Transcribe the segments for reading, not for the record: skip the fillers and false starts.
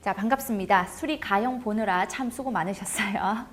자, 반갑습니다. 수리 가형 보느라 참 수고 많으셨어요.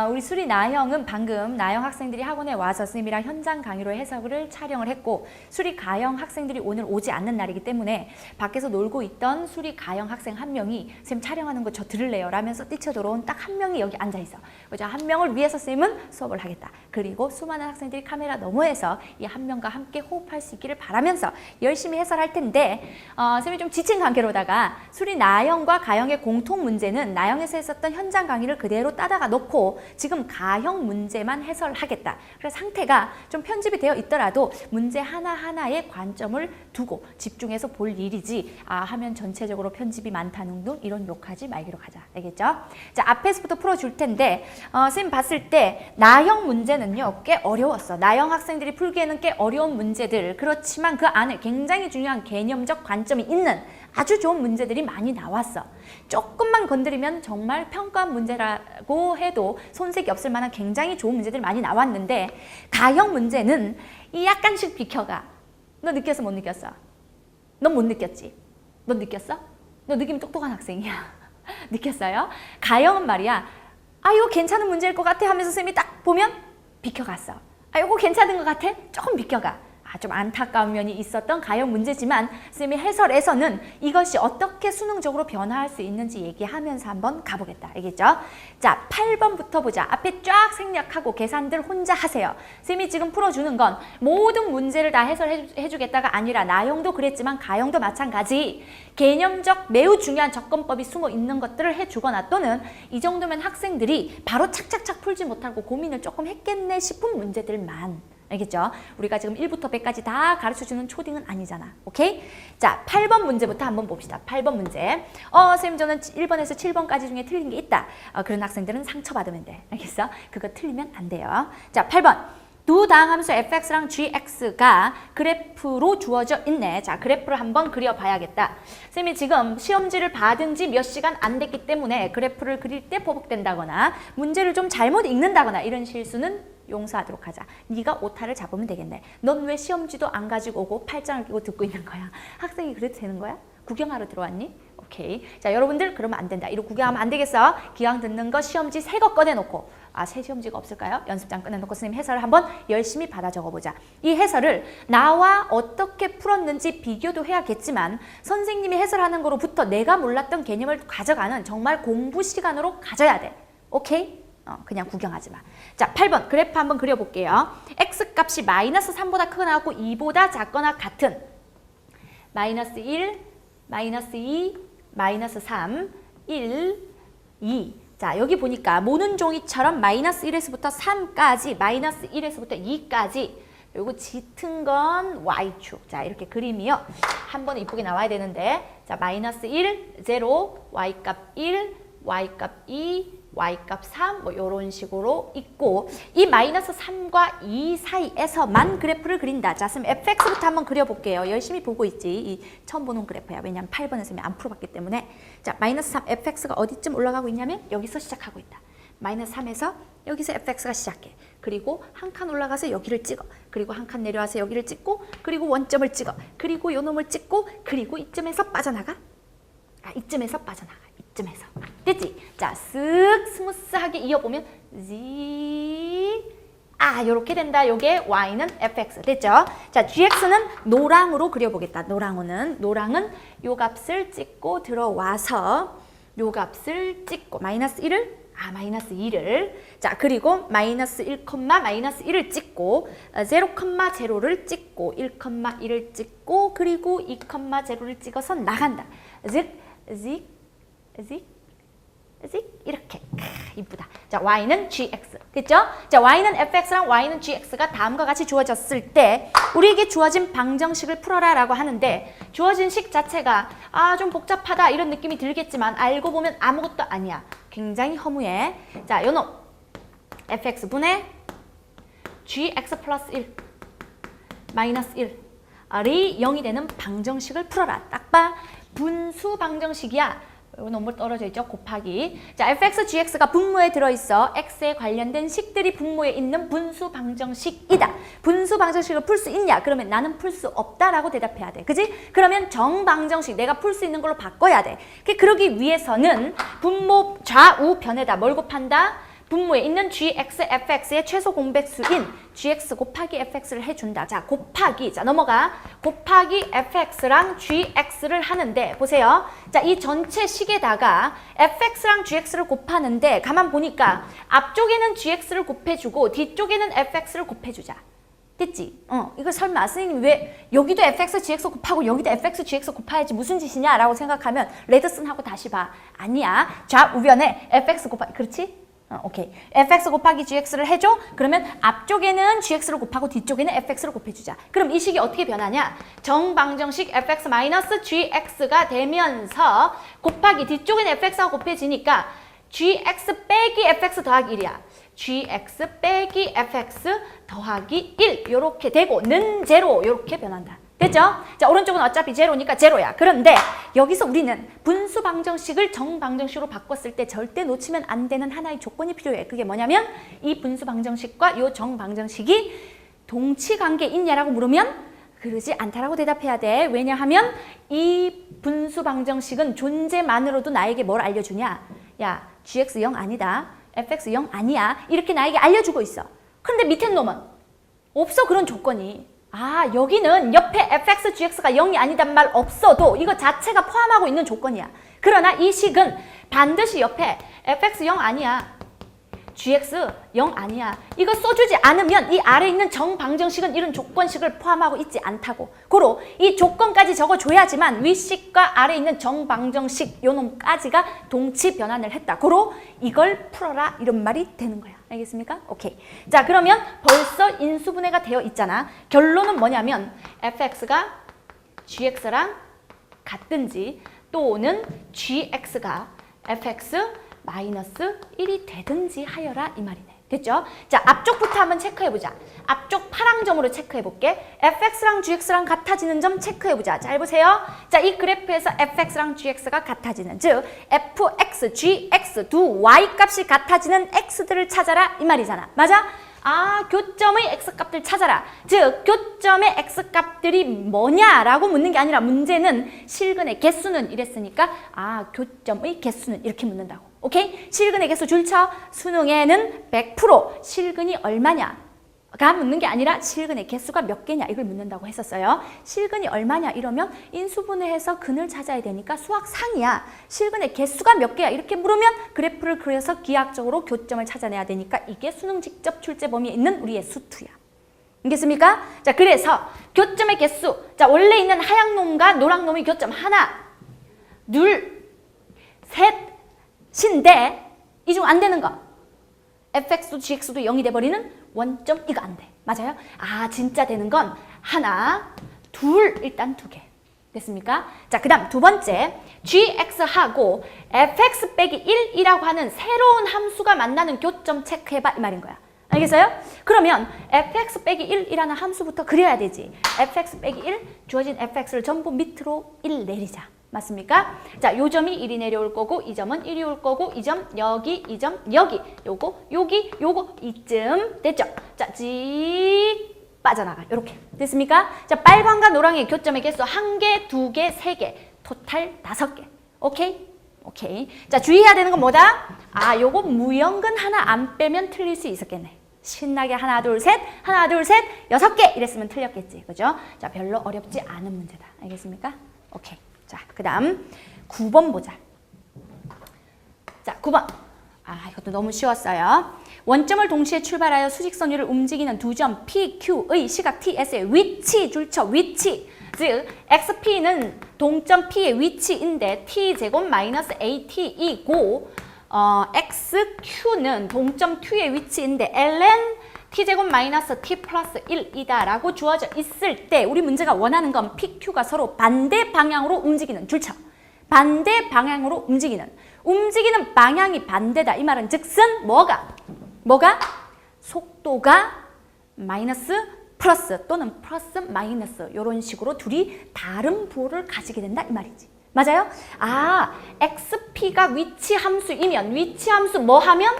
우리 수리 나형은 방금 나형 학생들이 학원에 와서 선생님이랑 현장 강의로 해석을 촬영을 했고, 수리 가형 학생들이 오늘 오지 않는 날이기 때문에 밖에서 놀고 있던 수리 가형 학생 한 명이 선생님 촬영하는 거 저 들을래요 라면서 뛰쳐들어온 딱 한 명이 여기 앉아있어. 저 한 명을 위해서 선생님은 수업을 하겠다. 그리고 수많은 학생들이 카메라 너머에서 이 한 명과 함께 호흡할 수 있기를 바라면서 열심히 해설할 텐데, 선생님이 좀 지친 관계로다가 수리 나형과 가형의 공통 문제는 나형에서 했었던 현장 강의를 그대로 따다가 놓고 지금 가형 문제만 해설하겠다. 그래서 상태가 좀 편집이 되어 있더라도 문제 하나하나에 관점을 두고 집중해서 볼 일이지, 화면 전체적으로 편집이 많다는 둥 이런 욕하지 말기로 가자. 알겠죠? 자, 앞에서부터 풀어줄 텐데, 선생님 봤을 때 나형 문제는요 꽤 어려웠어. 나형 학생들이 풀기에는 꽤 어려운 문제들, 그렇지만 그 안에 굉장히 중요한 개념적 관점이 있는 아주 좋은 문제들이 많이 나왔어. 조금만 건드리면 정말 평가 문제라고 해도 손색이 없을 만한 굉장히 좋은 문제들이 많이 나왔는데, 가형 문제는 이 약간씩 비켜가. 너 느꼈어, 못 느꼈어? 넌 못 느꼈지? 너 느꼈어? 너 느낌이 똑똑한 학생이야. 느꼈어요? 가형은 말이야, 이거 괜찮은 문제일 것 같아 하면서 선생님이 딱 보면 비켜갔어. 이거 괜찮은 것 같아? 조금 비켜가. 좀 안타까운 면이 있었던 가형 문제지만 선생님이 해설에서는 이것이 어떻게 수능적으로 변화할 수 있는지 얘기하면서 한번 가보겠다. 알겠죠? 자, 8번부터 보자. 앞에 쫙 생략하고 계산들 혼자 하세요. 선생님이 지금 풀어주는 건 모든 문제를 다 해설해주겠다가 아니라 나형도 그랬지만 가형도 마찬가지 개념적 매우 중요한 접근법이 숨어 있는 것들을 해주거나, 또는 이 정도면 학생들이 바로 착착착 풀지 못하고 고민을 조금 했겠네 싶은 문제들만. 알겠죠? 우리가 지금 1부터 100까지 다 가르쳐주는 초딩은 아니잖아. 오케이? 자, 8번 문제부터 한번 봅시다. 8번 문제. 선생님 저는 1번에서 7번까지 중에 틀린 게 있다. 그런 학생들은 상처받으면 돼. 알겠어? 그거 틀리면 안 돼요. 자, 8번. 두 다항함수 fx랑 gx가 그래프로 주어져 있네. 자, 그래프를 한번 그려봐야겠다. 선생님이 지금 시험지를 받은 지 몇 시간 안 됐기 때문에 그래프를 그릴 때 보복된다거나 문제를 좀 잘못 읽는다거나 이런 실수는 용서하도록 하자. 네가 오타를 잡으면 되겠네. 넌 왜 시험지도 안 가지고 오고 팔짱을 끼고 듣고 있는 거야? 학생이 그래도 되는 거야? 구경하러 들어왔니? 오케이. 자, 여러분들 그러면 안 된다. 이러고 구경하면 안 되겠어. 기왕 듣는 거 시험지 새 거 꺼내놓고, 새 시험지가 없을까요? 연습장 꺼내놓고 선생님 해설을 한번 열심히 받아 적어보자. 이 해설을 나와 어떻게 풀었는지 비교도 해야겠지만 선생님이 해설하는 거로부터 내가 몰랐던 개념을 가져가는 정말 공부 시간으로 가져야 돼. 오케이? 그냥 구경하지 마. 자, 8번 그래프 한번 그려볼게요. x값이 마이너스 3보다 크거나 같고 2보다 작거나 같은 마이너스 1, 마이너스 2, 마이너스 3, 1, 2. 자, 여기 보니까 모는 종이처럼 마이너스 1에서부터 3까지, 마이너스 1에서부터 2까지, 요거 짙은 건 y축. 자, 이렇게 그림이요. 한 번에 이쁘게 나와야 되는데, 자, 마이너스 1, 0, y값 1, y값 2, y값 3, 뭐 이런 식으로 있고, 이 마이너스 3과 2 사이에서만 그래프를 그린다. 자, 그럼 fx부터 한번 그려볼게요. 열심히 보고 있지. 이 처음 보는 그래프야. 왜냐면 8번에서 안 풀어봤기 때문에. 자, 마이너스 3 fx가 어디쯤 올라가고 있냐면 여기서 시작하고 있다. 마이너스 3에서 여기서 fx가 시작해. 그리고 한 칸 올라가서 여기를 찍어. 그리고 한 칸 내려와서 여기를 찍고, 그리고 원점을 찍어. 그리고 요 놈을 찍고, 그리고 이쯤에서 빠져나가. 이쯤에서 빠져나가. 이쯤에서. 됐지? 자, 쓱 스무스하게 이어보면 요렇게 된다. 요게 y는 fx. 됐죠? 자, gx는 노랑으로 그려보겠다. 노랑은 요 값을 찍고 들어와서 요 값을 찍고 마이너스 1을 마이너스 2를, 자, 그리고 마이너스 1, 마이너스 1을 찍고 0, 0를 찍고 1, 1을 찍고 그리고 2, 0를 찍어서 나간다. 즉 이렇게 이쁘다. 자, y는 gx. 됐죠? 자, y는 fx랑 y는 gx가 다음과 같이 주어졌을 때 우리에게 주어진 방정식을 풀어라 라고 하는데, 주어진 식 자체가 좀 복잡하다 이런 느낌이 들겠지만 알고 보면 아무것도 아니야. 굉장히 허무해. 자, 요놈 fx분의 gx 플러스 1 마이너스 1이 0이 되는 방정식을 풀어라. 딱 봐. 분수 방정식이야. 너무 떨어져 있죠? 곱하기. 자, fx, gx가 분모에 들어있어. x에 관련된 식들이 분모에 있는 분수 방정식이다. 분수 방정식을 풀 수 있냐? 그러면 나는 풀 수 없다라고 대답해야 돼. 그지? 그러면 정방정식, 내가 풀 수 있는 걸로 바꿔야 돼. 그러기 위해서는 분모 좌우 변에다 뭘 곱한다? 분모에 있는 gx, fx의 최소 공백수인 gx 곱하기 fx를 해준다. 자, 곱하기. 자, 넘어가. 곱하기 fx랑 gx를 하는데, 보세요. 자, 이 전체 식에다가 fx랑 gx를 곱하는데, 가만 보니까 앞쪽에는 gx를 곱해주고, 뒤쪽에는 fx를 곱해주자. 됐지? 이거 설마 선생님이 왜 여기도 fx, gx 곱하고 여기도 fx, gx 곱해야지 무슨 짓이냐? 라고 생각하면 레드슨 하고 다시 봐. 아니야. 좌우변에 fx 곱하기. 그렇지? 오케이. fx 곱하기 gx를 해줘? 그러면 앞쪽에는 gx를 곱하고 뒤쪽에는 fx를 곱해주자. 그럼 이 식이 어떻게 변하냐? 정방정식 fx 마이너스 gx가 되면서 곱하기 뒤쪽에는 fx가 곱해지니까 gx 빼기 fx 더하기 1이야. gx 빼기 fx 더하기 1 요렇게 되고 는 제로 요렇게 변한다. 됐죠? 자, 오른쪽은 어차피 제로니까 제로야. 그런데 여기서 우리는 분수 방정식을 정방정식으로 바꿨을 때 절대 놓치면 안 되는 하나의 조건이 필요해. 그게 뭐냐면 이 분수 방정식과 이 정방정식이 동치관계 있냐라고 물으면 그러지 않다라고 대답해야 돼. 왜냐하면 이 분수 방정식은 존재만으로도 나에게 뭘 알려주냐? 야, gx 0 아니다. fx 0 아니야. 이렇게 나에게 알려주고 있어. 근데 밑에 놈은 없어, 그런 조건이. 아, 여기는 옆에 fx, gx가 0이 아니단 말 없어도 이거 자체가 포함하고 있는 조건이야. 그러나 이 식은 반드시 옆에 fx 0 아니야. gx 0 아니야. 이거 써주지 않으면 이 아래에 있는 정방정식은 이런 조건식을 포함하고 있지 않다고. 고로 이 조건까지 적어줘야지만 윗식과 아래에 있는 정방정식 요놈까지가 동치 변환을 했다. 고로 이걸 풀어라 이런 말이 되는 거야. 알겠습니까? 오케이. 자, 그러면 벌써 인수분해가 되어 있잖아. 결론은 뭐냐면 fx가 gx랑 같든지 또는 gx가 fx 마이너스 1이 되든지 하여라 이 말이네. 됐죠? 자, 앞쪽부터 한번 체크해보자. 앞쪽 파랑점으로 체크해볼게. fx랑 gx랑 같아지는 점 체크해보자. 잘 보세요. 자, 이 그래프에서 fx랑 gx가 같아지는, 즉 fx, gx 두 y값이 같아지는 x들을 찾아라 이 말이잖아. 맞아? 아, 교점의 x값들 찾아라. 즉, 교점의 x값들이 뭐냐라고 묻는 게 아니라 문제는 실근의 개수는 이랬으니까 아, 교점의 개수는 이렇게 묻는다고. 오케이? 실근의 개수 줄쳐. 수능에는 100% 실근이 얼마냐가 묻는 게 아니라 실근의 개수가 몇 개냐 이걸 묻는다고 했었어요. 실근이 얼마냐 이러면 인수분해해서 근을 찾아야 되니까 수학상이야. 실근의 개수가 몇 개야 이렇게 물으면 그래프를 그려서 기하학적으로 교점을 찾아내야 되니까 이게 수능 직접 출제 범위에 있는 우리의 수투야. 알겠습니까? 자, 그래서 교점의 개수. 자, 원래 있는 하얀 놈과 노랑 놈의 교점 하나, 둘, 셋, 신데 이 중 안 되는 거 fx도 gx도 0이 돼버리는 원점 이거 안 돼. 맞아요? 아, 진짜 되는 건 하나, 둘, 일단 2개. 됐습니까? 자, 그 다음 두 번째 gx하고 fx 빼기 1이라고 하는 새로운 함수가 만나는 교점 체크해봐 이 말인 거야. 알겠어요? 그러면 fx 빼기 1이라는 함수부터 그려야 되지. fx 빼기 1 주어진 fx를 전부 밑으로 1 내리자. 맞습니까? 자, 요 점이 1이 내려올 거고 이 점은 1이 올 거고 이 점 여기, 이 점 여기, 요거 여기, 요거 이쯤. 됐죠? 자, 직 빠져나가. 요렇게. 됐습니까? 자, 빨간과 노랑의 교점의 개수 1개, 2개, 3개. 토탈 5개. 오케이? 오케이. 자, 주의해야 되는 건 뭐다? 아, 요거 무연근 하나 안 빼면 틀릴 수 있었겠네. 신나게 하나, 둘, 셋, 하나, 둘, 셋, 6개 이랬으면 틀렸겠지. 그죠? 자, 별로 어렵지 않은 문제다. 알겠습니까? 오케이. 자, 그 다음 9번 보자. 자, 9번. 아, 이것도 너무 쉬웠어요. 원점을 동시에 출발하여 수직선 위를 움직이는 두 점 P, Q의 시각 TS의 위치 줄쳐 위치. 즉, XP는 동점 P의 위치인데 T제곱 마이너스 AT이고 XQ는 동점 Q의 위치인데 ln T제곱 마이너스 T 플러스 1이다 라고 주어져 있을 때 우리 문제가 원하는 건 PQ가 서로 반대 방향으로 움직이는 줄쳐. 반대 방향으로 움직이는 방향이 반대다. 이 말은 즉슨 뭐가? 속도가 마이너스 플러스 또는 플러스 마이너스 이런 식으로 둘이 다른 부호를 가지게 된다 이 말이지. 맞아요? 아, X VP가 위치 함수이면 위치 함수 뭐 하면?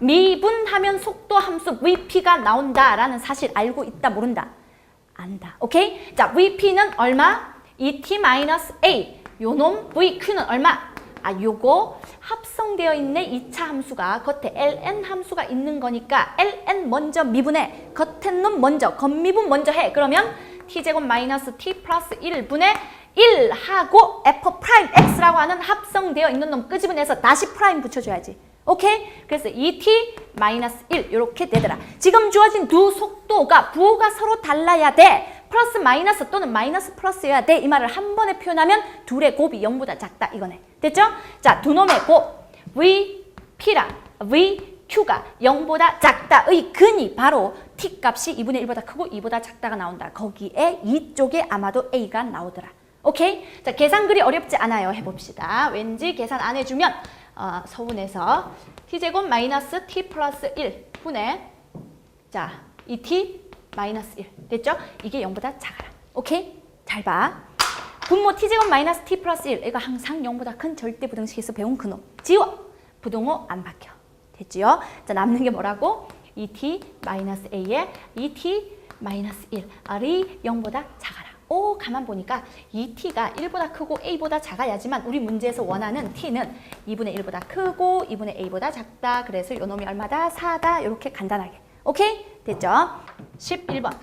미분하면 속도 함수 VP가 나온다라는 사실 알고 있다 모른다? 안다. 오케이? 자, VP는 얼마? ET-A. 요놈 VQ는 얼마? 요거 합성되어 있는 2차 함수가 겉에 ln 함수가 있는 거니까 ln 먼저 미분해. 겉에 놈 먼저, 겉미분 먼저 해. 그러면 t제곱 마이너스 t 플러스 1분의 1하고 f'x라고 하는 합성되어 있는 놈 끄집어내서 다시 프라임 붙여줘야지. 오케이? 그래서 2t-1 이렇게 되더라. 지금 주어진 두 속도가 부호가 서로 달라야 돼. 플러스 마이너스 또는 마이너스 플러스여야 돼. 이 말을 한 번에 표현하면 둘의 곱이 0보다 작다 이거네. 됐죠? 자, 두 놈의 곱 VP랑 VQ가 0보다 작다의 근이 바로 t 값이 2분의 1보다 크고 2보다 작다가 나온다. 거기에 이쪽에 아마도 A가 나오더라. 오케이? 자, 계산 그리 어렵지 않아요. 해봅시다. 왠지 계산 안 해주면 서운해서 t제곱 마이너스 t 플러스 1분의 자, 2t 마이너스 1 됐죠? 이게 0보다 작아라. 오케이? 잘 봐. 분모 t제곱 마이너스 t 플러스 1 이거 항상 0보다 큰 절대부등식에서 배운 그놈 지워. 부동호 안 바뀌어. 됐지요? 자, 남는 게 뭐라고? 2t 마이너스 a에 2t 마이너스 1이 0보다 작아라. 오, 가만 보니까 2t가 1보다 크고 a보다 작아야지만 우리 문제에서 원하는 t는 2분의 1보다 크고 2분의 a보다 작다. 그래서 요 놈이 얼마다? 4다. 이렇게 간단하게. 오케이? 됐죠? 11번.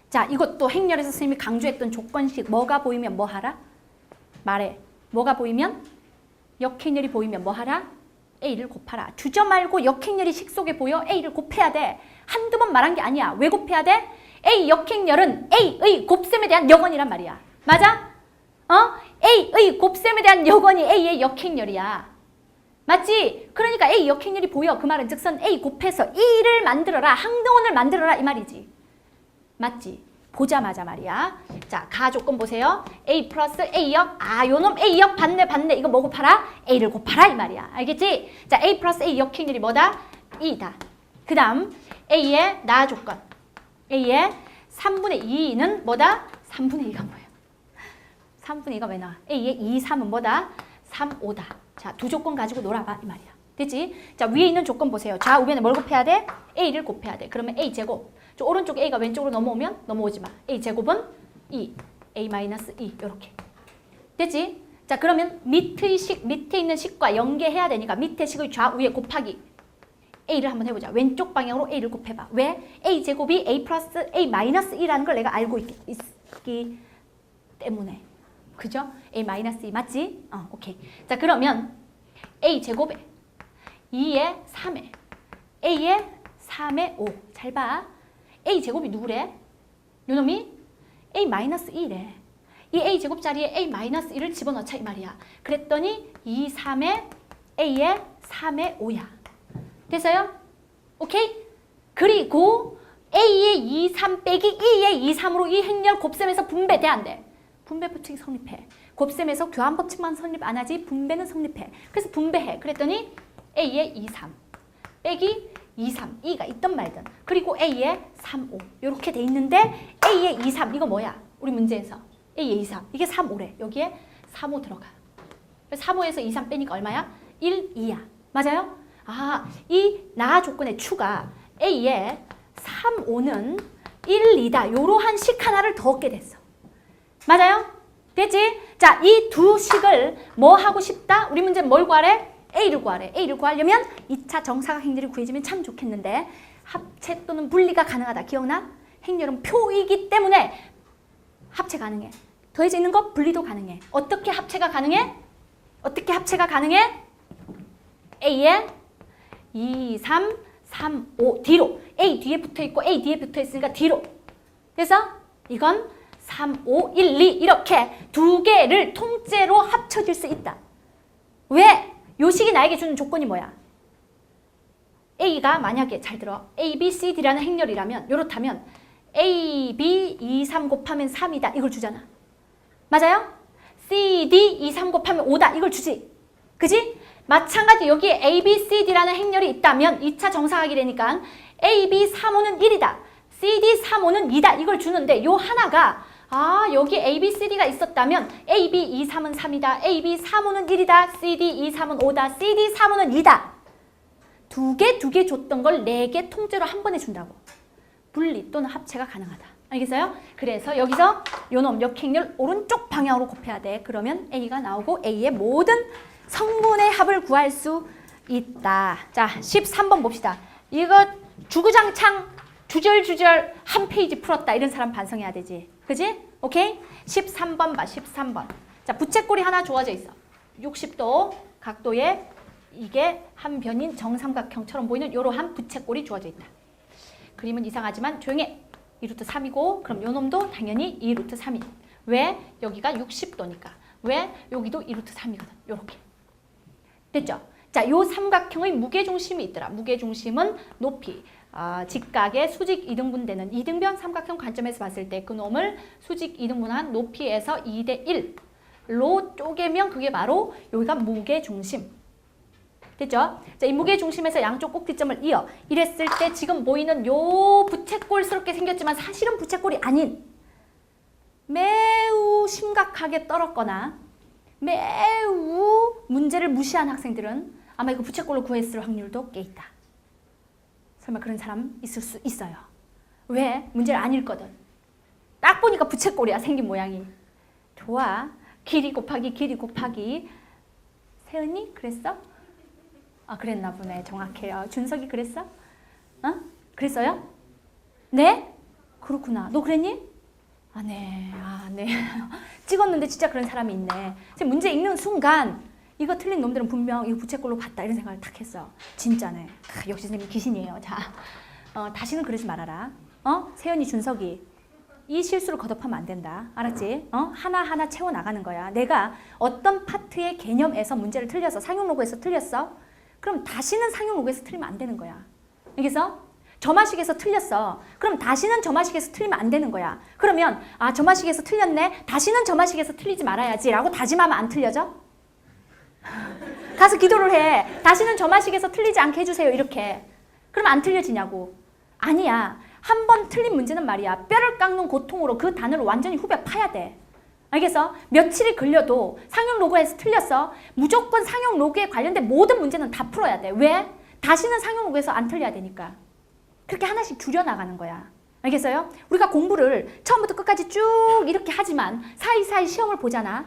자, 이것도 행렬에서 선생님이 강조했던 조건식. 뭐가 보이면 뭐 하라? 말해. 뭐가 보이면? 역행렬이 보이면 뭐 하라? A를 곱하라. 주저 말고 역행렬이 식 속에 보여? A를 곱해야 돼. 한두 번 말한 게 아니야. 왜 곱해야 돼? A 역행렬은 A의 곱셈에 대한 역언이란 말이야. 맞아? A의 곱셈에 대한 역언이 A의 역행렬이야. 맞지? 그러니까 A 역행렬이 보여. 그 말은 즉선 A 곱해서 2를 만들어라. 항등원을 만들어라 이 말이지. 맞지? 보자마자 말이야. 자, 가 조건 보세요. A 플러스 A역. 요놈 A역 받네. 이거 뭐 곱하라? A를 곱하라 이 말이야. 알겠지? 자, A 플러스 A 역행렬이 뭐다? 2다. 그 다음 A의 나 조건. A의 3분의 2는 뭐다? 3분의 2가 뭐야? 3분의 2가 왜 나와? A의 2, 3은 뭐다? 3, 5다. 자, 두 조건 가지고 놀아봐 이 말이야. 됐지? 자, 위에 있는 조건 보세요. 좌우변에 뭘 곱해야 돼? A를 곱해야 돼. 그러면 A 제곱. 저 오른쪽 A가 왼쪽으로 넘어오면 넘어오지 마. A 제곱은 2, A 마이너스 2 이렇게. 됐지? 자, 그러면 밑에 있는 식과 연계해야 되니까 밑에 식의 좌우에 곱하기. A를 한번 해보자. 왼쪽 방향으로 A를 곱해봐. 왜? A 제곱이 A 플러스 A 마이너스 2라는 걸 내가 알고 있기 때문에. 그죠? A 마이너스 2 맞지? 오케이. 자, 그러면 A 제곱에 2에 3에 A에 3에 5. 잘 봐. A 제곱이 누구래? 요놈이 A 마이너스 2래. 이 A 제곱 자리에 A 마이너스 2를 집어넣자 이 말이야. 그랬더니 2, 3에 A에 3에 5야. 됐어요? 오케이? 그리고 A의 2, 3 빼기 2의 2, 3으로 이 행렬 곱셈에서 분배돼 안 돼? 분배 법칙이 성립해. 곱셈에서 교환 법칙만 성립 안 하지 분배는 성립해. 그래서 분배해. 그랬더니 A의 2, 3 빼기 2, 3, 2가 있던 말든. 그리고 A의 3, 5 이렇게 돼 있는데 A의 2, 3 이거 뭐야? 우리 문제에서 A의 2, 3 이게 3, 5래. 여기에 3, 5 들어가. 3, 5에서 2, 3 빼니까 얼마야? 1, 2야. 맞아요? 이 나 조건의 추가 A의 3, 5는 1, 2다. 이러한 식 하나를 더 얻게 됐어. 맞아요? 됐지? 자, 이 두 식을 뭐 하고 싶다? 우리 문제는 뭘 구하래? A를 구하래. A를 구하려면 2차 정사각 행렬이 구해지면 참 좋겠는데 합체 또는 분리가 가능하다. 기억나? 행렬은 표이기 때문에 합체 가능해. 더해져 있는 거 분리도 가능해. 어떻게 합체가 가능해? 어떻게 합체가 가능해? A에 2, 3, 3, 5 뒤로. A 뒤에 붙어있고 A 뒤에 붙어있으니까 뒤로. 그래서 이건 3, 5, 1, 2 이렇게 두 개를 통째로 합쳐질 수 있다. 왜? 요 식이 나에게 주는 조건이 뭐야? A가 만약에 잘 들어. A, B, C, D라는 행렬이라면 요렇다면 A, B, 2, 3 곱하면 3이다. 이걸 주잖아. 맞아요? C, D, 2, 3 곱하면 5다. 이걸 주지. 그지? 마찬가지 여기에 A, B, C, D라는 행렬이 있다면 2차 정사각이 되니까 A, B, 3, 5는 1이다. C, D, 3, 5는 2다. 이걸 주는데 요 하나가 아, 여기 A, B, C, D가 있었다면 A, B, 2, 3은 3이다. A, B, 3, 5는 1이다. C, D, 2, 3은 5다. C, D, 3, 5는 2다. 두 개 줬던 걸 4개 통째로 한 번에 준다고. 분리 또는 합체가 가능하다. 알겠어요? 그래서 여기서 요놈 역행렬 오른쪽 방향으로 곱해야 돼. 그러면 A가 나오고 A의 모든 성분의 합을 구할 수 있다. 자, 13번 봅시다. 이거 주구장창 주절주절 한 페이지 풀었다. 이런 사람 반성해야 되지. 그지? 오케이? 13번 봐. 13번. 자, 부채꼴이 하나 주어져 있어. 60도 각도에 이게 한 변인 정삼각형처럼 보이는 이러한 부채꼴이 주어져 있다. 그림은 이상하지만 조용해. 2루트 3이고 그럼 요 놈도 당연히 2루트 3이. 왜? 여기가 60도니까. 왜? 여기도 2루트 3이거든. 요렇게. 됐죠? 자, 요 삼각형의 무게중심이 있더라. 무게중심은 높이. 직각의 수직 이등분되는 이등변 삼각형 관점에서 봤을 때 그 놈을 수직 이등분한 높이에서 2대 1로 쪼개면 그게 바로 여기가 무게중심. 됐죠? 자, 이 무게중심에서 양쪽 꼭지점을 이어. 이랬을 때 지금 보이는 요 부채꼴스럽게 생겼지만 사실은 부채꼴이 아닌 매우 심각하게 떨었거나 매우 문제를 무시한 학생들은 아마 이거 부채꼴로 구했을 확률도 꽤 있다. 설마 그런 사람 있을 수 있어요. 왜? 문제를 안 읽거든. 딱 보니까 부채꼴이야, 생긴 모양이. 좋아. 길이 곱하기. 세은이 그랬어? 아, 그랬나 보네. 정확해요. 준석이 그랬어? 어? 그랬어요? 네? 그렇구나. 너 그랬니? 아, 네. 아, 네. 찍었는데 진짜 그런 사람이 있네. 문제 읽는 순간 이거 틀린 놈들은 분명 이거 부채꼴로 갔다 이런 생각을 탁 했어. 진짜네. 역시 선생님 귀신이에요. 자, 다시는 그러지 말아라. 세연이, 준석이 이 실수를 거듭하면 안 된다. 알았지? 하나하나 채워나가는 거야. 내가 어떤 파트의 개념에서 문제를 틀렸어. 상용로그에서 틀렸어. 그럼 다시는 상용로그에서 틀리면 안 되는 거야. 알겠어? 점화식에서 틀렸어. 그럼 다시는 점화식에서 틀리면 안 되는 거야. 그러면 점화식에서 틀렸네. 다시는 점화식에서 틀리지 말아야지 라고 다짐하면 안 틀려져? 가서 기도를 해. 다시는 점화식에서 틀리지 않게 해주세요. 이렇게. 그럼 안 틀려지냐고. 아니야. 한 번 틀린 문제는 말이야. 뼈를 깎는 고통으로 그 단어를 완전히 후벼 파야 돼. 알겠어? 며칠이 걸려도 상용 로그에서 틀렸어. 무조건 상용 로그에 관련된 모든 문제는 다 풀어야 돼. 왜? 다시는 상용 로그에서 안 틀려야 되니까. 그렇게 하나씩 줄여나가는 거야. 알겠어요? 우리가 공부를 처음부터 끝까지 쭉 이렇게 하지만 사이사이 시험을 보잖아.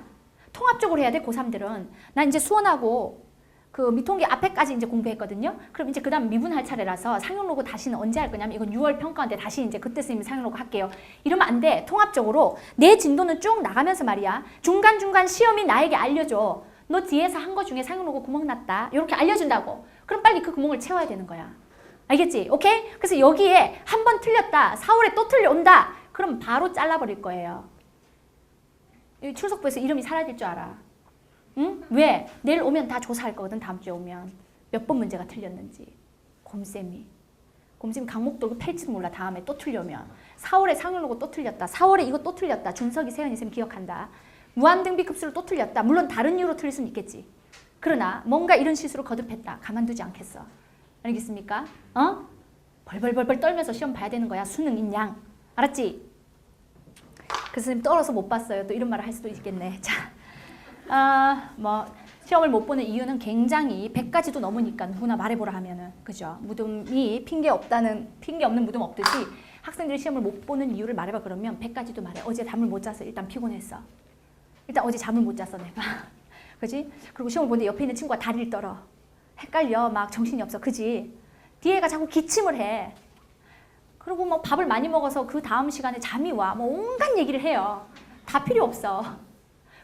통합적으로 해야 돼, 고3들은. 난 이제 수원하고 그 미통계 앞에까지 이제 공부했거든요. 그럼 이제 그 다음 미분할 차례라서 상용로그 다시는 언제 할 거냐면 이건 6월 평가인데 다시 이제 그때 선생님이 상용로그 할게요. 이러면 안 돼. 통합적으로 내 진도는 쭉 나가면서 말이야. 중간중간 시험이 나에게 알려줘. 너 뒤에서 한 거 중에 상용로그 구멍 났다. 이렇게 알려준다고. 그럼 빨리 그 구멍을 채워야 되는 거야. 알겠지? 오케이? 그래서 여기에 한 번 틀렸다. 4월에 또 틀려온다. 그럼 바로 잘라버릴 거예요. 출석부에서 이름이 사라질 줄 알아. 응? 왜? 내일 오면 다 조사할 거거든. 다음 주에 오면. 몇 번 문제가 틀렸는지. 곰쌤이 강목 돌고 팰지도 몰라. 다음에 또 틀려면. 4월에 상용로그 또 틀렸다. 4월에 이거 또 틀렸다. 준석이, 세연이 쌤 기억한다. 무한등비급수를 또 틀렸다. 물론 다른 이유로 틀릴 수는 있겠지. 그러나 뭔가 이런 실수를 거듭했다. 가만두지 않겠어. 알겠습니까? 벌벌벌벌 떨면서 시험 봐야 되는 거야. 수능인 양. 알았지? 그 선생님 떨어서 못 봤어요. 또 이런 말을 할 수도 있겠네. 자, 시험을 못 보는 이유는 굉장히 100가지도 넘으니까 누구나 말해보라 하면은, 그죠? 무덤이 핑계 없는 무덤 없듯이 학생들이 시험을 못 보는 이유를 말해봐 그러면 100가지도 말해. 어제 잠을 못 자서 일단 피곤했어. 일단 어제 잠을 못 잤어 내가. 그지? 그리고 시험을 보는데 옆에 있는 친구가 다리를 떨어. 헷갈려. 막 정신이 없어. 그지? 뒤에가 자꾸 기침을 해. 그리고 뭐 밥을 많이 먹어서 그 다음 시간에 잠이 와. 뭐 온갖 얘기를 해요. 다 필요 없어.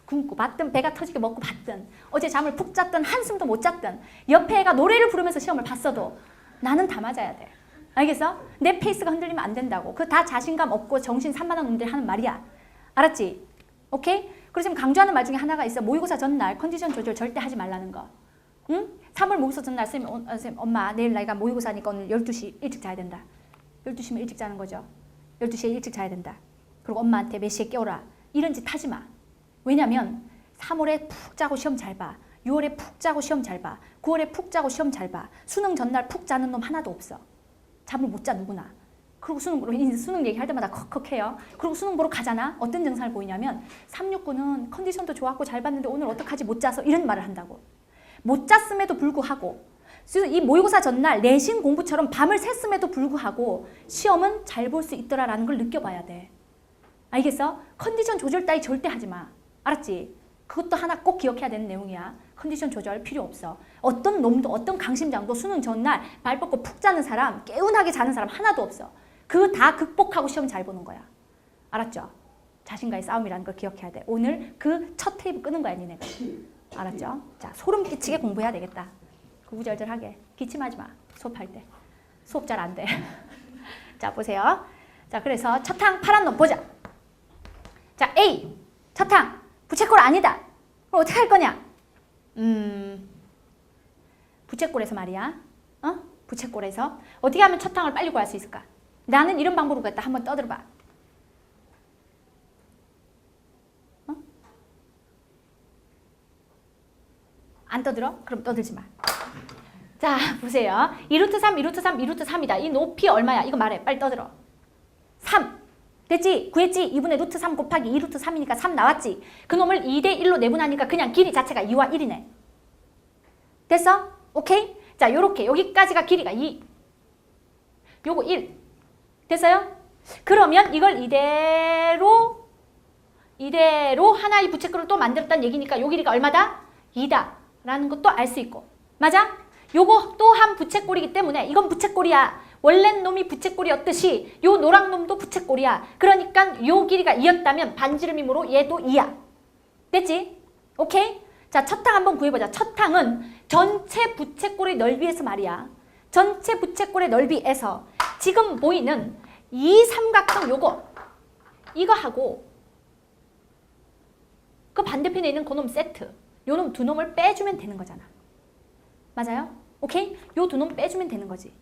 굶고 봤든 배가 터지게 먹고 봤든 어제 잠을 푹 잤든 한숨도 못 잤든 옆에 애가 노래를 부르면서 시험을 봤어도 나는 다 맞아야 돼. 알겠어? 내 페이스가 흔들리면 안 된다고. 그 다 자신감 없고 정신 산만한 놈들이 하는 말이야. 알았지? 오케이? 그래서 지금 강조하는 말 중에 하나가 있어. 모의고사 전날 컨디션 조절 절대 하지 말라는 거. 응? 3월 모의고사 전날 선생님 엄마 내일 나이가 모의고사니까 오늘 12시 일찍 자야 된다. 12시면 일찍 자는 거죠. 12시에 일찍 자야 된다. 그리고 엄마한테 몇 시에 깨워라. 이런 짓 하지 마. 왜냐면 3월에 푹 자고 시험 잘 봐. 6월에 푹 자고 시험 잘 봐. 9월에 푹 자고 시험 잘 봐. 수능 전날 푹 자는 놈 하나도 없어. 잠을 못 자 누구나. 그리고 수능 얘기할 때마다 컥컥해요. 그리고 수능 보러 가잖아. 어떤 증상을 보이냐면 369는 컨디션도 좋았고 잘 봤는데 오늘 어떡하지 못 자서 이런 말을 한다고. 못 잤음에도 불구하고 이 모의고사 전날 내신 공부처럼 밤을 샜음에도 불구하고 시험은 잘 볼 수 있더라라는 걸 느껴봐야 돼. 알겠어? 컨디션 조절 따위 절대 하지 마. 알았지? 그것도 하나 꼭 기억해야 되는 내용이야. 컨디션 조절 필요 없어. 어떤 놈도 어떤 강심장도 수능 전날 발 뻗고 푹 자는 사람, 개운하게 자는 사람 하나도 없어. 그거 다 극복하고 시험 잘 보는 거야. 알았죠? 자신과의 싸움이라는 걸 기억해야 돼. 오늘 그 첫 테이프 끄는 거야, 니네가. 알았죠? 자, 소름 끼치게 공부해야 되겠다. 구구절절하게. 기침하지 마. 수업할 때. 수업 잘 안 돼. 자, 보세요. 자, 그래서 첫항 파란 놈 보자. 자, A. 첫항. 부채꼴 아니다. 그럼 어떻게 할 거냐? 부채꼴에서 말이야. 부채꼴에서 어떻게 하면 첫항을 빨리 구할 수 있을까? 나는 이런 방법으로 구했다. 한번 떠들어봐. 안 떠들어? 그럼 떠들지 마. 자, 보세요. 2루트 3, 2루트 3, 2루트 3이다. 이 높이 얼마야? 이거 말해. 빨리 떠들어. 3. 됐지? 구했지? 2분의 루트 3 곱하기 2루트 3이니까 3 나왔지? 그놈을 2대 1로 내분하니까 그냥 길이 자체가 2와 1이네. 됐어? 오케이? 자, 요렇게 여기까지가 길이가 2. 요거 1. 됐어요? 그러면 이걸 이대로 하나의 부채꼴을 또 만들었다는 얘기니까 요 길이가 얼마다? 2다. 라는 것도 알 수 있고. 맞아? 요거 또한 부채꼴이기 때문에 이건 부채꼴이야. 원래 놈이 부채꼴이었듯이 요 노랑 놈도 부채꼴이야. 그러니까 요 길이가 2였다면 반지름이므로 얘도 2야. 됐지? 오케이? 자, 첫항 한번 구해보자. 첫항은 전체 부채꼴의 넓이에서 말이야. 전체 부채꼴의 넓이에서 지금 보이는 이 삼각형 이거하고 그 반대편에 있는 그놈 세트, 요 놈 두 놈을 빼주면 되는 거잖아. 맞아요? 오케이? 요 두 놈 빼주면 되는 거지.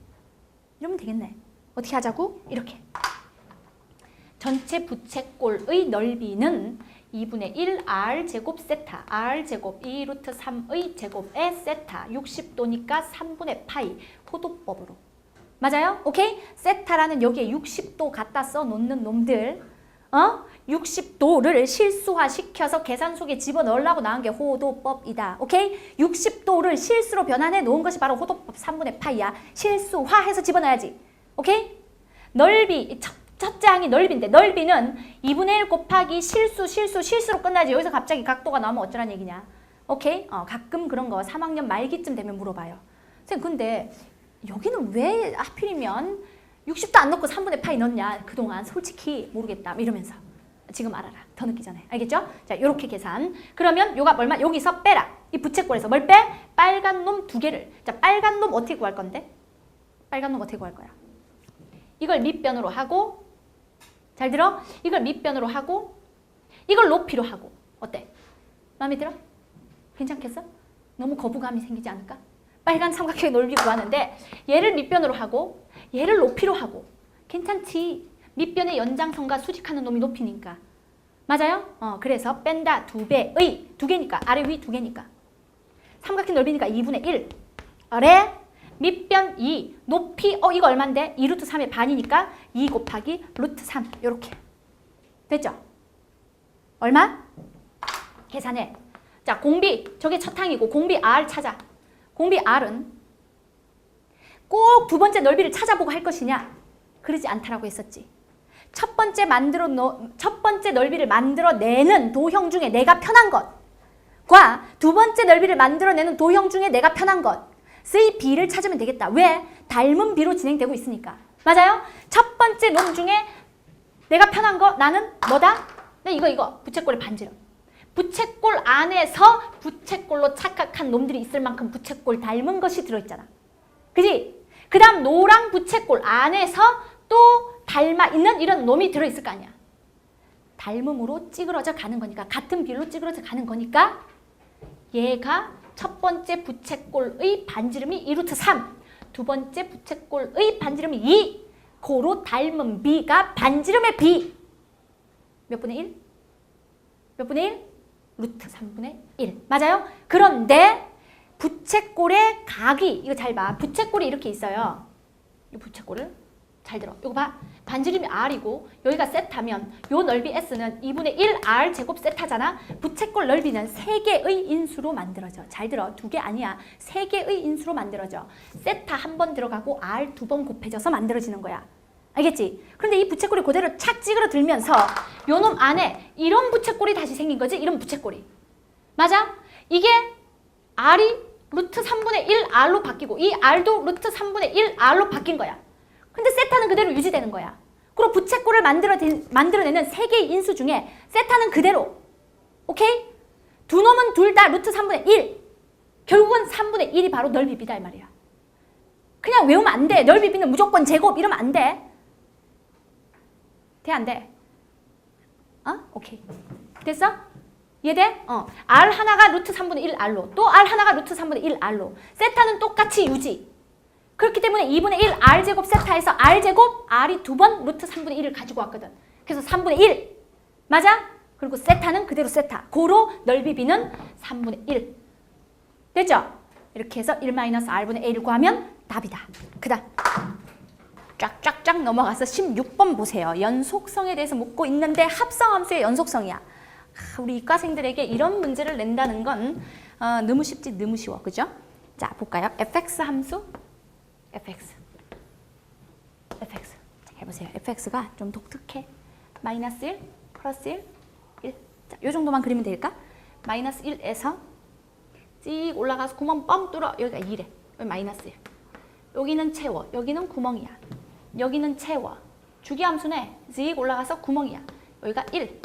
이러면 되겠네. 어떻게 하자고? 이렇게. 전체 부채꼴의 넓이는 2분의 1 r제곱 세타, r제곱 2루트 3의 제곱의 세타, 60도니까 3분의 파이, 호도법으로. 맞아요? 오케이? 세타라는 여기에 60도 갖다 써놓는 놈들, 60도를 실수화시켜서 계산 속에 집어넣으려고 나온 게 호도법이다. 오케이? 60도를 실수로 변환해 놓은 것이 바로 호도법 3분의 파이야. 실수화해서 집어넣어야지. 오케이? 넓이, 첫째 항이 넓이인데 넓이는 2분의 1 곱하기 실수로 끝나지. 여기서 갑자기 각도가 나오면 어쩌란 얘기냐. 오케이? 가끔 그런 거 3학년 말기쯤 되면 물어봐요. 선생님 근데 여기는 왜 하필이면 60도 안 넣고 3분의 파이 넣냐. 그동안 솔직히 모르겠다. 이러면서. 지금 알아라. 더 늦기 전에. 알겠죠? 자, 요렇게 계산. 그러면 요가 얼마? 여기서 빼라. 이 부채꼴에서 뭘 빼? 빨간 놈 두 개를. 자, 빨간 놈 어떻게 구할 건데? 빨간 놈 어떻게 구할 거야? 이걸 밑변으로 하고, 잘 들어? 이걸 밑변으로 하고, 이걸 높이로 하고. 어때? 마음에 들어? 괜찮겠어? 너무 거부감이 생기지 않을까? 빨간 삼각형의 넓이 구하는데 얘를 밑변으로 하고 얘를 높이로 하고. 괜찮지? 밑변의 연장선과 수직하는 놈이 높이니까. 맞아요? 그래서 뺀다. 2배의 2개니까. 아래 위 2개니까. 삼각형 넓이니까 2분의 1. 아래 밑변 2. 높이 이거 얼만데? 2루트 3의 반이니까 2 곱하기 루트 3. 요렇게. 됐죠? 얼마? 계산해. 자, 공비. 저게 첫항이고 공비 R 찾아. 공비 R은 꼭 두 번째 넓이를 찾아보고 할 것이냐? 그러지 않다라고 했었지. 첫 번째 넓이를 만들어내는 도형 중에 내가 편한 것과 두 번째 넓이를 만들어내는 도형 중에 내가 편한 것의 비를 찾으면 되겠다. 왜? 닮은 비로 진행되고 있으니까. 맞아요? 첫 번째 놈 중에 내가 편한 거 나는 뭐다? 네, 이거 부채꼴의 반지름. 부채꼴 안에서 부채꼴로 착각한 놈들이 있을 만큼 부채꼴 닮은 것이 들어있잖아. 그지? 그 다음 노랑 부채꼴 안에서 또 닮아 있는 이런 놈이 들어있을 거 아니야. 닮음으로 찌그러져 가는 거니까, 같은 비율로 찌그러져 가는 거니까 얘가 첫 번째 부채꼴의 반지름이 2루트 3, 두 번째 부채꼴의 반지름이 2, 고로 닮은 비가 반지름의 비. 몇 분의 1? 몇 분의 1? 루트 3분의 1. 맞아요? 그런데 부채꼴의 각이, 이거 잘 봐. 부채꼴이 이렇게 있어요. 이 부채꼴을 잘 들어. 이거 봐. 반지름이 R이고 여기가 세타면 요 넓이 S는 2분의 1 R 제곱 세타잖아. 부채꼴 넓이는 3개의 인수로 만들어져. 잘 들어. 2개 아니야. 3개의 인수로 만들어져. 세타 한 번 들어가고 R 2번 곱해져서 만들어지는 거야. 알겠지? 그런데 이 부채꼴이 그대로 착 찌그러들면서 요 놈 안에 이런 부채꼴이 다시 생긴 거지? 이런 부채꼴이. 맞아? 이게 R이 루트 3분의 1 R로 바뀌고 이 R도 루트 3분의 1 R로 바뀐 거야. 근데 세타는 그대로 유지되는 거야. 그리고 부채꼴을 만들어내는 3개의 인수 중에 세타는 그대로. 오케이? 두 놈은 둘 다 루트 3분의 1. 결국은 3분의 1이 바로 넓이 B다 이 말이야. 그냥 외우면 안 돼. 넓이 B는 무조건 제곱 이러면 안 돼. 돼, 안 돼? 오케이. 됐어? 이해돼? R 하나가 루트 3분의 1 R로 또 R 하나가 루트 3분의 1 R로 세타는 똑같이 유지. 그렇기 때문에 2분의 1 R제곱 세타에서 R제곱 R이 2번 루트 3분의 1을 가지고 왔거든. 그래서 3분의 1 맞아? 그리고 세타는 그대로 세타. 고로 넓이 B는 3분의 1 됐죠? 이렇게 해서 1-R분의 A를 구하면 답이다. 그 다음 쫙쫙쫙 넘어가서 16번 보세요. 연속성에 대해서 묻고 있는데 합성함수의 연속성이야. 우리 이과생들에게 이런 문제를 낸다는 건 너무 쉽지 너무 쉬워. 그죠? 자 볼까요? fx 함수 fx 자, 해보세요. fx가 좀 독특해. 마이너스 1 플러스 1 1 자, 요 정도만 그리면 될까? 마이너스 1에서 찍 올라가서 구멍 뻥 뚫어. 여기가 2래. 여기 마이너스 1 여기는 채워. 여기는 구멍이야. 여기는 채워. 주기함수네. 찍 올라가서 구멍이야. 여기가 1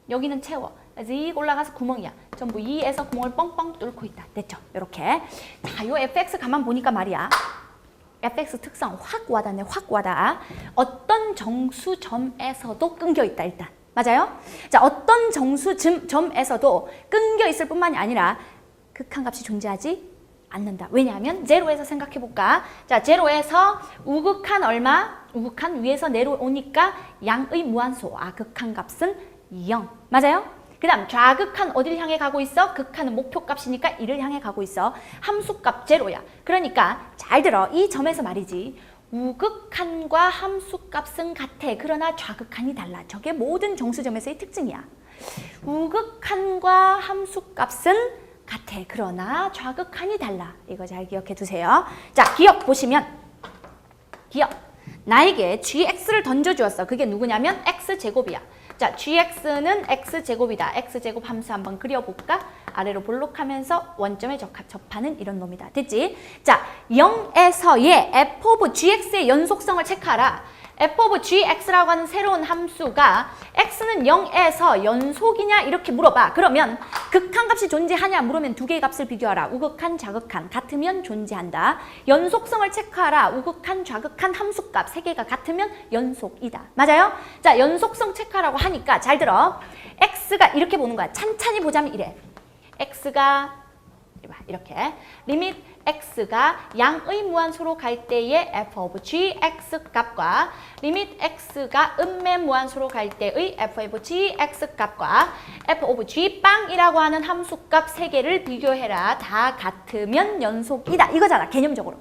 여기는 채워. 직 올라가서 구멍이야. 전부 2에서 구멍을 뻥뻥 뚫고 있다. 됐죠? 이렇게. 자, 요 fx 가만 보니까 말이야. fx 특성 확 와닿네. 확 와닿아. 어떤 정수점에서도 끊겨 있다. 일단. 맞아요? 자, 어떤 정수점에서도 끊겨 있을 뿐만이 아니라 극한값이 존재하지 않는다. 왜냐하면 제로에서 생각해 볼까? 자, 제로에서 우극한 얼마? 우극한 위에서 내려오니까 양의 무한소. 극한값은 0. 맞아요? 그 다음 좌극한 어딜 향해 가고 있어? 극한은 목표값이니까 1을 향해 가고 있어. 함수값 제로야. 그러니까 잘 들어. 이 점에서 말이지. 우극한과 함수값은 같아. 그러나 좌극한이 달라. 저게 모든 정수점에서의 특징이야. 우극한과 함수값은 같아. 그러나 좌극한이 달라. 이거 잘 기억해 두세요. 자, 기억 보시면 기억. 나에게 gx를 던져주었어. 그게 누구냐면 x제곱이야. 자, gx는 x제곱이다. x제곱 함수 한번 그려볼까? 아래로 볼록하면서 원점에 접하는 이런 놈이다. 됐지? 자, 0에서의 f of gx의 연속성을 체크하라. f of gx라고 하는 새로운 함수가 x는 0에서 연속이냐 이렇게 물어봐. 그러면 극한값이 존재하냐 물으면 두 개의 값을 비교하라. 우극한, 좌극한 같으면 존재한다. 연속성을 체크하라. 우극한, 좌극한 함수값 세 개가 같으면 연속이다. 맞아요? 자, 연속성 체크하라고 하니까 잘 들어. x가 이렇게 보는 거야. 찬찬히 보자면 이래. x가 이렇게 리밋 x가 양의 무한소로 갈 때의 f of gx 값과 리밋 x가 음의 무한소로 갈 때의 f of gx 값과 f of g빵이라고 하는 함수값 세 개를 비교해라. 다 같으면 연속이다. 이거잖아. 개념적으로.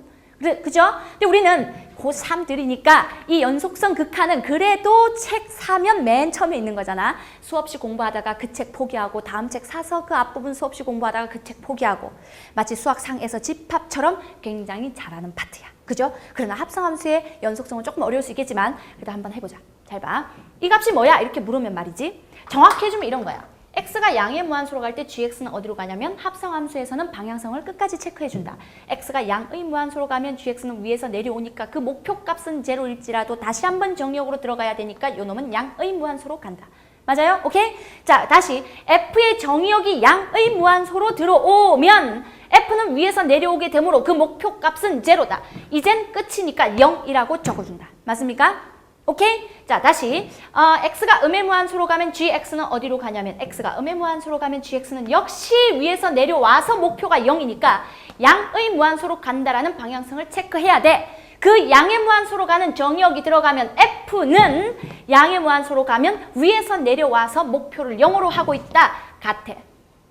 그죠? 근데 우리는 고3들이니까 이 연속성 극한은 그래도 책 사면 맨 처음에 있는 거잖아. 수없이 공부하다가 그 책 포기하고 다음 책 사서 그 앞부분 수없이 공부하다가 그 책 포기하고 마치 수학상에서 집합처럼 굉장히 잘하는 파트야. 그죠? 그러나 합성함수의 연속성은 조금 어려울 수 있겠지만 그래도 한번 해보자. 잘 봐. 이 값이 뭐야? 이렇게 물으면 말이지. 정확히 해주면 이런 거야. x가 양의 무한소로 갈 때 gx는 어디로 가냐면 합성함수에서는 방향성을 끝까지 체크해준다. x가 양의 무한소로 가면 gx는 위에서 내려오니까 그 목표값은 제로일지라도 다시 한번 정역으로 들어가야 되니까 요 놈은 양의 무한소로 간다. 맞아요? 오케이? 자, 다시 f의 정의역이 양의 무한소로 들어오면 f는 위에서 내려오게 되므로 그 목표값은 제로다. 이젠 끝이니까 0이라고 적어준다. 맞습니까? 오케이? 자, 다시 x가 음의 무한소로 가면 gx는 어디로 가냐면 x가 음의 무한소로 가면 gx는 역시 위에서 내려와서 목표가 0이니까 양의 무한소로 간다라는 방향성을 체크해야 돼. 그 양의 무한소로 가는 정의역이 들어가면 f는 양의 무한소로 가면 위에서 내려와서 목표를 0으로 하고 있다. 같아.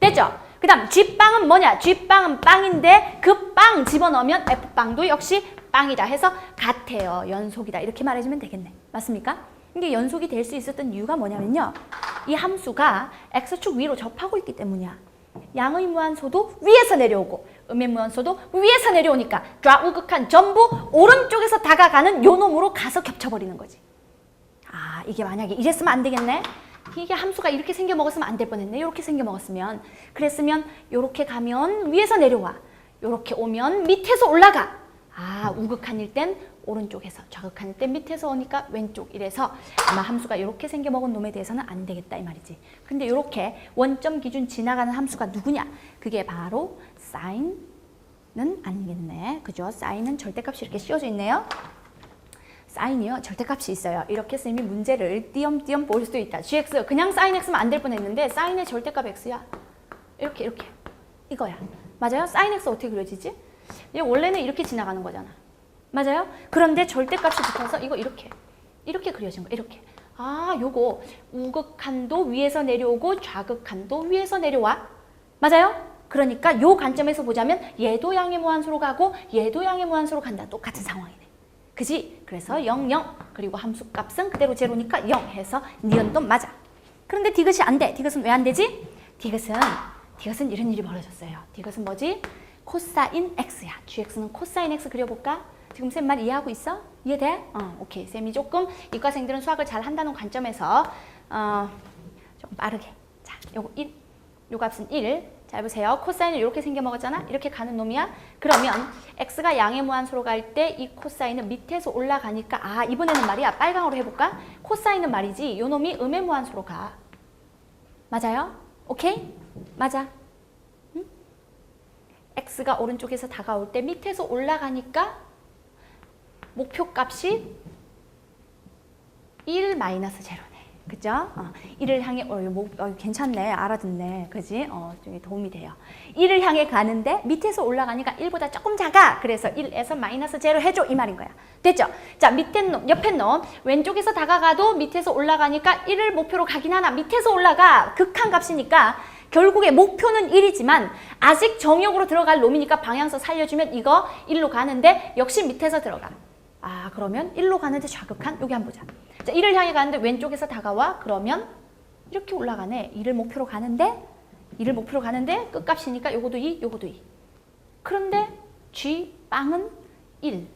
됐죠? 그 다음 g빵은 뭐냐? g빵은 빵인데 그 빵 집어넣으면 f빵도 역시 빵이다 해서 같아요. 연속이다. 이렇게 말해주면 되겠네. 맞습니까? 이게 연속이 될 수 있었던 이유가 뭐냐면요. 이 함수가 x축 위로 접하고 있기 때문이야. 양의 무한소도 위에서 내려오고 음의 무한소도 위에서 내려오니까 좌우극한 전부 오른쪽에서 다가가는 요 놈으로 가서 겹쳐버리는 거지. 아, 이게 만약에 이랬으면 안 되겠네. 이게 함수가 이렇게 생겨 먹었으면 안 될 뻔했네. 이렇게 생겨 먹었으면. 그랬으면 이렇게 가면 위에서 내려와. 이렇게 오면 밑에서 올라가. 아, 우극한일 땐 오른쪽에서, 좌극한일 땐 밑에서 오니까 왼쪽. 이래서 아마 함수가 이렇게 생겨 먹은 놈에 대해서는 안 되겠다 이 말이지. 근데 이렇게 원점 기준 지나가는 함수가 누구냐? 그게 바로 사인은 아니겠네. 그죠? 사인은 절대값이 이렇게 씌워져 있네요. 사인이요, 절대값이 있어요. 이렇게 쌤이 문제를 띄엄띄엄 볼 수도 있다. gx, 그냥 사인 x면 안 될 뻔했는데 사인의 절대값 x야. 이렇게 이거야. 맞아요? 사인 x 어떻게 그려지지? 원래는 이렇게 지나가는 거잖아. 맞아요? 그런데 절대값이 붙어서 이거 이렇게 그려진 거. 이렇게. 아, 요거 우극한도 위에서 내려오고 좌극한도 위에서 내려와. 맞아요? 그러니까 요 관점에서 보자면 얘도 양의 무한소로 가고 얘도 양의 무한소로 간다. 똑같은 상황이네. 그지? 그래서 0, 0. 그리고 함수값은 그대로 제로니까 0 해서 니은도 맞아. 그런데 디귿이 안 돼. 디귿은 왜 안 되지? 디귿은 이런 일이 벌어졌어요. 디귿은 뭐지? 코사인 x야. gx는 코사인 x 그려볼까? 지금 쌤 말 이해하고 있어? 이해돼? 오케이. 쌤이 조금 이과생들은 수학을 잘 한다는 관점에서 조금 빠르게. 자, 요거 1. 요 값은 1. 자, 보세요. 코사인을 이렇게 생겨 먹었잖아? 이렇게 가는 놈이야? 그러면 x가 양의 무한소로 갈 때 이 코사인은 밑에서 올라가니까 아, 이번에는 말이야. 빨강으로 해볼까? 코사인은 말이지. 요 놈이 음의 무한소로 가. 맞아요? 오케이? 맞아. 응? x가 오른쪽에서 다가올 때 밑에서 올라가니까 목표값이 1-0네. 그죠? 1을 향해, 괜찮네. 알아듣네. 그지? 좀 도움이 돼요. 1을 향해 가는데 밑에서 올라가니까 1보다 조금 작아. 그래서 1에서 마이너스 0 해줘. 이 말인 거야. 됐죠? 자, 밑에 놈, 옆에 놈. 왼쪽에서 다가가도 밑에서 올라가니까 1을 목표로 가긴 하나. 밑에서 올라가. 극한값이니까 결국에 목표는 1이지만 아직 정역으로 들어갈 놈이니까 방향성 살려주면 이거 1로 가는데 역시 밑에서 들어가. 아, 그러면 1로 가는데 좌극한? 여기 한번 보자. 자, 1을 향해 가는데 왼쪽에서 다가와. 그러면 이렇게 올라가네. 2를 목표로 가는데 끝값이니까 요거도 2, 요거도 2. 그런데 G 빵은 1.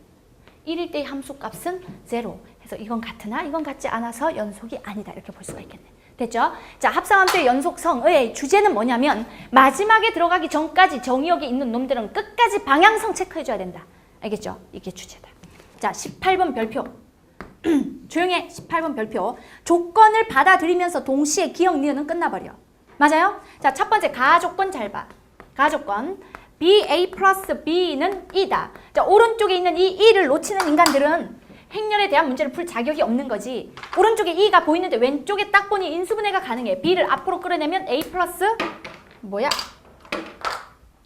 1일 때의 함수값은 0. 그래서 이건 같으나 이건 같지 않아서 연속이 아니다. 이렇게 볼 수가 있겠네. 됐죠? 자, 합성함수의 연속성의 주제는 뭐냐면 마지막에 들어가기 전까지 정의역에 있는 놈들은 끝까지 방향성 체크해줘야 된다. 알겠죠? 이게 주제다. 자, 18번 별표. 조용해. 18번 별표. 조건을 받아들이면서 동시에 기억 니은은 끝나버려. 맞아요? 자, 첫 번째 가조건 잘 봐. 가조건. BA 플러스 B는 E다. 자, 오른쪽에 있는 이 E를 놓치는 인간들은 행렬에 대한 문제를 풀 자격이 없는 거지. 오른쪽에 E가 보이는데 왼쪽에 딱 보니 인수분해가 가능해. B를 앞으로 끌어내면 A 플러스 뭐야?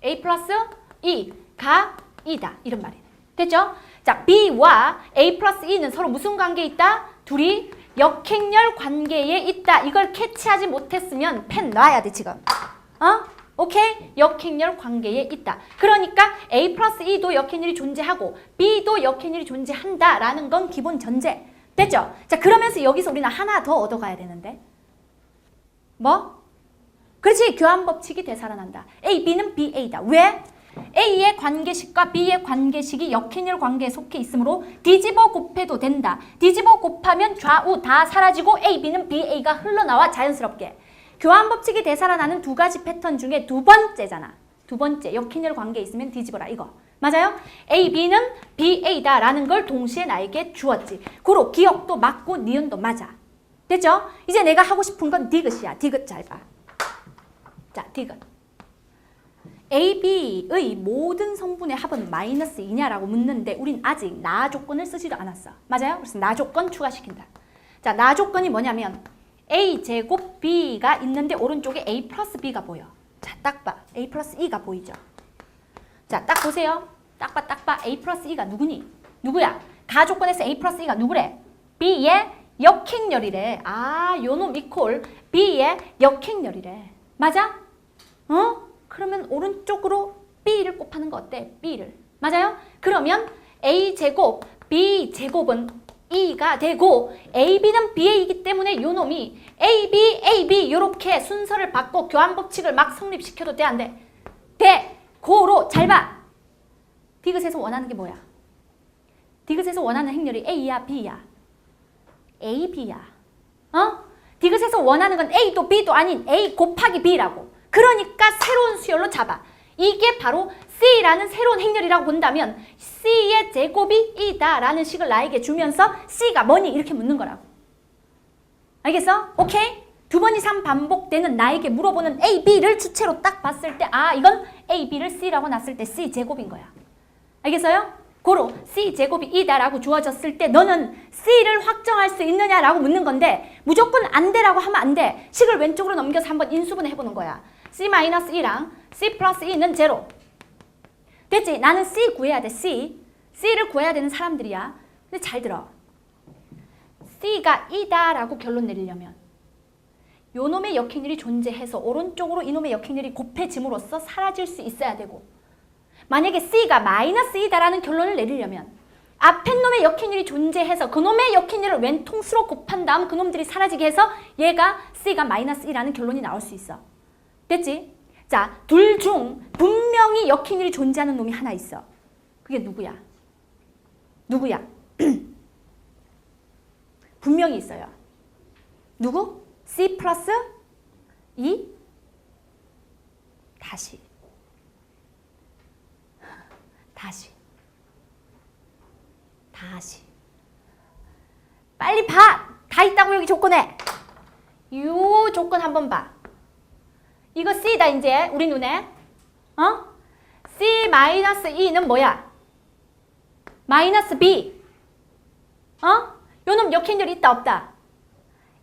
A 플러스 E가 E다. 이런 말이네. 됐죠? 자, B와 A 플러스 E는 서로 무슨 관계에 있다? 둘이 역행렬 관계에 있다. 이걸 캐치하지 못했으면 펜 놔야 돼, 지금. 오케이? 역행렬 관계에 있다. 그러니까 A 플러스 E도 역행렬이 존재하고 B도 역행렬이 존재한다라는 건 기본 전제. 됐죠? 자, 그러면서 여기서 우리는 하나 더 얻어가야 되는데. 뭐? 그렇지. 교환법칙이 되살아난다. A, B는 BA다. 왜? A의 관계식과 B의 관계식이 역행렬 관계에 속해 있으므로 뒤집어 곱해도 된다. 뒤집어 곱하면 좌우 다 사라지고 A, B는 BA가 흘러나와 자연스럽게. 교환법칙이 되살아나는 두 가지 패턴 중에 두 번째잖아. 두 번째, 역행렬 관계에 있으면 뒤집어라 이거. 맞아요? A, B는 BA다라는 걸 동시에 나에게 주었지. 고로 기억도 맞고 니은도 맞아. 됐죠? 이제 내가 하고 싶은 건 디귿이야. 디귿 잘 봐. 자, 디귿. A, B의 모든 성분의 합은 마이너스 2냐라고 묻는데 우린 아직 나 조건을 쓰지도 않았어. 맞아요? 그래서 나 조건 추가시킨다. 자, 나 조건이 뭐냐면 A 제곱 B가 있는데 오른쪽에 A 플러스 B가 보여. 자, 딱 봐. A 플러스 E가 보이죠? 자, 딱 보세요. 딱 봐. A 플러스 E가 누구니? 누구야? 가조건에서 A 플러스 E가 누구래? B의 역행렬이래. 아, 요놈 이퀄 B의 역행렬이래. 맞아? 그러면 오른쪽으로 B를 곱하는 거 어때? B를. 맞아요? 그러면 a제곱 b제곱은 e가 되고 ab는 ba이기 때문에 요 놈이 ab 요렇게 순서를 바꿔 교환 법칙을 막 성립시켜도 돼, 안 돼? 돼! 고로 잘 봐! 디귿에서 원하는 게 뭐야? 디귿에서 원하는 행렬이 a야 b야? a, b야. 어? 디귿에서 원하는 건 a도 b도 아닌 a 곱하기 b라고. 그러니까 새로운 수열로 잡아. 이게 바로 C라는 새로운 행렬이라고 본다면 C의 제곱이 이다 라는 식을 나에게 주면서 C가 뭐니? 이렇게 묻는 거라고. 알겠어? 오케이? 2번 이상 반복되는 나에게 물어보는 A, B를 주체로 딱 봤을 때 아 이건 A, B를 C라고 놨을 때 C 제곱인 거야. 알겠어요? 고로 C 제곱이 이다 라고 주어졌을 때 너는 C를 확정할 수 있느냐라고 묻는 건데 무조건 안 돼라고 하면 안 돼. 식을 왼쪽으로 넘겨서 한번 인수분해 해보는 거야. C-2랑 C 플러스 2는 제로. 됐지? 나는 C 구해야 돼. C를 구해야 되는 사람들이야. 근데 잘 들어. C가 이다 라고 결론 내리려면 요 놈의 역행렬이 존재해서 오른쪽으로 이놈의 역행렬이 곱해짐으로써 사라질 수 있어야 되고 만약에 C가 마이너스 2다라는 결론을 내리려면 앞에 놈의 역행렬이 존재해서 그놈의 역행렬을 왼통수로 곱한 다음 그놈들이 사라지게 해서 얘가 C가 마이너스 2라는 결론이 나올 수 있어. 됐지? 자, 둘 중 분명히 역행렬이 존재하는 놈이 하나 있어. 그게 누구야? 누구야? 분명히 있어요. 누구? C 플러스 2? 다시. 빨리 봐! 다 있다고 여기 조건에. 요 조건 한번 봐. 이거 C다 이제 우리 눈에. 어? C-2는 뭐야? 마이너스 B. 어? 요놈 역행렬 있다 없다?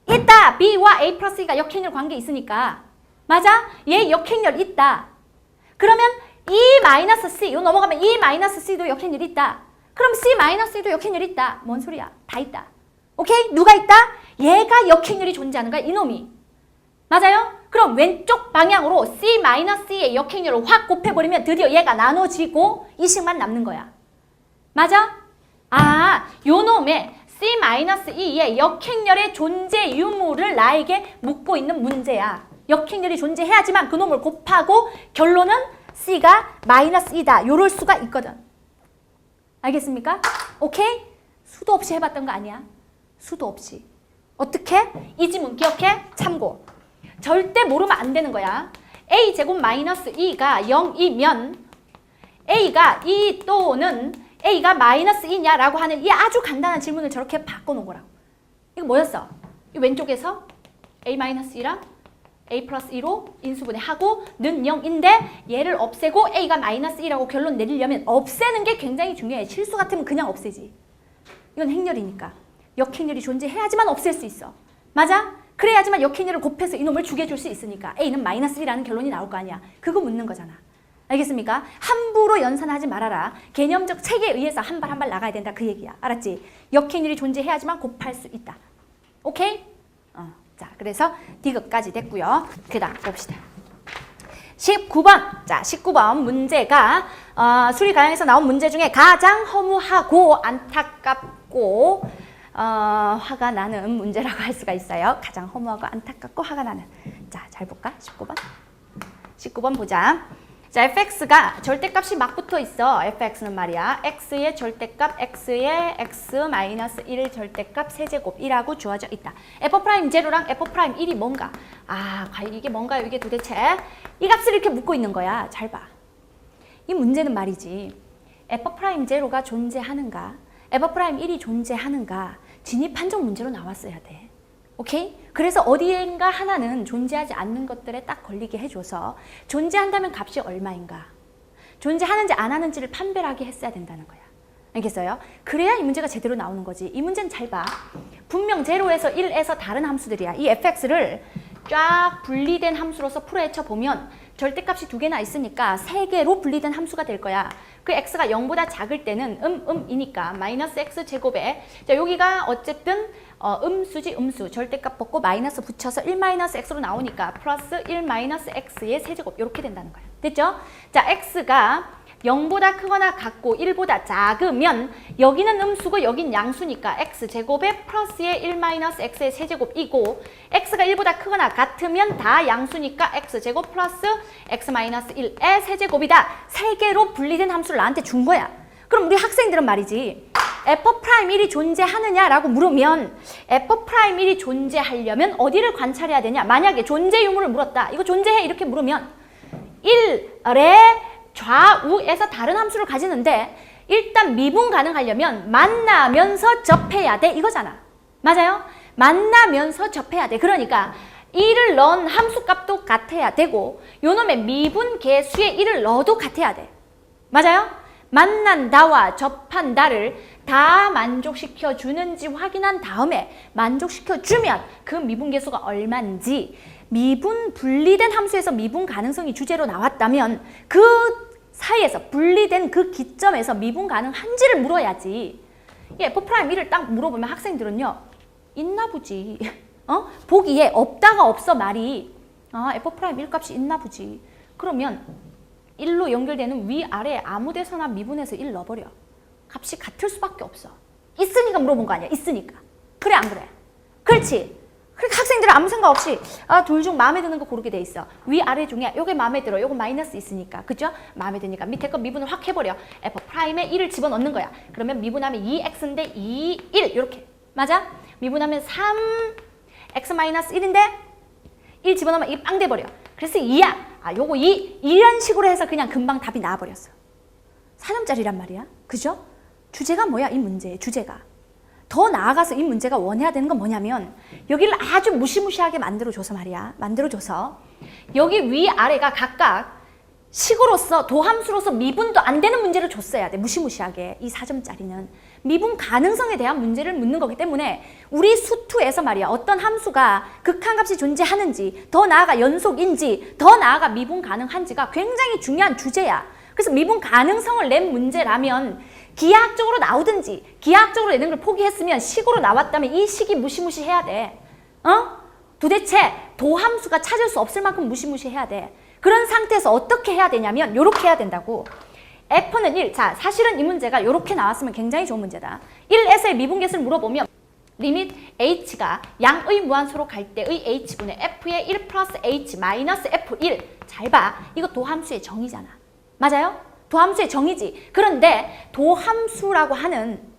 있다! B와 A 플러스 E가 역행렬 관계 있으니까. 맞아? 얘 역행렬 있다. 그러면 E-C, 요 넘어가면 E-C도 역행렬 있다. 그럼 C-C도 역행렬 있다. 뭔 소리야? 다 있다. 오케이? 누가 있다? 얘가 역행렬이 존재하는 거야, 이놈이. 맞아요? 그럼 왼쪽 방향으로 C-C의 역행렬을 확 곱해버리면 드디어 얘가 나눠지고 이 식만 남는 거야. 맞아? 아, 요 놈의 C-E의 역행렬의 존재 유무를 나에게 묻고 있는 문제야. 역행렬이 존재해야지만 그 놈을 곱하고 결론은 C가 마이너스 2다. 요럴 수가 있거든. 알겠습니까? 오케이? 수도 없이 해봤던 거 아니야? 수도 없이. 어떻게? 이 지문 기억해? 참고. 절대 모르면 안 되는 거야. A제곱 마이너스 2가 0이면 A가 2 또는 A가 마이너스 2냐 라고 하는 이 아주 간단한 질문을 저렇게 바꿔놓은 거라고. 이거 뭐였어? 이 왼쪽에서 A-2랑 A 플러스 2로 인수분해하고 는 0인데 얘를 없애고 A가 마이너스 2라고 결론 내리려면 없애는 게 굉장히 중요해. 실수 같으면 그냥 없애지. 이건 행렬이니까. 역행렬이 존재해야지만 없앨 수 있어. 맞아? 그래야지만 역행렬을 곱해서 이놈을 죽여줄 수 있으니까 A는 마이너스 2라는 결론이 나올 거 아니야. 그거 묻는 거잖아. 알겠습니까? 함부로 연산하지 말아라. 개념적 체계에 의해서 한 발 한 발 나가야 된다. 그 얘기야. 알았지? 역행렬이 존재해야지만 곱할 수 있다. 오케이? 자, 그래서 디귿까지 됐고요. 그 다음 봅시다. 19번. 자, 19번 문제가 수리가형에서 나온 문제 중에 가장 허무하고 안타깝고 화가 나는 문제라고 할 수가 있어요. 가장 허무하고 안타깝고 화가 나는. 자, 잘 볼까? 19번. 19번 보자. 자, fx가 절대값이 막 붙어 있어. fx는 말이야. x의 절대값, x의 x-1 절대값 세제곱이라고 주어져 있다. f'0랑 f'1이 뭔가? 아, 과연 이게 뭔가요? 이게 도대체? 이 값을 이렇게 묻고 있는 거야. 잘 봐. 이 문제는 말이지. f'0가 존재하는가? f'1이 존재하는가? 진입 판정 문제로 나왔어야 돼. 오케이? 그래서 어디엔가 하나는 존재하지 않는 것들에 딱 걸리게 해줘서 존재한다면 값이 얼마인가? 존재하는지 안 하는지를 판별하게 했어야 된다는 거야. 알겠어요? 그래야 이 문제가 제대로 나오는 거지. 이 문제는 잘 봐. 분명 0에서 1에서 다른 함수들이야. 이 fx를 쫙 분리된 함수로서 풀어헤쳐 보면 절대값이 2개나 있으니까 3개로 분리된 함수가 될 거야. 그 x가 0보다 작을 때는 이니까 마이너스 x 제곱에 자 여기가 어쨌든 음수지 음수 절대값 벗고 마이너스 붙여서 1 마이너스 x로 나오니까 플러스 1 마이너스 x의 세제곱 이렇게 된다는 거야. 됐죠? 자 x가 0보다 크거나 같고 1보다 작으면 여기는 음수고 여긴 양수니까 x제곱에 플러스의 1 마이너스 x의 세제곱이고 x가 1보다 크거나 같으면 다 양수니까 x제곱 플러스 x 마이너스 1의 세제곱이다. 세 개로 분리된 함수를 나한테 준 거야. 그럼 우리 학생들은 말이지 f'1이 존재하느냐라고 물으면 f'1이 존재하려면 어디를 관찰해야 되냐? 만약에 존재 유무를 물었다. 이거 존재해 이렇게 물으면 1의 좌우에서 다른 함수를 가지는데 일단 미분 가능하려면 만나면서 접해야 돼 이거잖아. 맞아요? 만나면서 접해야 돼. 그러니까 1을 넣은 함수값도 같아야 되고 요놈의 미분 개수에 1을 넣어도 같아야 돼. 맞아요? 만난다와 접한다를 다 만족시켜 주는지 확인한 다음에 만족시켜 주면 그 미분 개수가 얼마인지 미분 분리된 함수에서 미분 가능성이 주제로 나왔다면 그 사이에서 분리된 그 기점에서 미분 가능한지를 물어야지. 이 f'1을 딱 물어보면 학생들은요. 있나 보지. 보기에 없다가 없어 말이. f'1 값이 있나 보지. 그러면 1로 연결되는 위아래 아무 데서나 미분해서 1 넣어버려. 값이 같을 수밖에 없어. 있으니까 물어본 거 아니야. 있으니까. 그래 안 그래? 그렇지. 그러니까 학생들은 아무 생각 없이 둘 중 마음에 드는 거 고르게 돼 있어. 위아래 중에 요게 마음에 들어. 요거 마이너스 있으니까. 그죠? 마음에 드니까 밑에 거 미분을 확 해버려. f'에 1을 집어넣는 거야. 그러면 미분하면 2x인데 2, 1 이렇게. 맞아? 미분하면 3, x-1인데 1 집어넣으면 이게 빵 돼버려. 그래서 2야. 요거 2. 이런 식으로 해서 그냥 금방 답이 나와버렸어. 4점짜리란 말이야. 그죠? 주제가 뭐야? 이 문제의 주제가. 더 나아가서 이 문제가 원해야 되는 건 뭐냐면 여기를 아주 무시무시하게 만들어줘서 말이야. 만들어줘서 여기 위아래가 각각 식으로서 도함수로서 미분도 안 되는 문제를 줬어야 돼. 무시무시하게. 이 4점짜리는 미분 가능성에 대한 문제를 묻는 거기 때문에 우리 수투에서 말이야. 어떤 함수가 극한값이 존재하는지 더 나아가 연속인지 더 나아가 미분 가능한지가 굉장히 중요한 주제야. 그래서 미분 가능성을 낸 문제라면 기하학적으로 나오든지 기하학적으로 내는 걸 포기했으면 식으로 나왔다면 이 식이 무시무시해야 돼. 도대체 도함수가 찾을 수 없을 만큼 무시무시해야 돼. 그런 상태에서 어떻게 해야 되냐면 요렇게 해야 된다고. f는 1. 자, 사실은 이 문제가 요렇게 나왔으면 굉장히 좋은 문제다. 1에서의 미분계수를 물어보면 리밋 h가 양의 무한소로 갈 때의 h분의 f의 1 플러스 h 마이너스 f1. 잘 봐. 이거 도함수의 정의잖아. 맞아요? 도함수의 정의지. 그런데 도함수라고 하는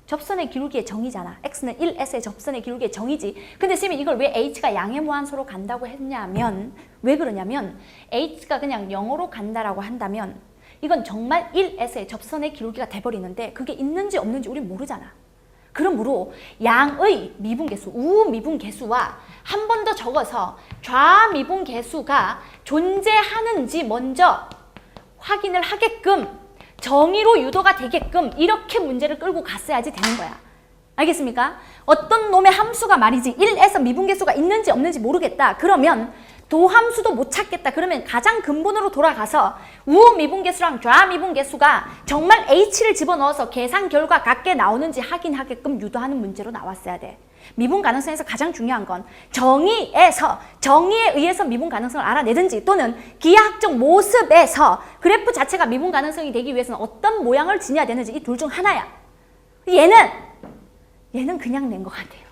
접선의 기울기의 정의잖아. x는 1s의 접선의 기울기의 정의지. 근데 쌤이 이걸 왜 h가 양의 무한소로 간다고 했냐면 왜 그러냐면 h가 그냥 0으로 간다라고 한다면 이건 정말 1s의 접선의 기울기가 돼버리는데 그게 있는지 없는지 우린 모르잖아. 그러므로 양의 미분계수, 우미분계수와 한 번 더 적어서 좌미분계수가 존재하는지 먼저 확인을 하게끔 정의로 유도가 되게끔 이렇게 문제를 끌고 갔어야지 되는 거야. 알겠습니까? 어떤 놈의 함수가 말이지 1에서 미분계수가 있는지 없는지 모르겠다. 그러면 도함수도 못 찾겠다. 그러면 가장 근본으로 돌아가서 우미분계수랑 좌미분계수가 정말 h를 집어넣어서 계산 결과 같게 나오는지 확인하게끔 유도하는 문제로 나왔어야 돼. 미분 가능성에서 가장 중요한 건 정의에 의해서 미분 가능성을 알아내든지 또는 기하학적 모습에서 그래프 자체가 미분 가능성이 되기 위해서는 어떤 모양을 지녀야 되는지 이 둘 중 하나야. 얘는 그냥 낸 것 같아요.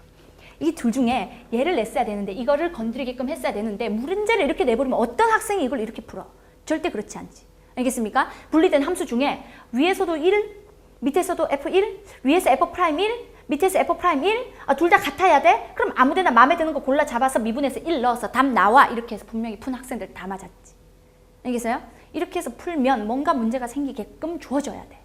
이 둘 중에 얘를 냈어야 되는데 이거를 건드리게끔 했어야 되는데 문제를 이렇게 내버리면 어떤 학생이 이걸 이렇게 풀어? 절대 그렇지 않지. 알겠습니까? 분리된 함수 중에 위에서도 1, 밑에서도 f1, 위에서 f'1, 밑에서 f'1, 둘 다 같아야 돼? 그럼 아무데나 마음에 드는 거 골라 잡아서 미분해서 1 넣어서 답 나와. 이렇게 해서 분명히 푼 학생들 다 맞았지. 알겠어요? 이렇게 해서 풀면 뭔가 문제가 생기게끔 주어져야 돼.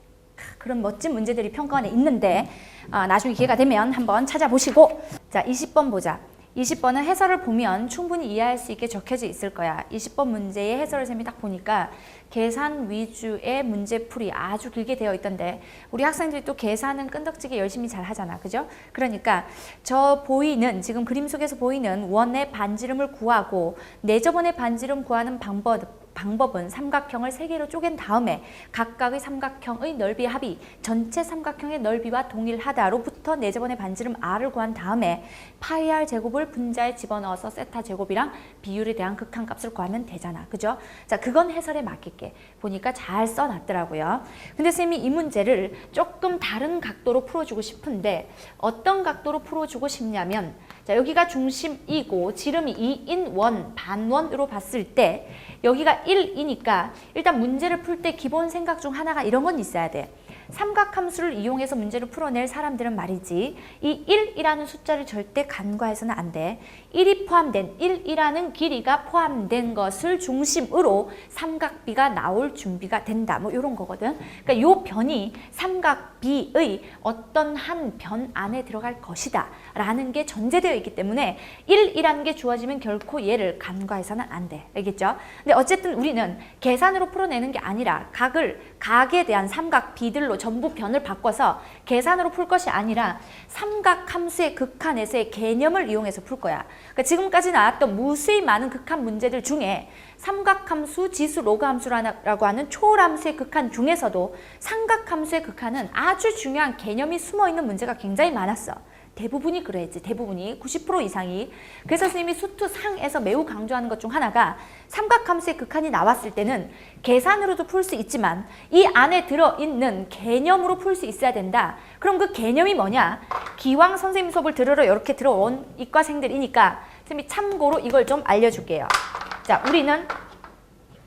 그런 멋진 문제들이 평가원에 있는데 나중에 기회가 되면 한번 찾아보시고. 자, 20번 보자. 20번은 해설을 보면 충분히 이해할 수 있게 적혀져 있을 거야. 20번 문제의 해설을 쌤이 딱 보니까 계산 위주의 문제풀이 아주 길게 되어 있던데 우리 학생들이 또 계산은 끈덕지게 열심히 잘 하잖아. 그죠? 그러니까 저 보이는 지금 그림 속에서 보이는 원의 반지름을 구하고 내저번의 반지름 구하는 방법 방법은 삼각형을 3개로 쪼갠 다음에 각각의 삼각형의 넓이 합이 전체 삼각형의 넓이와 동일하다로부터 4제곱의 반지름 r을 구한 다음에 파이 r 제곱을 분자에 집어넣어서 세타 제곱이랑 비율에 대한 극한값을 구하면 되잖아. 그죠? 자, 그건 해설에 맡길게. 보니까 잘 써놨더라고요. 근데 쌤이 이 문제를 조금 다른 각도로 풀어주고 싶은데 어떤 각도로 풀어주고 싶냐면 자, 여기가 중심이고 지름이 2인 원, 반원으로 봤을 때 여기가 1이니까 일단 문제를 풀 때 기본 생각 중 하나가 이런 건 있어야 돼. 삼각함수를 이용해서 문제를 풀어낼 사람들은 말이지 이 1이라는 숫자를 절대 간과해서는 안 돼. 1이 포함된 1이라는 길이가 포함된 것을 중심으로 삼각비가 나올 준비가 된다. 뭐 이런 거거든. 그러니까 요 변이 삼각비의 어떤 한 변 안에 들어갈 것이다 라는 게 전제되어 있기 때문에 1이라는 게 주어지면 결코 얘를 간과해서는 안 돼. 알겠죠? 근데 어쨌든 우리는 계산으로 풀어내는 게 아니라 각에 대한 삼각비들로 전부 변을 바꿔서 계산으로 풀 것이 아니라 삼각함수의 극한에서의 개념을 이용해서 풀 거야. 그러니까 지금까지 나왔던 무수히 많은 극한 문제들 중에 삼각함수, 지수, 로그함수라고 하는 초월함수의 극한 중에서도 삼각함수의 극한은 아주 중요한 개념이 숨어있는 문제가 굉장히 많았어. 대부분이 그랬지. 대부분이 90% 이상이. 그래서 선생님이 수투상에서 매우 강조하는 것 중 하나가 삼각함수의 극한이 나왔을 때는 계산으로도 풀 수 있지만 이 안에 들어있는 개념으로 풀 수 있어야 된다. 그럼 그 개념이 뭐냐? 기왕 선생님 수업을 들으러 이렇게 들어온 이과생들이니까 선생님이 참고로 이걸 좀 알려줄게요. 자, 우리는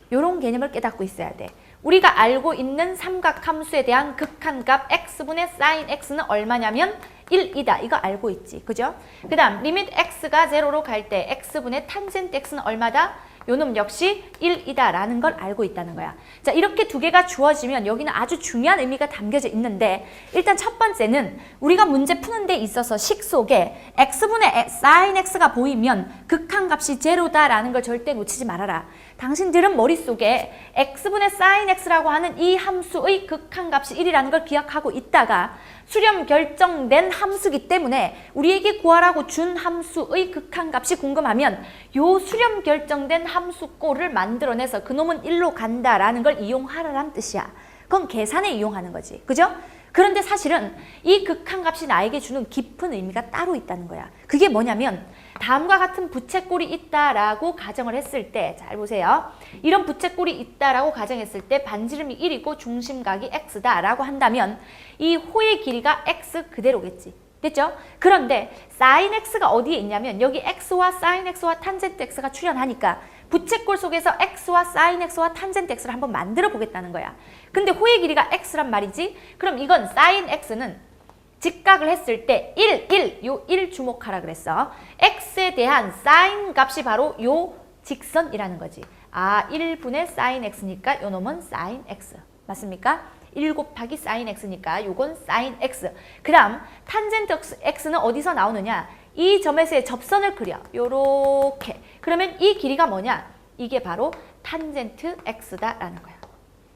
이런 개념을 깨닫고 있어야 돼. 우리가 알고 있는 삼각함수에 대한 극한값 x분의 sin x는 얼마냐면 1이다. 이거 알고 있지. 그죠? 그 다음 리밋 x가 0로 갈 때 x분의 탄젠트 x는 얼마다? 요놈 역시 1이다 라는 걸 알고 있다는 거야. 자, 이렇게 두 개가 주어지면 여기는 아주 중요한 의미가 담겨져 있는데 일단 첫 번째는 우리가 문제 푸는 데 있어서 식 속에 x분의 sin x가 보이면 극한값이 제로다 라는 걸 절대 놓치지 말아라. 당신들은 머릿속에 x분의 sin x라고 하는 이 함수의 극한값이 1이라는 걸 기억하고 있다가 수렴 결정된 함수기 때문에 우리에게 구하라고 준 함수의 극한값이 궁금하면 요 수렴 결정된 함수꼴을 만들어내서 그놈은 1로 간다라는 걸 이용하라는 뜻이야. 그건 계산에 이용하는 거지. 그죠? 그런데 사실은 이 극한값이 나에게 주는 깊은 의미가 따로 있다는 거야. 그게 뭐냐면 다음과 같은 부채꼴이 있다라고 가정을 했을 때 잘 보세요. 이런 부채꼴이 있다라고 가정했을 때 반지름이 1이고 중심각이 x다라고 한다면 이 호의 길이가 x 그대로겠지. 됐죠? 그런데 sin x가 어디에 있냐면 여기 x와 sin x와 탄젠트 x가 출현하니까 부채꼴 속에서 x와 sin x와 탄젠트 x를 한번 만들어 보겠다는 거야. 근데 호의 길이가 x란 말이지? 그럼 이건 sin x는 직각을 했을 때 1 주목하라 그랬어. x에 대한 sin 값이 바로 요 직선이라는 거지. 아, 1분의 sin x니까 요 놈은 sin x. 맞습니까? 1 곱하기 sin x니까 요건 sin x. 그 다음 탄젠트 x는 어디서 나오느냐? 이 점에서의 접선을 그려. 요렇게. 그러면 이 길이가 뭐냐? 이게 바로 탄젠트 x다라는 거야.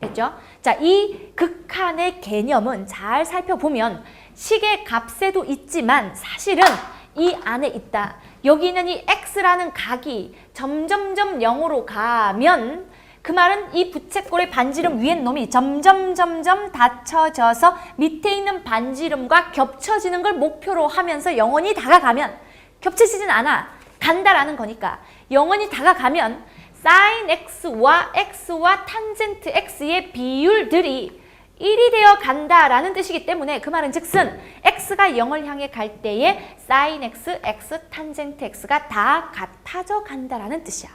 됐죠? 자, 이 극한의 개념은 잘 살펴보면 식의 값에도 있지만 사실은 이 안에 있다. 여기 있는 이 x라는 각이 점점점 0으로 가면 그 말은 이 부채꼴의 반지름 위에 놈이 점점 닫혀져서 밑에 있는 반지름과 겹쳐지는 걸 목표로 하면서 영원히 다가가면 겹쳐지진 않아. 간다라는 거니까 영원히 다가가면 sin x와 탄젠트 x의 비율들이 1이 되어 간다라는 뜻이기 때문에 그 말은 즉슨 x가 0을 향해 갈 때에 sin x, 탄젠트 x가 다 같아져 간다라는 뜻이야.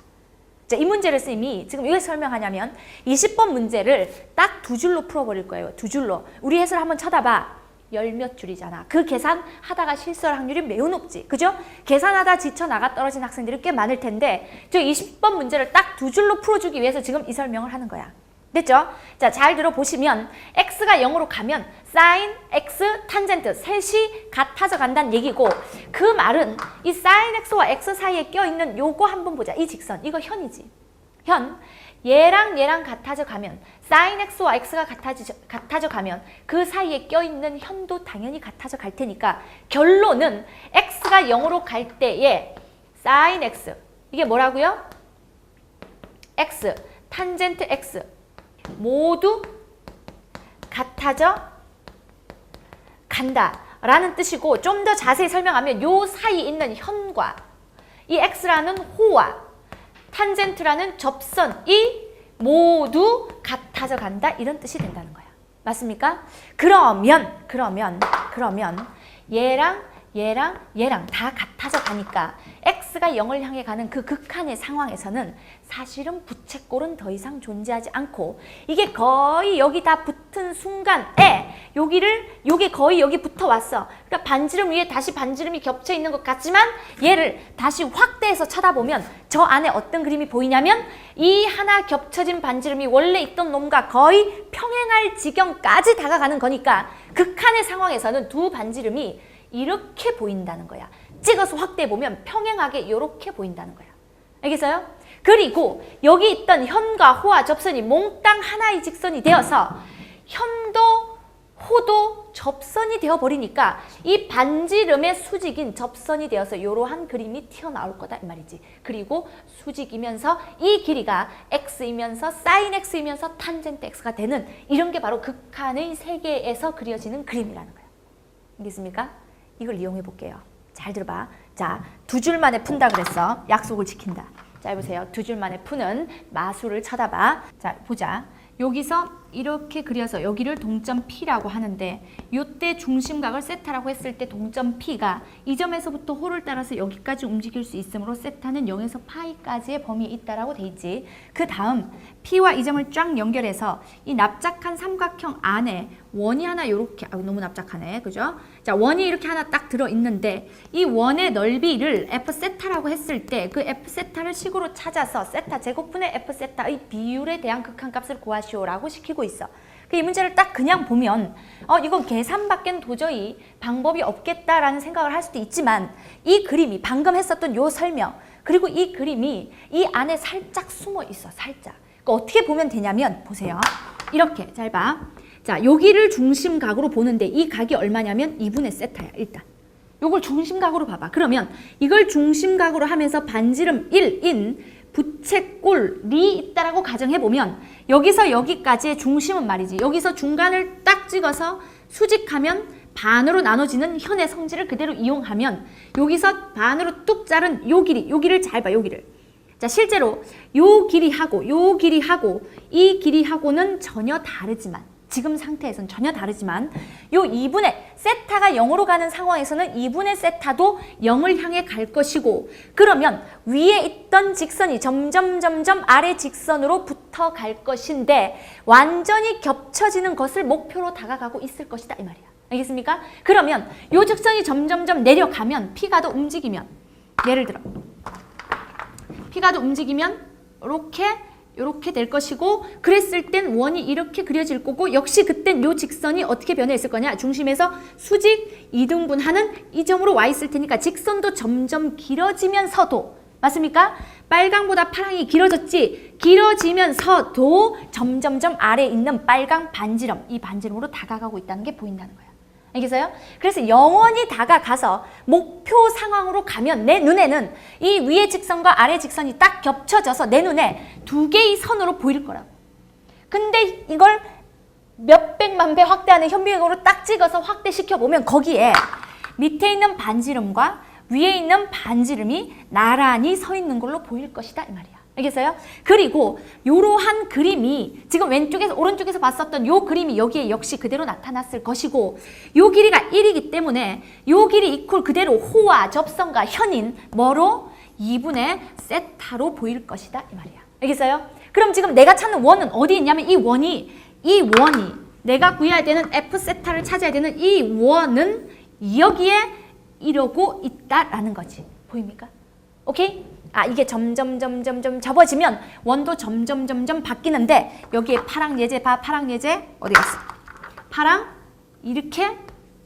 자, 이 문제를 쌤이 지금 왜 설명하냐면 20번 문제를 딱 2줄로 풀어버릴 거예요. 2줄로. 우리 해설 한번 쳐다봐. 열 몇 줄이잖아. 그 계산 하다가 실수할 확률이 매우 높지. 그죠? 계산하다 지쳐 나가 떨어진 학생들이 꽤 많을 텐데 저 20번 문제를 딱 2줄로 풀어주기 위해서 지금 이 설명을 하는 거야. 됐죠? 자, 잘 들어보시면 x가 0으로 가면 sin x, 탄젠트 셋이 같아져 간다는 얘기고 그 말은 이 sin x와 x 사이에 껴있는 요거 한번 보자. 이 직선. 이거 현이지. 현. 얘랑 같아져 가면 sin x와 x가 같아져 가면 그 사이에 껴있는 현도 당연히 같아져 갈 테니까 결론은 x가 0으로 갈 때에 sin x 이게 뭐라고요? x 탄젠트 x 모두 같아져 간다 라는 뜻이고, 좀 더 자세히 설명하면 요 사이에 있는 현과 이 x라는 호와 탄젠트라는 접선이 모두 같아져 간다, 이런 뜻이 된다는 거야. 맞습니까? 그러면 얘랑 다 같아져 가니까 x가 0을 향해 가는 그 극한의 상황에서는 사실은 부채꼴은 더 이상 존재하지 않고, 이게 거의 여기 다 붙은 순간에 요게 거의 여기 붙어 왔어. 그러니까 반지름 위에 다시 반지름이 겹쳐 있는 것 같지만, 얘를 다시 확대해서 쳐다보면 저 안에 어떤 그림이 보이냐면, 이 하나 겹쳐진 반지름이 원래 있던 놈과 거의 평행할 지경까지 다가가는 거니까, 극한의 상황에서는 두 반지름이 이렇게 보인다는 거야. 찍어서 확대해 보면 평행하게 이렇게 보인다는 거야. 알겠어요? 그리고 여기 있던 현과 호와 접선이 몽땅 하나의 직선이 되어서 현도 호도 접선이 되어버리니까 이 반지름의 수직인 접선이 되어서 이러한 그림이 튀어나올 거다, 이 말이지. 그리고 수직이면서 이 길이가 x이면서 sin x이면서 탄젠트 x가 되는, 이런 게 바로 극한의 세계에서 그려지는 그림이라는 거야. 알겠습니까? 이걸 이용해 볼게요. 잘 들어봐. 자, 2줄 만에 푼다 그랬어. 약속을 지킨다. 자, 해보세요. 2줄 만에 푸는 마술을 쳐다봐. 자, 보자. 여기서 이렇게 그려서 여기를 동점 P라고 하는데, 이때 중심각을 세타라고 했을 때 동점 P가 이 점에서부터 호를 따라서 여기까지 움직일 수 있으므로 세타는 0에서 파이까지의 범위에 있다라고 돼 있지. 그 다음 P와 이 점을 쫙 연결해서 이 납작한 삼각형 안에 원이 하나 요렇게, 너무 납작하네, 그죠? 자, 원이 이렇게 하나 딱 들어있는데, 이 원의 넓이를 F 세타라고 했을 때 그 F 세타를 식으로 찾아서 세타 제곱분의 F 세타의 비율에 대한 극한값을 구하시오라고 시키고 있어. 이 문제를 딱 그냥 보면 이건 계산밖엔 도저히 방법이 없겠다라는 생각을 할 수도 있지만, 이 그림이 방금 했었던 요 설명, 그리고 이 그림이 이 안에 살짝 숨어 있어, 살짝. 그러니까 어떻게 보면 되냐면, 보세요. 이렇게, 잘 봐. 자, 여기를 중심각으로 보는데 이 각이 얼마냐면 2분의 세타야, 일단. 요걸 중심각으로 봐봐. 그러면 이걸 중심각으로 하면서 반지름 1인 부채꼴이 있다라고 가정해보면, 여기서 여기까지의 중심은 말이지, 여기서 중간을 딱 찍어서 수직하면 반으로 나눠지는 현의 성질을 그대로 이용하면, 여기서 반으로 뚝 자른 요 길이를 잘 봐, 요 길을. 자, 실제로 요 길이하고 이 길이하고는 전혀 다르지만, 지금 상태에서는 전혀 다르지만, 요 2분의 세타가 0으로 가는 상황에서는 2분의 세타도 0을 향해 갈 것이고, 그러면 위에 있던 직선이 점점 아래 직선으로 붙어갈 것인데, 완전히 겹쳐지는 것을 목표로 다가가고 있을 것이다, 이 말이야. 알겠습니까? 그러면 요 직선이 점점 내려가면, P가 더 움직이면, 예를 들어 P가 더 움직이면 이렇게 될 것이고, 그랬을 땐 원이 이렇게 그려질 거고, 역시 그땐 요 직선이 어떻게 변해 있을 거냐, 중심에서 수직 2등분하는 이 점으로 와 있을 테니까 직선도 점점 길어지면서도, 맞습니까? 빨강보다 파랑이 길어졌지, 길어지면서도 점점 아래에 있는 빨강 반지름, 이 반지름으로 다가가고 있다는 게 보인다는 거야. 알겠어요? 그래서 영원히 다가가서 목표 상황으로 가면 내 눈에는 이 위의 직선과 아래 직선이 딱 겹쳐져서 내 눈에 두 개의 선으로 보일 거라고. 근데 이걸 몇백만 배 확대하는 현미경으로 딱 찍어서 확대시켜 보면, 거기에 밑에 있는 반지름과 위에 있는 반지름이 나란히 서 있는 걸로 보일 것이다, 이 말이야. 알겠어요? 그리고 이러한 그림이 지금 왼쪽에서 오른쪽에서 봤었던 요 그림이 여기에 역시 그대로 나타났을 것이고, 요 길이가 1이기 때문에 요 길이 이퀄 그대로 호와 접선과 현인 뭐로? 2분의 세타로 보일 것이다, 이 말이야. 알겠어요? 그럼 지금 내가 찾는 원은 어디 있냐면, 이 원이 내가 구해야 되는 F 세타를 찾아야 되는 이 원은 여기에 이러고 있다라는 거지. 보입니까? 오케이? 이게 점점 접어지면 원도 점점 바뀌는데, 여기에 파랑 예제 봐. 파랑 예제 어디 갔어? 파랑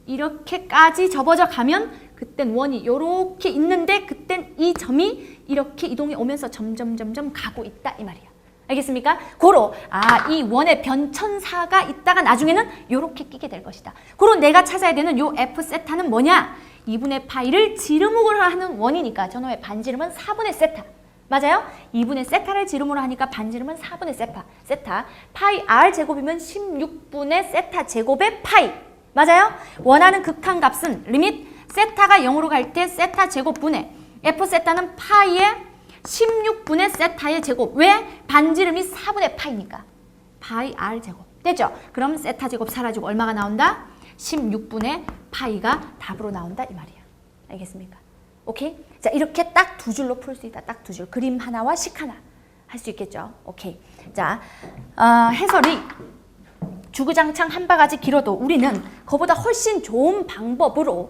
이렇게까지 접어져 가면 그땐 원이 요렇게 있는데, 그땐 이 점이 이렇게 이동해 오면서 점점 가고 있다, 이 말이야. 알겠습니까? 고로 이 원의 변천사가 있다가 나중에는 요렇게 끼게 될 것이다. 고로 내가 찾아야 되는 요 F 세타는 뭐냐? 2분의 파이를 지름으로 하는 원이니까 저놈의 반지름은 4분의 세타. 맞아요? 2분의 세타를 지름으로 하니까 반지름은 4분의 세타. 파이 r 제곱이면 16분의 세타 제곱의 파이. 맞아요? 원하는 극한값은 리밋 세타가 0으로 갈 때 세타 제곱분의 f 세타는 파이의 16분의 세타의 제곱. 왜? 반지름이 4분의 파이니까. 파이 r 제곱. 됐죠? 그럼 세타 제곱 사라지고 얼마가 나온다? 16분의 파이가 답으로 나온다 이 말이야. 알겠습니까? 오케이? 자, 이렇게 딱 두 줄로 풀 수 있다. 딱 두 줄. 그림 하나와 식 하나 할 수 있겠죠? 오케이. 자, 해설이 주구장창 한 바가지 길어도 우리는 그보다 훨씬 좋은 방법으로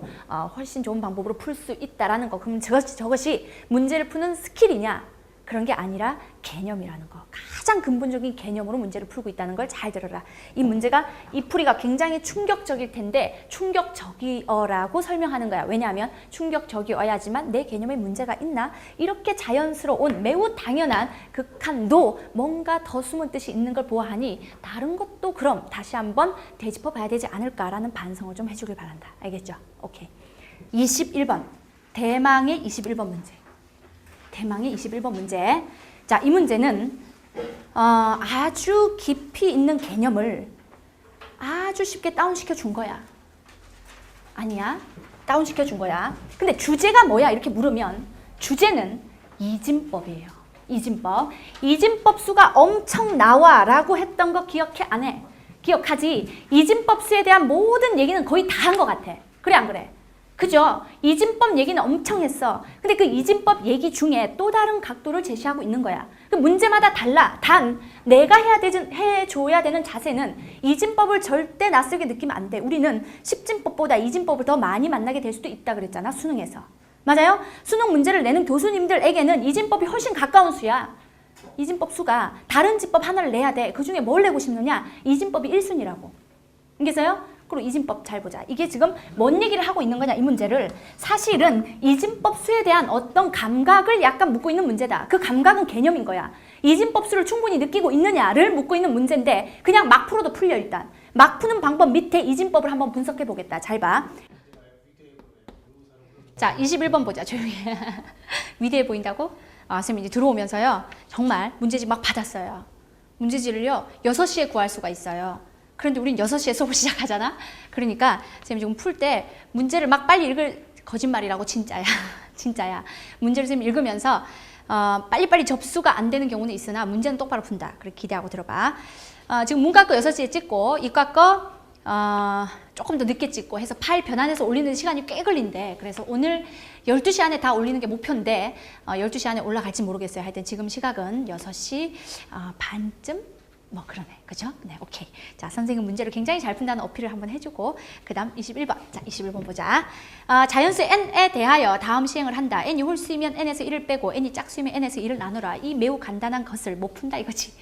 풀 수 있다라는 거. 그럼 저것이 문제를 푸는 스킬이냐? 그런 게 아니라 개념이라는 거. 가장 근본적인 개념으로 문제를 풀고 있다는 걸 잘 들어라. 이 문제가, 이 풀이가 굉장히 충격적일 텐데 충격적이어라고 설명하는 거야. 왜냐하면 충격적이어야지만 내 개념에 문제가 있나? 이렇게 자연스러운 매우 당연한 극한도 뭔가 더 숨은 뜻이 있는 걸 보아하니 다른 것도 그럼 다시 한번 되짚어 봐야 되지 않을까라는 반성을 좀 해주길 바란다. 알겠죠? 오케이. 21번. 대망의 21번 문제. 대망의 21번 문제. 자, 이 문제는 아주 깊이 있는 개념을 아주 쉽게 다운시켜 준 거야. 아니야. 다운시켜 준 거야. 근데 주제가 뭐야? 이렇게 물으면 주제는 이진법이에요. 이진법. 이진법 수가 엄청 나와 라고 했던 거 기억해? 안 해? 기억하지? 이진법 수에 대한 모든 얘기는 거의 다 한 것 같아. 그래 안 그래? 그죠? 이진법 얘기는 엄청 했어. 근데 그 이진법 얘기 중에 또 다른 각도를 제시하고 있는 거야. 그 문제마다 달라. 단 내가 해줘야 되는 자세는 이진법을 절대 낯설게 느끼면 안 돼. 우리는 십진법보다 이진법을 더 많이 만나게 될 수도 있다 그랬잖아. 수능에서. 맞아요? 수능 문제를 내는 교수님들에게는 이진법이 훨씬 가까운 수야. 이진법 수가 다른 지법 하나를 내야 돼. 그 중에 뭘 내고 싶느냐? 이진법이 1순위라고. 알겠어요? 그리고 이진법 잘 보자. 이게 지금 뭔 얘기를 하고 있는 거냐 이 문제를. 사실은 이진법 수에 대한 어떤 감각을 약간 묻고 있는 문제다. 그 감각은 개념인 거야. 이진법 수를 충분히 느끼고 있느냐를 묻고 있는 문제인데 그냥 막 풀어도 풀려 일단. 막 푸는 방법 밑에 이진법을 한번 분석해 보겠다. 잘 봐. 자, 21번 보자. 조용히. 위대해 보인다고? 선생님 이제 들어오면서요. 정말 문제집 막 받았어요. 문제지를요. 6시에 구할 수가 있어요. 그런데 우린 6시에 수업을 시작하잖아? 그러니까 선생님 지금 풀 때 문제를 막 빨리 읽을 거짓말이라고 진짜야. 진짜야. 문제를 선생님 읽으면서 빨리빨리 접수가 안 되는 경우는 있으나 문제는 똑바로 푼다. 그렇게 기대하고 들어봐. 지금 문과 거 6시에 찍고 이과 거 조금 더 늦게 찍고 해서 파일 변환해서 올리는 시간이 꽤 걸린대. 그래서 오늘 12시 안에 다 올리는 게 목표인데 12시 안에 올라갈지 모르겠어요. 하여튼 지금 시각은 6시 반쯤? 뭐 그러네. 그죠? 네, 오케이. 자, 선생님 문제를 굉장히 잘 푼다는 어필을 한번 해주고 그 다음 21번. 자, 21번 보자. 자연수 n에 대하여 다음 시행을 한다. n이 홀수이면 n에서 1을 빼고 n이 짝수이면 n에서 1을 나누라. 이 매우 간단한 것을 못 푼다 이거지.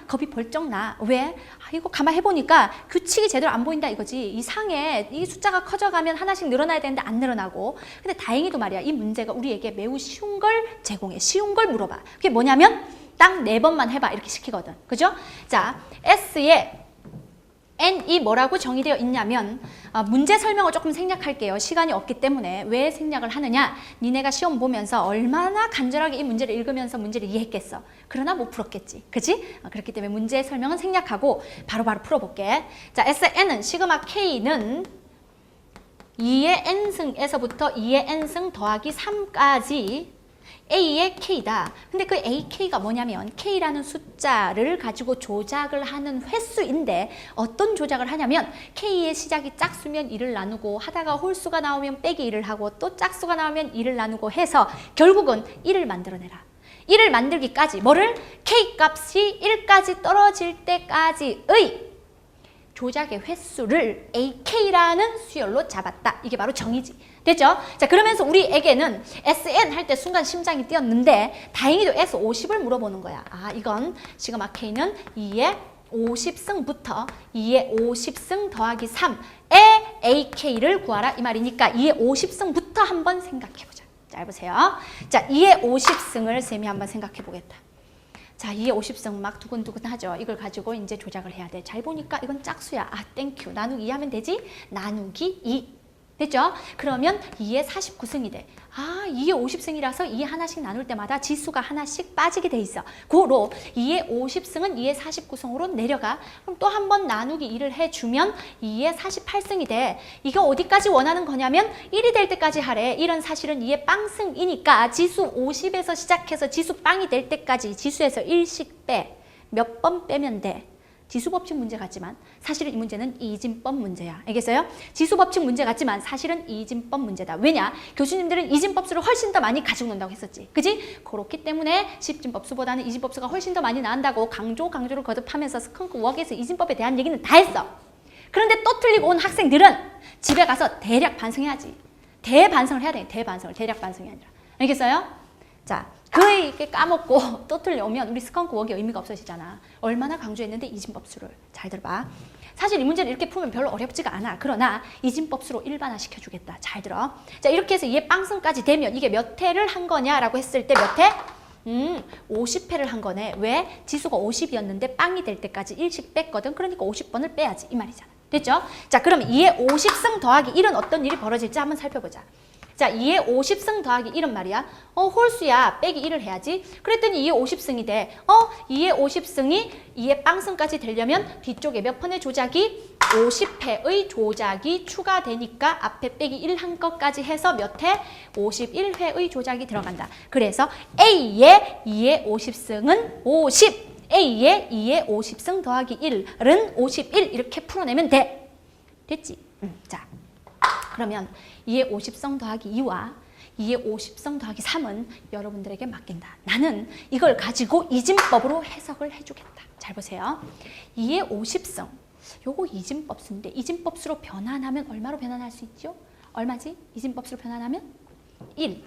겁이 벌쩍 나. 왜? 이거 가만 해보니까 규칙이 제대로 안 보인다 이거지. 이상해. 이 숫자가 커져가면 하나씩 늘어나야 되는데 안 늘어나고. 근데 다행히도 말이야. 이 문제가 우리에게 매우 쉬운 걸 제공해. 쉬운 걸 물어봐. 그게 뭐냐면 딱 4번만 해봐 이렇게 시키거든. 그죠? 자, S에 N이 뭐라고 정의되어 있냐면 문제 설명을 조금 생략할게요. 시간이 없기 때문에. 왜 생략을 하느냐? 니네가 시험 보면서 얼마나 간절하게 이 문제를 읽으면서 문제를 이해했겠어. 그러나 못 풀었겠지. 그치? 그렇기 때문에 문제 설명은 생략하고 바로바로 풀어볼게. 자, Sn은 시그마 K는 2의 N승에서부터 2의 N승 더하기 3까지 A의 K다. 근데 그 AK가 뭐냐면 K라는 숫자를 가지고 조작을 하는 횟수인데 어떤 조작을 하냐면 K의 시작이 짝수면 1을 나누고 하다가 홀수가 나오면 빼기 1을 하고 또 짝수가 나오면 1을 나누고 해서 결국은 1을 만들어내라. 1을 만들기까지 뭐를? K 값이 1까지 떨어질 때까지의 조작의 횟수를 AK라는 수열로 잡았다. 이게 바로 정의지. 됐죠? 자, 그러면서 우리에게는 SN 할 때 순간 심장이 뛰었는데 다행히도 S50을 물어보는 거야. 이건 시그마 K는 2의 50승부터 2의 50승 더하기 3의 AK를 구하라 이 말이니까 2의 50승부터 한번 생각해보자. 잘 보세요. 자, 2의 50승을 쌤이 한번 생각해보겠다. 자, 2의 50승 막 두근두근 하죠. 이걸 가지고 이제 조작을 해야 돼. 잘 보니까 이건 짝수야. 땡큐. 나누기 2 하면 되지? 나누기 2. 됐죠? 그러면 2의 49승이 돼. 아, 2의 50승이라서 2 하나씩 나눌 때마다 지수가 하나씩 빠지게 돼 있어. 고로 2의 50승은 2의 49승으로 내려가. 그럼 또 한 번 나누기 2를 해주면 2의 48승이 돼. 이거 어디까지 원하는 거냐면 1이 될 때까지 하래. 1은 사실은 2의 빵승이니까 지수 50에서 시작해서 지수 빵이 될 때까지 지수에서 1씩 빼. 몇 번 빼면 돼. 지수법칙 문제 같지만 사실은 이 문제는 이진법 문제야. 알겠어요? 지수법칙 문제 같지만 사실은 이진법 문제다. 왜냐? 교수님들은 이진법수를 훨씬 더 많이 가지고 논다고 했었지. 그지? 그렇기 때문에 10진법수보다는 이진법수가 훨씬 더 많이 나온다고 강조를 거듭하면서 스컹크 웍에서 이진법에 대한 얘기는 다 했어. 그런데 또 틀리고 온 학생들은 집에 가서 대략 반성해야지. 대반성을 해야 돼. 대반성을. 대략 반성이 아니라. 알겠어요? 자, 그에 이렇게 까먹고 또 틀려오면 우리 스컹크 웍의 의미가 없어지잖아. 얼마나 강조했는데 이진법수를. 잘 들어봐. 사실 이 문제를 이렇게 풀면 별로 어렵지가 않아. 그러나 이진법수로 일반화 시켜주겠다. 잘 들어. 자, 이렇게 해서 얘 빵승까지 되면 이게 몇 회를 한 거냐라고 했을 때 몇 회? 50회를 한 거네. 왜? 지수가 50이었는데 빵이 될 때까지 1씩 뺐거든. 그러니까 50번을 빼야지. 이 말이잖아. 됐죠? 자, 그러면 2의 50승 더하기 1은 어떤 일이 벌어질지 한번 살펴보자. 자, 2의 50승 더하기 1은 말이야. 홀수야. 빼기 1을 해야지. 그랬더니 2의 50승이 돼. 2의 50승이 2의 빵승까지 되려면 뒤쪽에 몇 번의 조작이? 50회의 조작이 추가되니까 앞에 빼기 1 한 것까지 해서 몇 회? 51회의 조작이 들어간다. 그래서 A의 2의 50승은 50. A의 2의 50승 더하기 1은 51. 이렇게 풀어내면 돼. 됐지? 자, 그러면 2의 50성 더하기 2와 2의 50성 더하기 3은 여러분들에게 맡긴다. 나는 이걸 가지고 이진법으로 해석을 해주겠다. 잘 보세요. 2의 50성. 요거 이진법수인데 이진법수로 변환하면 얼마로 변환할 수 있죠? 얼마지? 이진법수로 변환하면 1.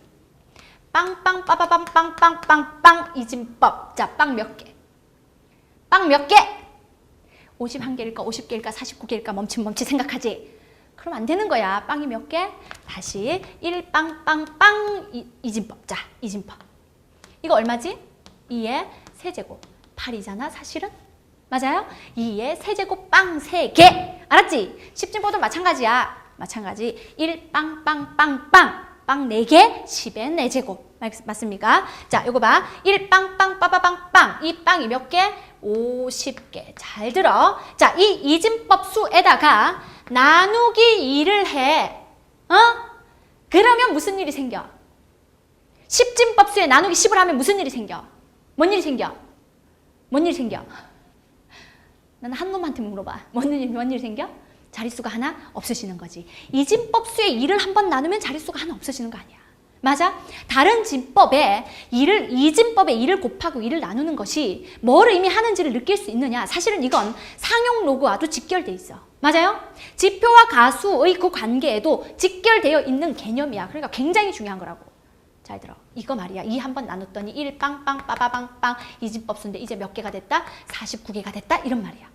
빵빵 빠바밤 빵빵빵빵 이진법. 자, 빵 몇 개? 빵 몇 개? 51개일까 50개일까 49개일까 멈칫멈칫 생각하지? 그럼 안 되는 거야. 빵이 몇 개? 다시 1빵빵빵 이진법. 자, 이진법. 이거 얼마지? 2의 세제곱. 8이잖아 사실은? 맞아요? 2의 세제곱 빵 3개. 알았지? 10진법도 마찬가지야. 마찬가지. 1빵빵빵빵. 빵 4개, 10의 4제곱. 맞습니까? 자, 요거 봐. 1빵빵 빠바빵빵. 이 빵이 몇 개? 50개. 잘 들어. 자, 이 이진법 수에다가 나누기 2를 해. 그러면 무슨 일이 생겨? 10진법 수에 나누기 10을 하면 무슨 일이 생겨? 뭔 일이 생겨? 뭔 일이 생겨? 나는 한 놈한테 물어봐. 뭔 일이 생겨? 자릿수가 하나 없어지는 거지. 이진법 수에 2를 한 번 나누면 자릿수가 하나 없어지는 거 아니야. 맞아? 다른 진법에 이진법에 2를 곱하고 2를 나누는 것이 뭘 의미하는지를 느낄 수 있느냐? 사실은 이건 상용 로그와도 직결돼 있어. 맞아요? 지표와 가수의 그 관계에도 직결되어 있는 개념이야. 그러니까 굉장히 중요한 거라고. 잘 들어. 이거 말이야. 2 한 번 나눴더니 1 빵빵 빠바빵빵 이진법수인데 이제 몇 개가 됐다? 49개가 됐다? 이런 말이야.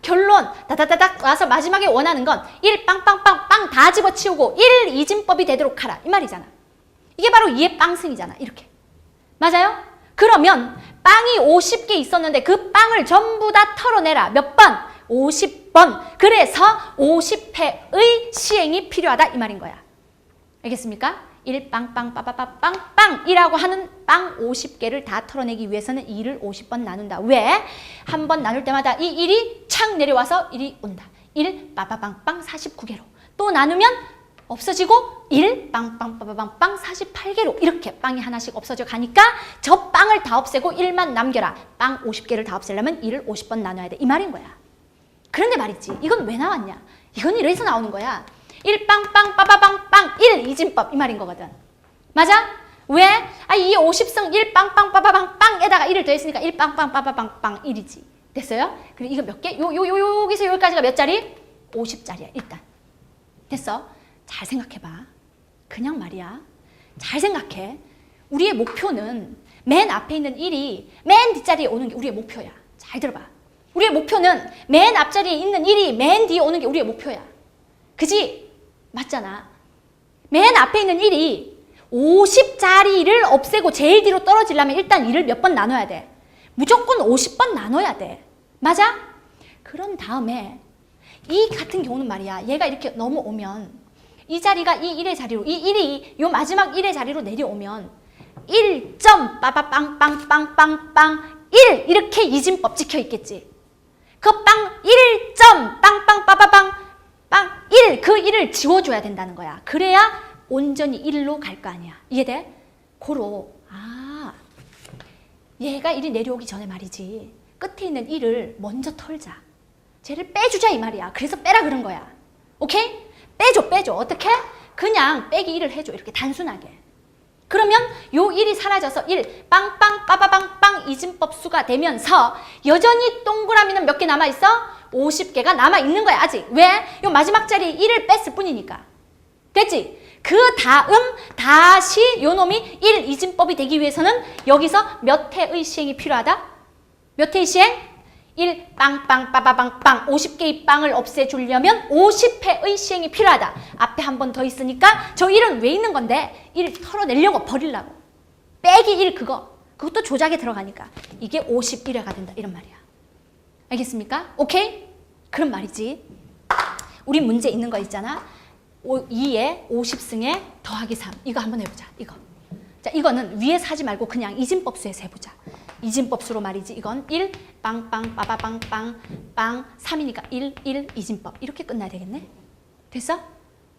결론 다다다닥 와서 마지막에 원하는 건 1 빵빵빵빵 다 집어치우고 1 이진법이 되도록 하라. 이 말이잖아. 이게 바로 2의 빵승이잖아. 이렇게. 맞아요? 그러면 빵이 50개 있었는데 그 빵을 전부 다 털어내라. 몇 번? 50번. 그래서 50회의 시행이 필요하다. 이 말인 거야. 알겠습니까? 1 빵빵 빠바빵빵 이라고 하는 빵 50개를 다 털어내기 위해서는 2를 50번 나눈다. 왜? 한 번 나눌 때마다 이 1이 착 내려와서 1이 온다. 1 빠바빵빵 49개로. 또 나누면 없어지고 1 빵빵 빠바빵빵 48개로 이렇게 빵이 하나씩 없어져 가니까 저 빵을 다 없애고 1만 남겨라. 빵 50개를 다 없애려면 2를 50번 나눠야 돼. 이 말인 거야. 그런데 말이지. 이건 왜 나왔냐? 이건 이래서 나오는 거야. 1 빵빵 빠바빵빵 1 이진법 이 말인 거거든. 맞아? 왜? 2의 50승 1 빵빵 빠바빵빵에다가 1을 더했으니까 1 빵빵 빠바빵빵 1이지. 됐어요? 그리고 이거 몇 개? 여기서 여기까지가 몇 자리? 50자리야 일단. 됐어? 잘 생각해봐. 그냥 말이야. 잘 생각해. 우리의 목표는 맨 앞에 있는 1이 맨 뒷자리에 오는 게 우리의 목표야. 잘 들어봐. 우리의 목표는 맨 앞자리에 있는 1이 맨 뒤에 오는 게 우리의 목표야. 그지? 맞잖아. 맨 앞에 있는 1이 50자리를 없애고 제일 뒤로 떨어지려면 일단 2를 몇 번 나눠야 돼? 무조건 50번 나눠야 돼. 맞아? 그런 다음에 이 같은 경우는 말이야. 얘가 이렇게 넘어오면 이 자리가 이 1의 자리로 이 1이 요 마지막 1의 자리로 내려오면 1점 빠바빵빵빵빵빵 1 이렇게 이진법 찍혀 있겠지. 그 빵 1점 빵빵 빠바빵 빵 1 그 1을 지워줘야 된다는 거야. 그래야 온전히 1로 갈 거 아니야. 이해돼? 고로 얘가 1이 내려오기 전에 말이지. 끝에 있는 1을 먼저 털자. 쟤를 빼주자 이 말이야. 그래서 빼라 그런 거야. 오케이? 빼줘. 어떻게? 그냥 빼기 1을 해줘. 이렇게 단순하게. 그러면 요 1이 사라져서 1 빵빵 빠바빵 빵 이진법 수가 되면서 여전히 동그라미는 몇 개 남아있어? 50개가 남아있는 거야 아직. 왜? 요 마지막 자리에 1을 뺐을 뿐이니까. 됐지? 그 다음 다시 요 놈이 1 이진법이 되기 위해서는 여기서 몇 회의 시행이 필요하다? 몇 회의 시행? 1 빵빵 빠바빵 빵 50개의 빵을 없애주려면 50회의 시행이 필요하다. 앞에 한 번 더 있으니까 저 1은 왜 있는 건데 1 털어내려고 버리려고. 빼기 1 그것도 조작에 들어가니까 이게 51회가 된다 이런 말이야. 알겠습니까? 오케이? 그런 말이지. 우리 문제 있는 거 있잖아. 2에 50승에 더하기 3 이거 한번 해보자. 이거. 자, 이거는 위에서 하지 말고 그냥 이진법수에서 해보자. 이진법수로 말이지. 이건 1 빵빵 빠바빵 빵 3이니까 1 이진법 이렇게 끝나야 되겠네. 됐어?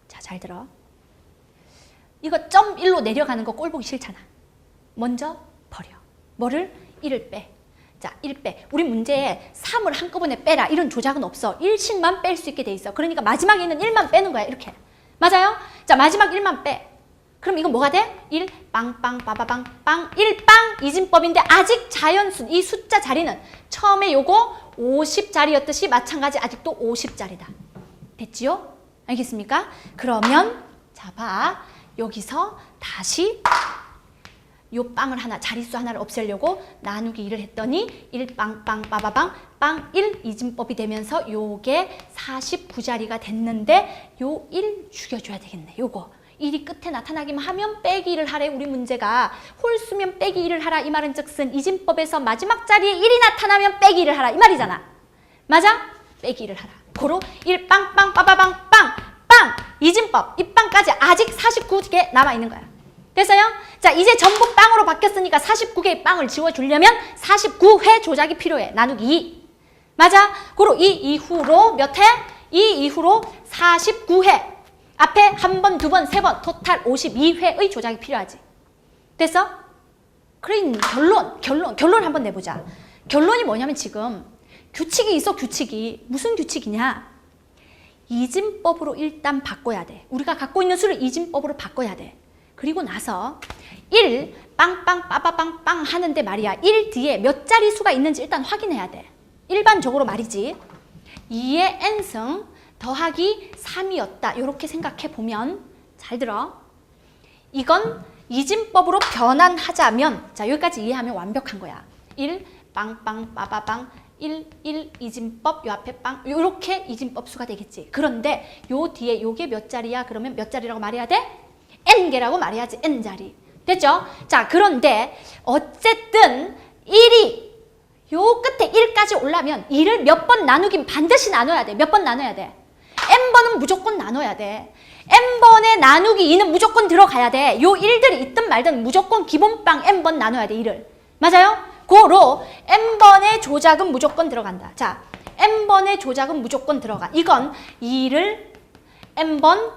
자, 잘 들어. 이거 점 1로 내려가는 거 꼴 보기 싫잖아. 먼저 버려. 뭐를? 1을 빼. 자, 1 빼. 우리 문제에 3을 한꺼번에 빼라 이런 조작은 없어. 1씩만 뺄 수 있게 돼 있어. 그러니까 마지막에 있는 1만 빼는 거야. 이렇게. 맞아요? 자, 마지막 1만 빼. 그럼 이건 뭐가 돼? 1 빵빵 빠바빵 빵 1 빵 이진법인데 아직 자연수 이 숫자 자리는 처음에 요거 50자리였듯이 마찬가지 아직도 50자리다. 됐지요? 알겠습니까? 그러면 자 봐. 여기서 다시 요 빵을 하나 자릿수 하나를 없애려고 나누기 1을 했더니 1 빵빵 빠바빵 빵 1 이진법이 되면서 요게 49자리가 됐는데 요 1 죽여줘야 되겠네. 요거 1이 끝에 나타나기만 하면 빼기 1을 하래. 우리 문제가 홀수면 빼기 1을 하라 이 말은 즉슨 이진법에서 마지막 자리에 1이 나타나면 빼기 1을 하라 이 말이잖아. 맞아? 빼기 1을 하라. 고로 1 빵빵 빠바빵 빵 이진법 이 빵까지 아직 49개 남아있는 거야. 됐어요? 자, 이제 전부 빵으로 바뀌었으니까 49개의 빵을 지워주려면 49회 조작이 필요해. 나누기 2. 맞아? 고로 이 이후로 몇 회? 이 이후로 49회. 앞에 한 번, 두 번, 세 번, 토탈 52회의 조작이 필요하지. 됐어? 그래, 결론 한번 내보자. 결론이 뭐냐면 지금 규칙이 있어, 규칙이. 무슨 규칙이냐? 이진법으로 일단 바꿔야 돼. 우리가 갖고 있는 수를 이진법으로 바꿔야 돼. 그리고 나서 1 빵빵 빠바빵 빵 하는데 말이야. 1 뒤에 몇 자리 수가 있는지 일단 확인해야 돼. 일반적으로 말이지. 2의 n승 더하기 3이었다. 이렇게 생각해 보면 잘 들어. 이건 이진법으로 변환하자면 자 여기까지 이해하면 완벽한 거야. 1 빵빵 빠바빵 1 이진법 요 앞에 빵 요렇게 이진법 수가 되겠지. 그런데 요 뒤에 요게 몇 자리야? 그러면 몇 자리라고 말해야 돼? n개라고 말해야지. n자리. 됐죠? 자, 그런데 어쨌든 1이 요 끝에 1까지 올라면 2를 몇 번 나누긴 반드시 나눠야 돼. 몇 번 나눠야 돼? n번은 무조건 나눠야 돼. n번에 나누기 2는 무조건 들어가야 돼. 요 1들이 있든 말든 무조건 기본빵 n번 나눠야 돼. 2를. 맞아요? 고로 n번의 조작은 무조건 들어간다. 자, n번의 조작은 무조건 들어가. 이건 2를 n번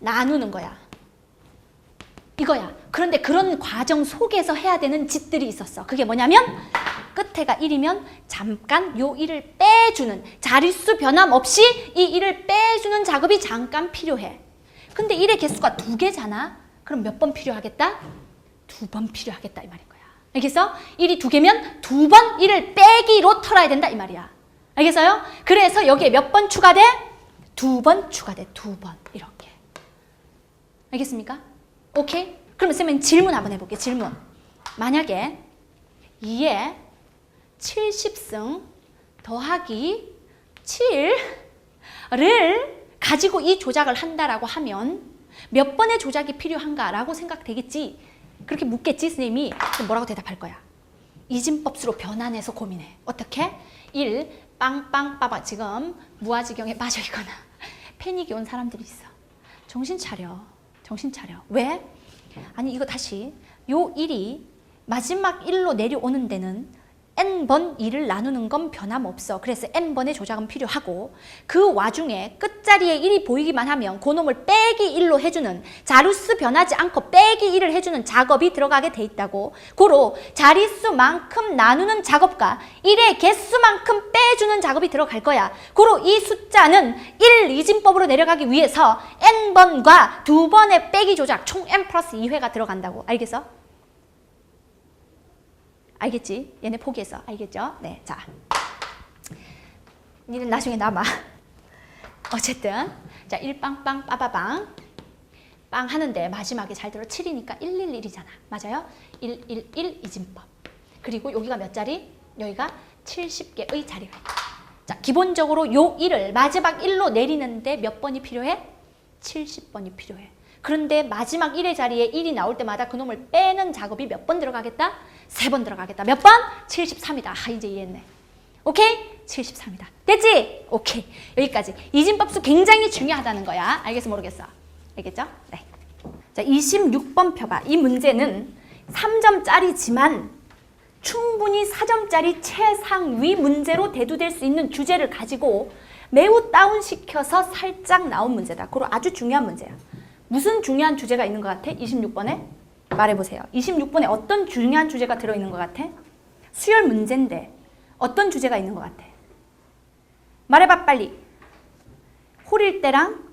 나누는 거야. 이거야. 그런데 그런 과정 속에서 해야 되는 짓들이 있었어. 그게 뭐냐면 끝에가 1이면 잠깐 요 1을 빼주는 자릿수 변함 없이 이 1을 빼주는 작업이 잠깐 필요해. 근데 1의 개수가 2개잖아. 그럼 몇 번 필요하겠다? 2번 필요하겠다 이 말인 거야. 알겠어? 1이 2개면 2번 1을 빼기로 털어야 된다 이 말이야. 알겠어요? 그래서 여기에 몇 번 추가돼? 2번 추가돼. 2번 이렇게. 알겠습니까? 오케이? 그럼 쌤은 질문 한번 해볼게. 질문. 만약에 2에 70승 더하기 7을 가지고 이 조작을 한다라고 하면 몇 번의 조작이 필요한가라고 생각되겠지? 그렇게 묻겠지 선생님이? 그럼 뭐라고 대답할 거야? 이진법수로 변환해서 고민해. 어떻게? 1 빵빵빠바. 지금 무아지경에 빠져 있거나 패닉이 온 사람들이 있어. 정신 차려. 정신 차려. 왜? 아니 이거 다시 요 1이 마지막 1로 내려오는 데는 n번 2를 나누는 건 변함없어. 그래서 n번의 조작은 필요하고 그 와중에 끝자리에 1이 보이기만 하면 그놈을 빼기 1로 해주는 자릿수 변하지 않고 빼기 1을 해주는 작업이 들어가게 돼 있다고. 고로 자릿수만큼 나누는 작업과 1의 개수만큼 빼주는 작업이 들어갈 거야. 고로 이 숫자는 1 이진법으로 내려가기 위해서 n번과 2번의 빼기 조작 총 n 플러스 2회가 들어간다고. 알겠어? 알겠지? 얘네 포기했어. 알겠죠? 네, 자. 니는 나중에 남아. 어쨌든 자, 1빵빵 빠바방 빵 하는데 마지막에 잘 들어 7이니까 111이잖아. 맞아요? 111 이진법. 그리고 여기가 몇 자리? 여기가 70개의 자리가 있다. 자, 기본적으로 요 1을 마지막 1로 내리는데 몇 번이 필요해? 70번이 필요해. 그런데 마지막 1의 자리에 1이 나올 때마다 그놈을 빼는 작업이 몇 번 들어가겠다? 3번 들어가겠다. 몇 번? 73이다. 아, 이제 이해했네. 오케이? 73이다. 됐지? 오케이. 여기까지. 이진법수 굉장히 중요하다는 거야. 알겠어? 모르겠어? 알겠죠? 네. 자, 26번 펴봐. 이 문제는 3점짜리지만 충분히 4점짜리 최상위 문제로 대두될 수 있는 주제를 가지고 매우 다운시켜서 살짝 나온 문제다. 그리고 아주 중요한 문제야. 무슨 중요한 주제가 있는 것 같아? 26번에? 말해보세요. 26번에 어떤 중요한 주제가 들어있는 것 같아? 수열 문제인데 어떤 주제가 있는 것 같아? 말해봐 빨리. 홀일 때랑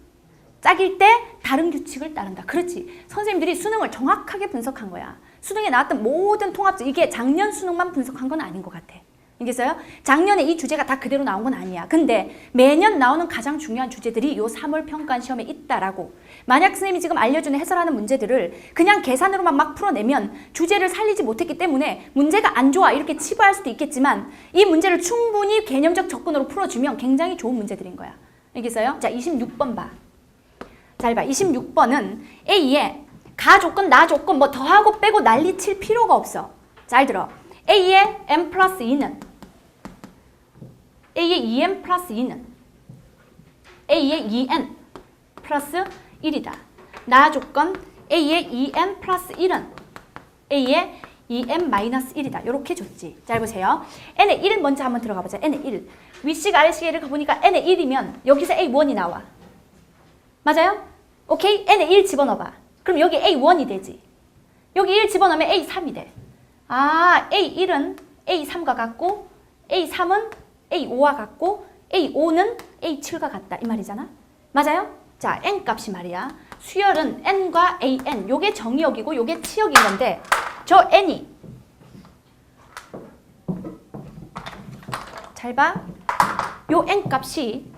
짝일 때 다른 규칙을 따른다. 그렇지. 선생님들이 수능을 정확하게 분석한 거야. 수능에 나왔던 모든 통합적, 이게 작년 수능만 분석한 건 아닌 것 같아. 알겠어요? 작년에 이 주제가 다 그대로 나온 건 아니야. 근데 매년 나오는 가장 중요한 주제들이 요 3월 평가원 시험에 있다라고. 만약 선생님이 지금 알려주는 해설하는 문제들을 그냥 계산으로만 막 풀어내면 주제를 살리지 못했기 때문에 문제가 안 좋아 이렇게 치부할 수도 있겠지만 이 문제를 충분히 개념적 접근으로 풀어주면 굉장히 좋은 문제들인 거야. 알겠어요? 자, 26번 봐. 잘 봐. 26번은 A에 가 조건, 나 조건 뭐 더하고 빼고 난리 칠 필요가 없어. 잘 들어. A의 n 플러스 2는 A의 2n 플러스 2는 A의 2n 플러스 1이다. 나 조건 A의 2n 플러스 1은 A의 2n 마이너스 1이다. 이렇게 줬지. 잘 보세요. n의 1 먼저 한번 들어가 보자. n의 1. 윗식 아래식을 가보니까 n의 1이면 여기서 A1이 나와. 맞아요? 오케이? n의 1 집어넣어봐. 그럼 여기 A1이 되지. 여기 1 집어넣으면 A3이 돼. 아, A1은 A3과 같고 A3은 A5와 같고 A5는 A7과 같다. 이 말이잖아. 맞아요? 자, n 값이 말이야. 수열은 n과 an. 요게 정의역이고 요게 치역인 건데 저 n이 잘 봐. 요 n 값이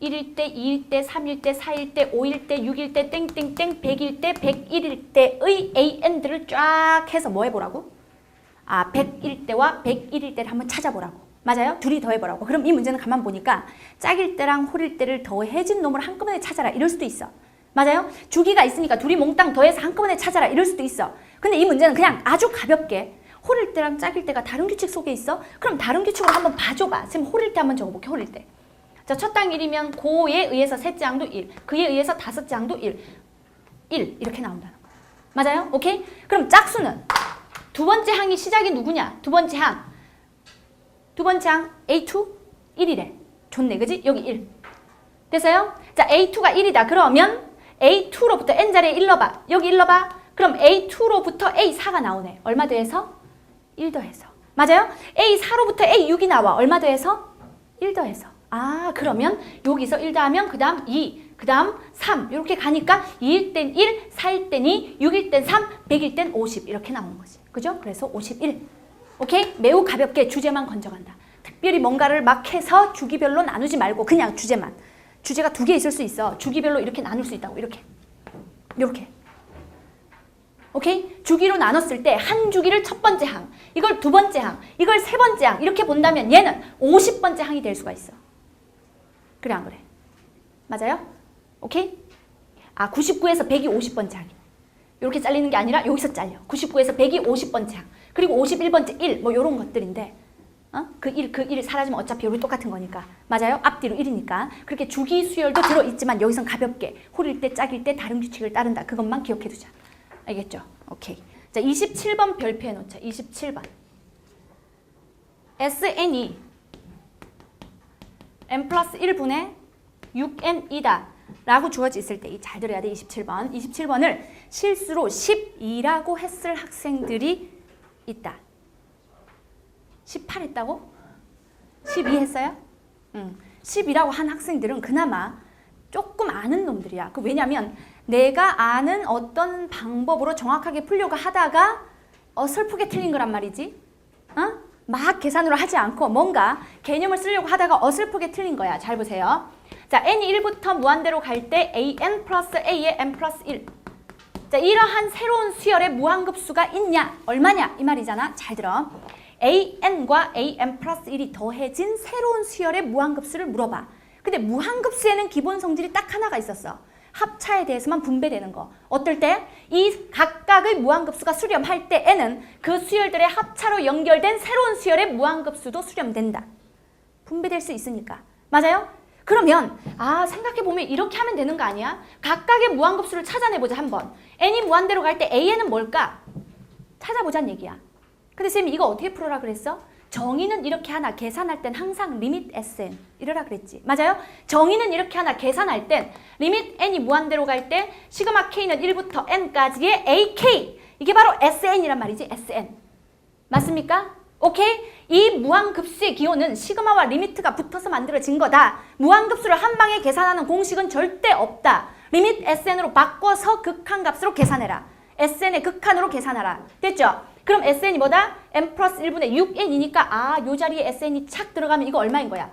1일 때, 2일 때, 3일 때, 4일 때, 5일 때, 6일 때, 땡땡땡, 100일 때, 101일 때의 an들을 쫙 해서 뭐 해보라고? 아, 100일 때와 101일 때를 한번 찾아보라고. 맞아요? 둘이 더해보라고. 그럼 이 문제는 가만 보니까 짝일 때랑 홀일 때를 더해진 놈을 한꺼번에 찾아라. 이럴 수도 있어. 맞아요? 주기가 있으니까 둘이 몽땅 더해서 한꺼번에 찾아라. 이럴 수도 있어. 근데 이 문제는 그냥 아주 가볍게 홀일 때랑 짝일 때가 다른 규칙 속에 있어? 그럼 다른 규칙으로 한번 봐줘봐. 선생님 홀일 때 한번 적어볼게. 홀일 때. 자, 첫 당 1이면 고에 의해서 셋째 항도 1, 그에 의해서 다섯째 항도 1, 1 이렇게 나온다는 거야. 맞아요? 오케이? 그럼 짝수는 두 번째 항이 시작이 누구냐? 두 번째 항. 두 번째 항 A2? 1이래. 좋네. 그지? 여기 1. 됐어요? 자, A2가 1이다. 그러면 A2로부터 N자리에 1 넣어봐. 여기 1 넣어봐. 그럼 A2로부터 A4가 나오네. 얼마 더해서? 1 더해서. 맞아요? A4로부터 A6이 나와. 얼마 더해서? 1 더해서. 아, 그러면 여기서 1 더하면 그 다음 2, 그 다음 3 이렇게 가니까 2일 땐 1, 4일 땐 2, 6일 땐 3, 100일 땐 50 이렇게 나오는 거지. 그죠? 그래서 51. 오케이? 매우 가볍게 주제만 건져간다. 특별히 뭔가를 막 해서 주기별로 나누지 말고 그냥 주제만. 주제가 2개 있을 수 있어. 주기별로 이렇게 나눌 수 있다고. 이렇게. 이렇게. 오케이? 주기로 나눴을 때 한 주기를 첫 번째 항, 이걸 두 번째 항, 이걸 세 번째 항 이렇게 본다면 얘는 50번째 항이 될 수가 있어. 그래 안 그래? 맞아요? 오케이? 아, 99에서 100이 50번째 항이. 이렇게 잘리는 게 아니라 여기서 잘려. 99에서 100이 50번째 항. 그리고 51번째 1, 뭐 이런 것들인데 그 1 사라지면 어차피 여기 똑같은 거니까. 맞아요? 앞뒤로 1이니까. 그렇게 주기 수열도 들어있지만 여기선 가볍게 홀일 때 짝일 때 다른 규칙을 따른다. 그것만 기억해 두자. 알겠죠? 오케이. 자, 27번 별표해 놓자. 27번. SN이 n 플러스 1분의 6n이다 라고 주어져 있을 때 잘 들어야 돼. 27번. 27번을 실수로 12라고 했을 학생들이 있다. 18 했다고? 12 했어요? 10이라고 한 학생들은 그나마 조금 아는 놈들이야. 왜냐면 내가 아는 어떤 방법으로 정확하게 풀려고 하다가 어설프게 틀린 거란 말이지. 막 계산으로 하지 않고 뭔가 개념을 쓰려고 하다가 어설프게 틀린 거야. 잘 보세요. 자, n이 1부터 무한대로 갈 때 an 플러스 a의 n 플러스 1. 자, 이러한 새로운 수열의 무한급수가 있냐? 얼마냐? 이 말이잖아. 잘 들어. an과 an 플러스 1이 더해진 새로운 수열의 무한급수를 물어봐. 근데 무한급수에는 기본 성질이 딱 하나가 있었어. 합차에 대해서만 분배되는 거. 어떨 때? 이 각각의 무한급수가 수렴할 때 n은 그 수열들의 합차로 연결된 새로운 수열의 무한급수도 수렴된다. 분배될 수 있으니까. 맞아요? 그러면 생각해보면 이렇게 하면 되는 거 아니야? 각각의 무한급수를 찾아내보자 한번. n이 무한대로 갈 때 an은 뭘까? 찾아보자는 얘기야. 근데 쌤이 이거 어떻게 풀어라 그랬어? 정의는 이렇게 하나, 계산할 땐 항상 리밋 sn 이러라 그랬지. 맞아요? 정의는 이렇게 하나, 계산할 땐 리밋 n이 무한대로 갈 때 시그마 k는 1부터 n까지의 ak 이게 바로 sn이란 말이지. sn 맞습니까? 오케이? 이 무한급수의 기호는 시그마와 리미트가 붙어서 만들어진 거다. 무한급수를 한 방에 계산하는 공식은 절대 없다. 리밋 sn으로 바꿔서 극한값으로 계산해라. sn의 극한으로 계산하라. 됐죠? 그럼 sn이 뭐다? n 플러스 1분의 6n이니까 요 자리에 sn이 착 들어가면 이거 얼마인 거야?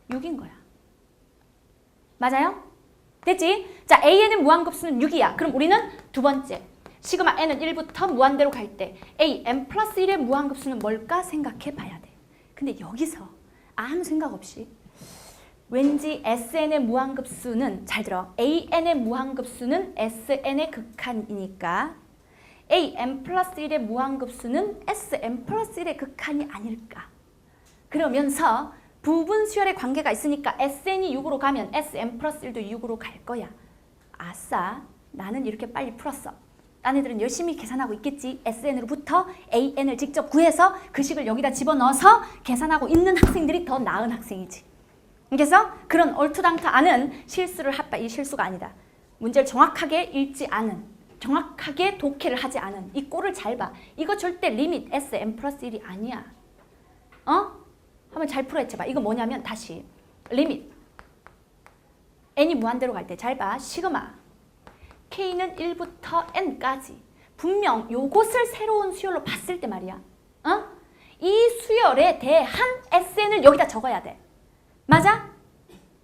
6인 거야. 맞아요? 됐지? 자, an의 무한급수는 6이야. 그럼 우리는 두 번째. 시그마 n은 1부터 무한대로 갈 때 a n 플러스 1의 무한급수는 뭘까 생각해 봐야 돼. 근데 여기서 아무 생각 없이 왠지 sn의 무한급수는 잘 들어. an의 무한급수는 sn의 극한이니까 an 플러스 1의 무한급수는 sn 플러스 1의 극한이 아닐까. 그러면서 부분 수열의 관계가 있으니까 sn이 6으로 가면 sn 플러스 1도 6으로 갈 거야. 아싸, 나는 이렇게 빨리 풀었어. 딴 애들은 열심히 계산하고 있겠지. sn으로부터 an을 직접 구해서 그 식을 여기다 집어넣어서 계산하고 있는 학생들이 더 나은 학생이지. 그래서 그런 얼토당토 않은 실수를 할바 이 실수가 아니다. 문제를 정확하게 읽지 않은, 정확하게 독해를 하지 않은 이 꼴을 잘 봐. 이거 절대 리밋 sn 플러스 1이 아니야. 한번 잘 풀어야지. 이거 뭐냐면 다시 리밋 n이 무한대로 갈 때 잘 봐. 시그마 k는 1부터 n까지 분명 요것을 새로운 수열로 봤을 때 말이야. 이 수열에 대한 sn을 여기다 적어야 돼. 맞아?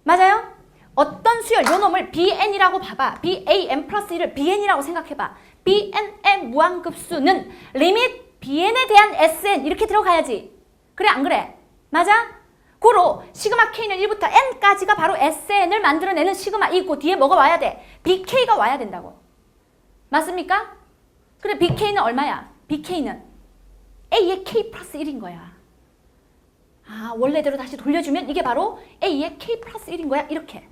맞아요? 어떤 수열, 요 놈을 bn이라고 봐봐. ban 플러스 1을 bn이라고 생각해봐. bn의 무한급수는 리밋 bn에 대한 sn 이렇게 들어가야지. 그래 안 그래? 맞아? 고로 시그마 k는 1부터 n까지가 바로 sn을 만들어내는 시그마 있고 뒤에 뭐가 와야 돼? bk가 와야 된다고. 맞습니까? 그래 bk는 얼마야? bk는 a의 k 플러스 1인 거야. 원래대로 다시 돌려주면 이게 바로 a의 k 플러스 1인 거야. 이렇게.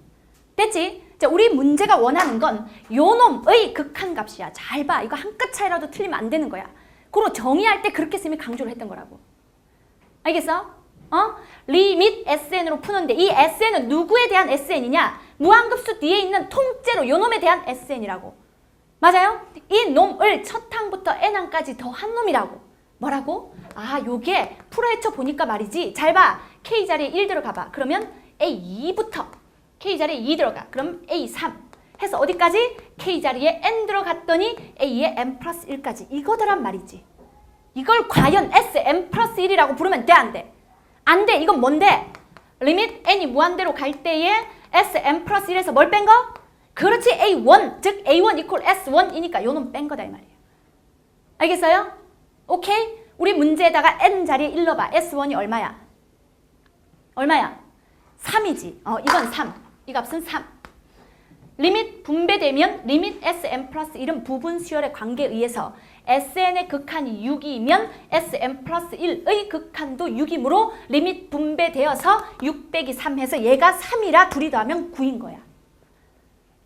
됐지? 자, 우리 문제가 원하는 건 요 놈의 극한값이야. 잘 봐. 이거 한 끗 차이라도 틀리면 안 되는 거야. 고로 정의할 때 그렇게 쌤이 강조를 했던 거라고. 알겠어? 리밋 sn으로 푸는데 이 sn은 누구에 대한 sn이냐? 무한급수 뒤에 있는 통째로 요 놈에 대한 sn이라고. 맞아요? 이 놈을 첫 항부터 n항까지 더한 놈이라고. 뭐라고? 요게 풀어헤쳐 보니까 말이지. 잘 봐. K자리에 1 들어가봐. 그러면 A2부터 K자리에 2 들어가. 그럼 A3 해서 어디까지? K자리에 N 들어갔더니 A의 N 플러스 1까지. 이거더란 말이지. 이걸 과연 SN 플러스 1이라고 부르면 돼? 안 돼? 안 돼. 이건 뭔데? 리밋 N이 무한대로 갈 때에 SN 플러스 1에서 뭘 뺀 거? 그렇지. A1. 즉 A1 이퀄 S1이니까 요놈 뺀 거다 이 말이에요. 알겠어요? 오케이? 우리 문제에다가 n 자리에 1 넣어봐. S1이 얼마야? 얼마야? 3이지. 이건 3. 이 값은 3. 리밋 분배되면 리밋 Sn 플러스 1은 부분 수열의 관계에 의해서 Sn의 극한이 6이면 Sn 플러스 1의 극한도 6이므로 리밋 분배되어서 6 빼기 3 해서 얘가 3이라 둘이 더하면 9인 거야.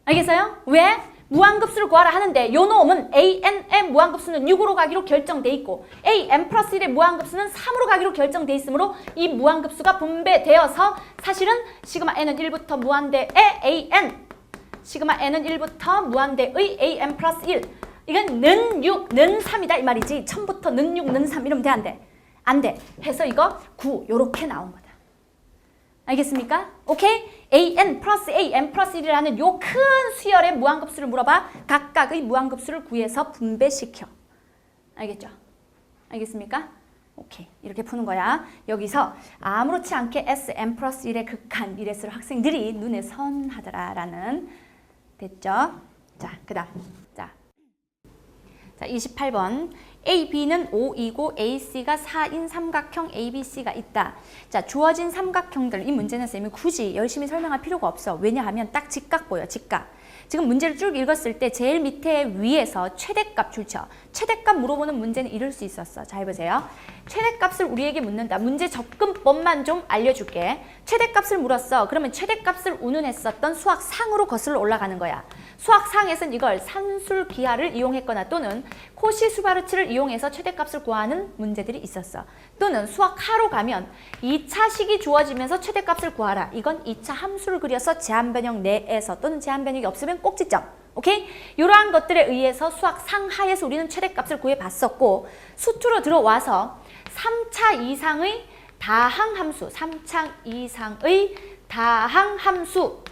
알겠어요? 왜? 무한급수를 구하라 하는데 요 놈은 AN의 무한급수는 6으로 가기로 결정돼 있고 AN 플러스 1의 무한급수는 3으로 가기로 결정돼 있으므로 이 무한급수가 분배되어서 사실은 시그마 N은 1부터 무한대의 AN 시그마 N은 1부터 무한대의 AN 플러스 1 이건 는 6, 는 3이다 이 말이지. 처음부터 는 6, 는 3 이러면 돼 안 돼? 안 돼. 해서 이거 9 요렇게 나온 거다. 알겠습니까? 오케이? AN 플러스 AN 플러스 1이라는 요 큰 수열의 무한급수를 물어봐. 각각의 무한급수를 구해서 분배시켜. 알겠죠? 알겠습니까? 오케이. 이렇게 푸는 거야. 여기서 아무렇지 않게 Sn 플러스 1의 극한 이랬을 학생들이 눈에 선하더라라는 됐죠? 자, 그 다음. 자, 28번. AB는 5이고 AC가 4인 삼각형 ABC가 있다. 자, 주어진 삼각형들 이 문제는 쌤이 굳이 열심히 설명할 필요가 없어. 왜냐하면 딱 직각 보여, 직각. 지금 문제를 쭉 읽었을 때 제일 밑에 위에서 최대값 줄쳐. 최대값 물어보는 문제는 이럴 수 있었어. 잘 보세요. 최대값을 우리에게 묻는다. 문제 접근법만 좀 알려줄게. 최대값을 물었어. 그러면 최대값을 운운했었던 수학상으로 거슬러 올라가는 거야. 수학상에서는 이걸 산술기하를 이용했거나 또는 코시수바르츠를 이용해서 최대값을 구하는 문제들이 있었어. 또는 수학하로 가면 2차식이 주어지면서 최대값을 구하라. 이건 2차 함수를 그려서 제한변형 내에서 또는 제한변형이 없으면 꼭지점. 오케이? 이러한 것들에 의해서 수학 상하에서 우리는 최대값을 구해봤었고 수투로 들어와서 3차 이상의 다항함수, 3차 이상의 다항함수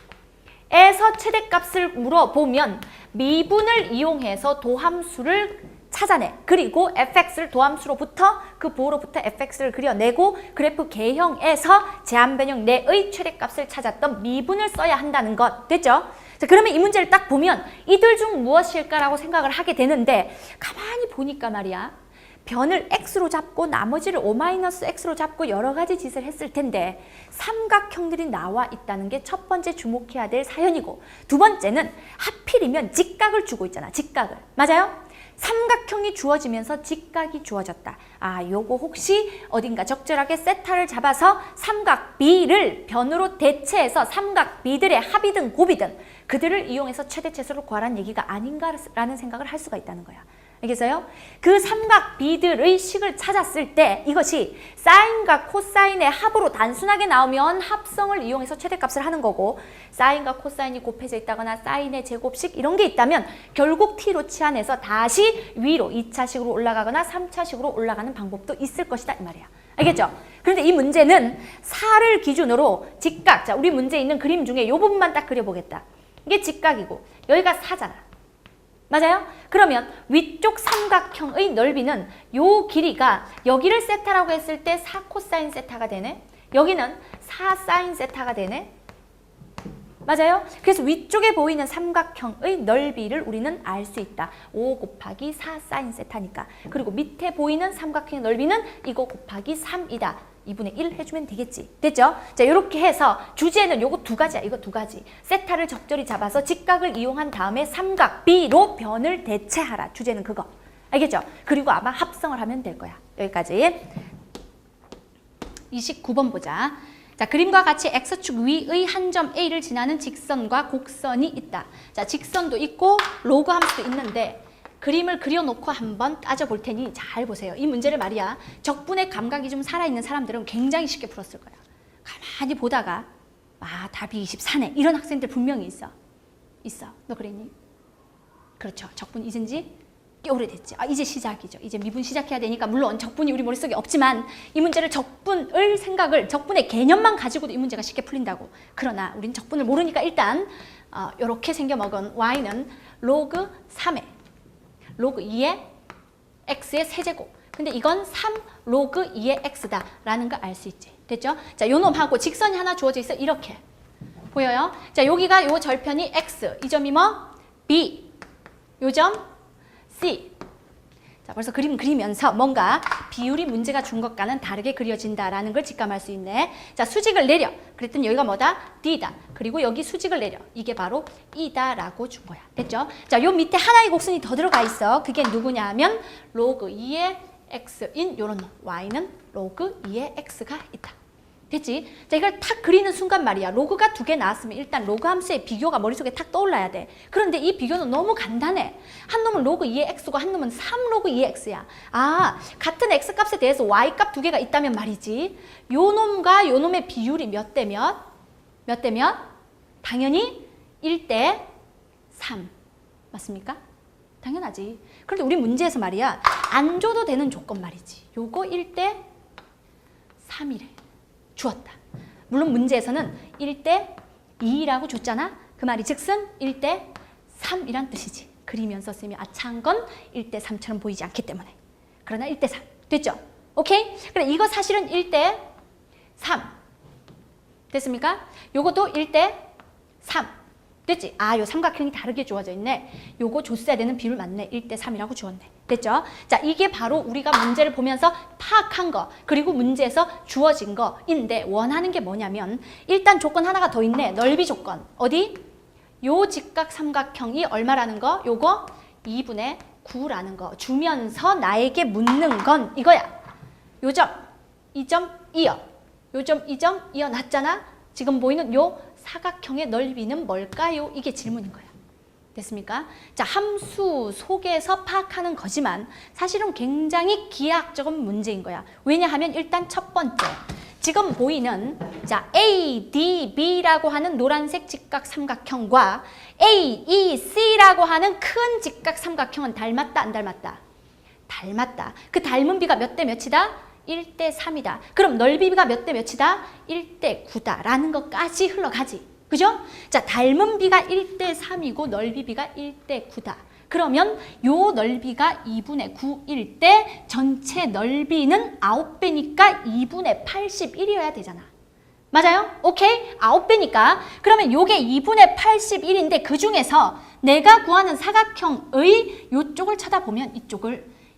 에서 최대값을 물어보면 미분을 이용해서 도함수를 찾아내. 그리고 fx를 도함수로부터 그 부호로부터 fx를 그려내고 그래프 개형에서 제한변형 내의 최대값을 찾았던 미분을 써야 한다는 것. 됐죠? 자, 그러면 이 문제를 딱 보면 이들 중 무엇일까라고 생각을 하게 되는데 가만히 보니까 말이야. 변을 x로 잡고 나머지를 o-x로 잡고 여러 가지 짓을 했을 텐데 삼각형들이 나와 있다는 게 첫 번째 주목해야 될 사연이고 두 번째는 하필이면 직각을 주고 있잖아. 직각을. 맞아요? 삼각형이 주어지면서 직각이 주어졌다. 아, 요거 혹시 어딘가 적절하게 세타를 잡아서 삼각 B를 변으로 대체해서 삼각 B들의 합이든 곱이든 그들을 이용해서 최대체수를 구하라는 얘기가 아닌가라는 생각을 할 수가 있다는 거야. 알겠어요? 그 삼각 B들의 식을 찾았을 때 이것이 사인과 코사인의 합으로 단순하게 나오면 합성을 이용해서 최대값을 하는 거고 사인과 코사인이 곱해져 있다거나 사인의 제곱식 이런 게 있다면 결국 T로 치환해서 다시 위로 2차식으로 올라가거나 3차식으로 올라가는 방법도 있을 것이다 이 말이야. 알겠죠? 그런데 이 문제는 4를 기준으로 직각, 자 우리 문제에 있는 그림 중에 이 부분만 딱 그려보겠다. 이게 직각이고 여기가 4잖아. 맞아요? 그러면 위쪽 삼각형의 넓이는 요 길이가 여기를 세타라고 했을 때 4 코사인 세타가 되네. 여기는 4 사인 세타가 되네. 맞아요? 그래서 위쪽에 보이는 삼각형의 넓이를 우리는 알 수 있다. 5 곱하기 4 사인 세타니까. 그리고 밑에 보이는 삼각형의 넓이는 이거 곱하기 3이다. 2분의 1 해주면 되겠지. 됐죠? 자, 이렇게 해서 주제는 요거 두 가지야. 이거 두 가지. 세타를 적절히 잡아서 직각을 이용한 다음에 삼각 B로 변을 대체하라. 주제는 그거. 알겠죠? 그리고 아마 합성을 하면 될 거야. 여기까지. 29번 보자. 자, 그림과 같이 X축 위의 한 점 A를 지나는 직선과 곡선이 있다. 자, 직선도 있고 로그 함수도 있는데 그림을 그려놓고 한번 따져볼 테니 잘 보세요. 이 문제를 말이야. 적분의 감각이 좀 살아있는 사람들은 굉장히 쉽게 풀었을 거야. 가만히 보다가 아 답이 24네. 이런 학생들 분명히 있어. 있어. 너 그랬니? 그렇죠. 적분 잊은 지 꽤 오래됐지. 아 이제 시작이죠. 이제 미분 시작해야 되니까 물론 적분이 우리 머릿속에 없지만 이 문제를 적분을 생각을 적분의 개념만 가지고도 이 문제가 쉽게 풀린다고. 그러나 우린 적분을 모르니까 일단 이렇게 생겨먹은 y는 로그 3에 로그 2의 x의 세제곱. 근데 이건 3 로그 2의 x다 라는 걸 알 수 있지. 됐죠? 자, 요 놈하고 직선이 하나 주어져 있어. 이렇게. 보여요? 자, 여기가 요 절편이 x. 이 점이 뭐? b. 요 점 C. 자, 벌써 그림 그리면서 뭔가 비율이 문제가 준 것과는 다르게 그려진다라는 걸 직감할 수 있네. 자, 수직을 내려. 그랬더니 여기가 뭐다? D다. 그리고 여기 수직을 내려. 이게 바로 E다라고 준 거야. 됐죠? 자, 요 밑에 하나의 곡선이 더 들어가 있어. 그게 누구냐 하면 로그 2의 X인 요런 놈. Y는 로그 2의 X가 있다. 됐지? 자, 이걸 탁 그리는 순간 말이야. 로그가 2개 나왔으면 일단 로그 함수의 비교가 머릿속에 탁 떠올라야 돼. 그런데 이 비교는 너무 간단해. 한 놈은 로그 2의 x고 한 놈은 3 로그 2의 x야. 아, 같은 x 값에 대해서 y 값 2개가 있다면 말이지. 요 놈과 요 놈의 비율이 몇 대 몇? 몇 대 몇? 당연히 1대 3. 맞습니까? 당연하지. 그런데 우리 문제에서 말이야. 안 줘도 되는 조건 말이지. 요거 1대 3이래. 주었다. 물론 문제에서는 1대 2라고 줬잖아. 그 말이 즉슨 1대 3이란 뜻이지. 그리면서 쓰면 아차한 건 1대 3처럼 보이지 않기 때문에. 그러나 1대 3. 됐죠? 오케이? 그래, 이거 사실은 1대 3. 됐습니까? 요것도 1대 3. 됐지? 아, 요 삼각형이 다르게 주어져 있네. 요거 줬어야 되는 비율 맞네. 1대 3이라고 주었네. 됐죠? 자, 이게 바로 우리가 문제를 보면서 파악한 거, 그리고 문제에서 주어진 거인데 원하는 게 뭐냐면 일단 조건 하나가 더 있네. 넓이 조건. 어디? 요 직각 삼각형이 얼마라는 거? 요거 2분의 9라는 거 주면서 나에게 묻는 건 이거야. 요점 2점 이어. 요점 2점 이어 놨잖아. 지금 보이는 요 사각형의 넓이는 뭘까요? 이게 질문인 거야. 됐습니까? 자, 함수 속에서 파악하는 거지만 사실은 굉장히 기하학적인 문제인 거야. 왜냐하면 일단 첫 번째, 지금 보이는 자 ADB라고 하는 노란색 직각 삼각형과 AEC라고 하는 큰 직각 삼각형은 닮았다, 안 닮았다? 닮았다. 그 닮은 비가 몇 대 몇이다? 1대 3이다. 그럼 넓이가 몇 대 몇이다? 1대 9다. 라는 것까지 흘러가지. 그죠? 자, 닮은 비가 1대 3이고 넓이 비가 1대 9다. 그러면 요 넓이가 2분의 9일 때 전체 넓이는 9배니까 2분의 81이어야 되잖아. 맞아요? 오케이? 9배니까. 그러면 요게 2분의 81인데 그 중에서 내가 구하는 사각형의 요쪽을 쳐다보면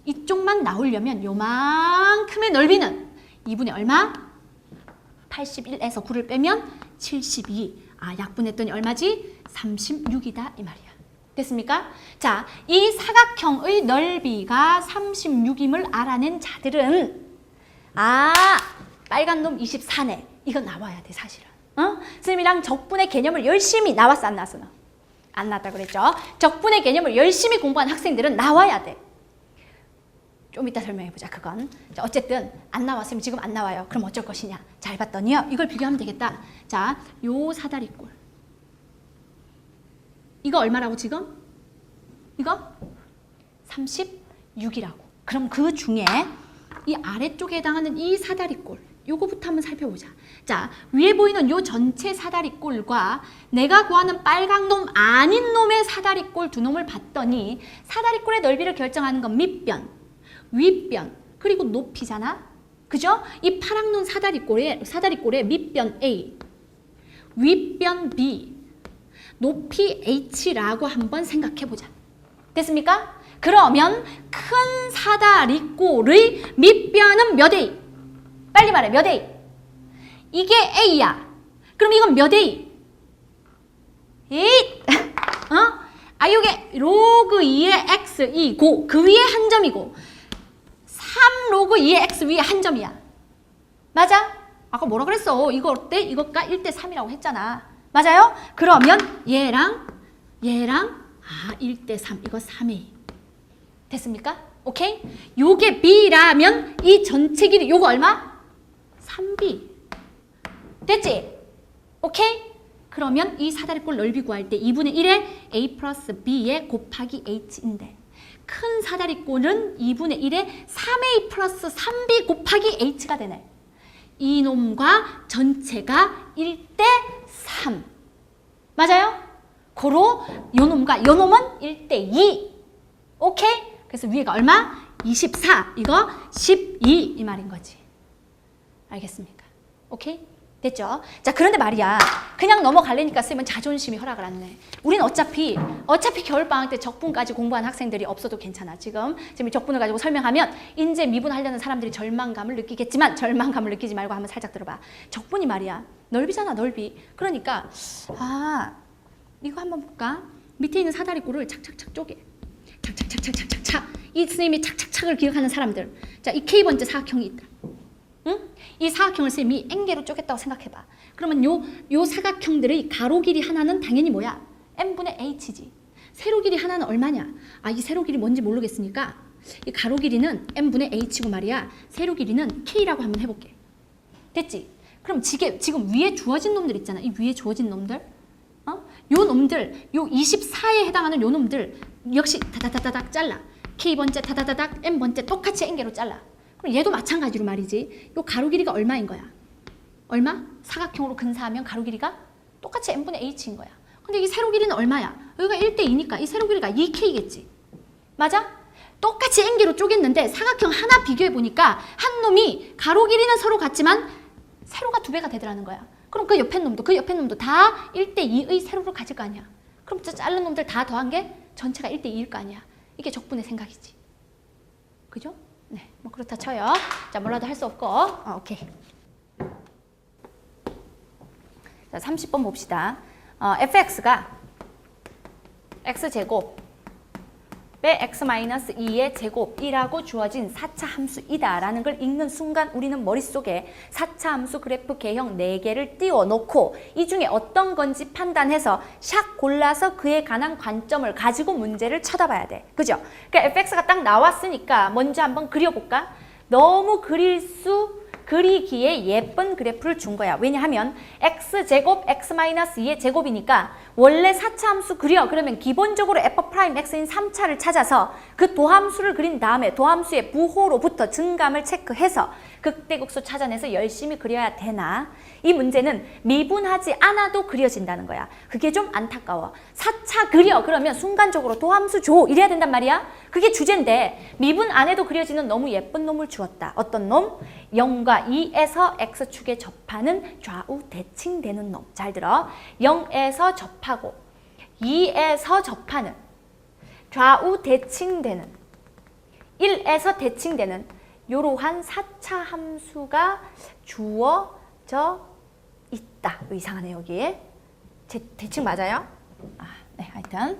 이쪽만 나오려면 요만큼의 넓이는 2분의 얼마? 81에서 9를 빼면 72. 아, 약분했더니 얼마지? 36이다 이 말이야. 됐습니까? 자, 이 사각형의 넓이가 36임을 알아낸 자들은 아, 빨간 놈 24네. 이거 나와야 돼 사실은. 선생님이랑 적분의 개념을 열심히 나왔어, 안 나왔어? 안 나왔다 그랬죠? 적분의 개념을 열심히 공부한 학생들은 나와야 돼. 좀 이따 설명해보자, 그건. 자, 어쨌든 안 나왔으면 지금 안 나와요. 그럼 어쩔 것이냐? 잘 봤더니요. 이걸 비교하면 되겠다. 자, 요 사다리꼴. 이거 얼마라고 지금? 이거? 36이라고. 그럼 그 중에 이 아래쪽에 해당하는 이 사다리꼴. 요거부터 한번 살펴보자. 자, 위에 보이는 요 전체 사다리꼴과 내가 구하는 빨간 놈 아닌 놈의 사다리꼴 두 놈을 봤더니 사다리꼴의 넓이를 결정하는 건 밑변, 윗변, 그리고 높이잖아. 그죠? 이 파란 눈 사다리꼴의 밑변 A, 윗변 B, 높이 H라고 한번 생각해보자. 됐습니까? 그러면 큰 사다리꼴의 밑변은 몇 A? 빨리 말해, 몇 A? 이게 A야. 그럼 이건 몇 A? 요게 로그 2의 X이고 그 위에 한 점이고 3 로그 2의 X 위에 한 점이야. 맞아? 아까 뭐라 그랬어? 이거 어때? 이거가 1대 3이라고 했잖아. 맞아요? 그러면 얘랑 1대 3. 이거 3A. 됐습니까? 오케이? 요게 B라면 이 전체 길이 요거 얼마? 3B. 됐지? 오케이? 그러면 이 사다리꼴 넓이 구할 때 2분의 1에 A 플러스 B에 곱하기 H인데 큰 사다리꼴은 2분의 1에 3A 플러스 3B 곱하기 H가 되네. 이놈과 전체가 1대 3. 맞아요? 고로 요놈과 요놈은 1대 2. 오케이? 그래서 위에가 얼마? 24. 이거 12 이 말인 거지. 알겠습니까? 오케이? 됐죠? 자, 그런데 말이야. 그냥 넘어갈래니까 쌤은 자존심이 허락을 안 해. 우린 어차피 겨울방학 때 적분까지 공부한 학생들이 없어도 괜찮아. 지금 이 적분을 가지고 설명하면 인재 미분하려는 사람들이 절망감을 느끼겠지만 절망감을 느끼지 말고 한번 살짝 들어봐. 적분이 말이야. 넓이잖아, 넓이. 그러니까 이거 한번 볼까? 밑에 있는 사다리꼴을 착착착 쪼개. 착착착착착착. 이 선생님이 착착착을 기억하는 사람들. 자, 이 K번째 사각형이 있다. 응? 이 사각형을 쌤이 N개로 쪼갰다고 생각해봐. 그러면 요 사각형들의 가로 길이 하나는 당연히 뭐야? N분의 H지. 세로 길이 하나는 얼마냐? 이 세로 길이 뭔지 모르겠으니까 이 가로 길이는 N분의 H고 말이야. 세로 길이는 K라고 한번 해볼게. 됐지? 그럼 지금 위에 주어진 놈들 있잖아. 이 위에 주어진 놈들. 요 놈들, 요 24에 해당하는 요 놈들 역시 다다다닥 잘라. K번째 다다다닥 N번째 똑같이 N개로 잘라. 그럼 얘도 마찬가지로 말이지. 요 가로 길이가 얼마인 거야? 얼마? 사각형으로 근사하면 가로 길이가 똑같이 N분의 H인 거야. 근데 이 세로 길이는 얼마야? 여기가 1대2니까 이 세로 길이가 2K겠지. 맞아? 똑같이 N개로 쪼갰는데 사각형 하나 비교해 보니까 한 놈이 가로 길이는 서로 같지만 세로가 2배가 되더라는 거야. 그럼 그 옆에 놈도 다 1대2의 세로를 가질 거 아니야. 그럼 저 자른 놈들 다 더한 게 전체가 1대2일 거 아니야. 이게 적분의 생각이지. 그죠? 네, 뭐 그렇다 쳐요. 자, 뭐라도 할 수 없고. 오케이. 자, 30번 봅시다. fx가 x제곱 빼 x-2의 제곱이라고 주어진 4차 함수이다 라는 걸 읽는 순간 우리는 머릿속에 4차 함수 그래프 개형 4개를 띄워놓고 이 중에 어떤 건지 판단해서 샥 골라서 그에 관한 관점을 가지고 문제를 쳐다봐야 돼. 그죠? 그러니까 fx가 딱 나왔으니까 먼저 한번 그려볼까? 너무 그리기에 예쁜 그래프를 준 거야. 왜냐하면 x제곱 x-2의 제곱이니까 원래 4차 함수 그려. 그러면 기본적으로 f'x인 3차를 찾아서 그 도함수를 그린 다음에 도함수의 부호로부터 증감을 체크해서 극대극소 찾아내서 열심히 그려야 되나? 이 문제는 미분하지 않아도 그려진다는 거야. 그게 좀 안타까워. 4차 그려. 그러면 순간적으로 도함수 줘. 이래야 된단 말이야. 그게 주제인데 미분 안 해도 그려지는 너무 예쁜 놈을 주었다. 어떤 놈? 0과 2에서 x축에 접하는 좌우 대칭되는 놈. 잘 들어. 0에서 접하고 2에서 접하는 좌우 대칭되는 1에서 대칭되는 이러한 4차 함수가 주어져 있다. 이상하네 여기에. 대칭 맞아요? 네, 하여튼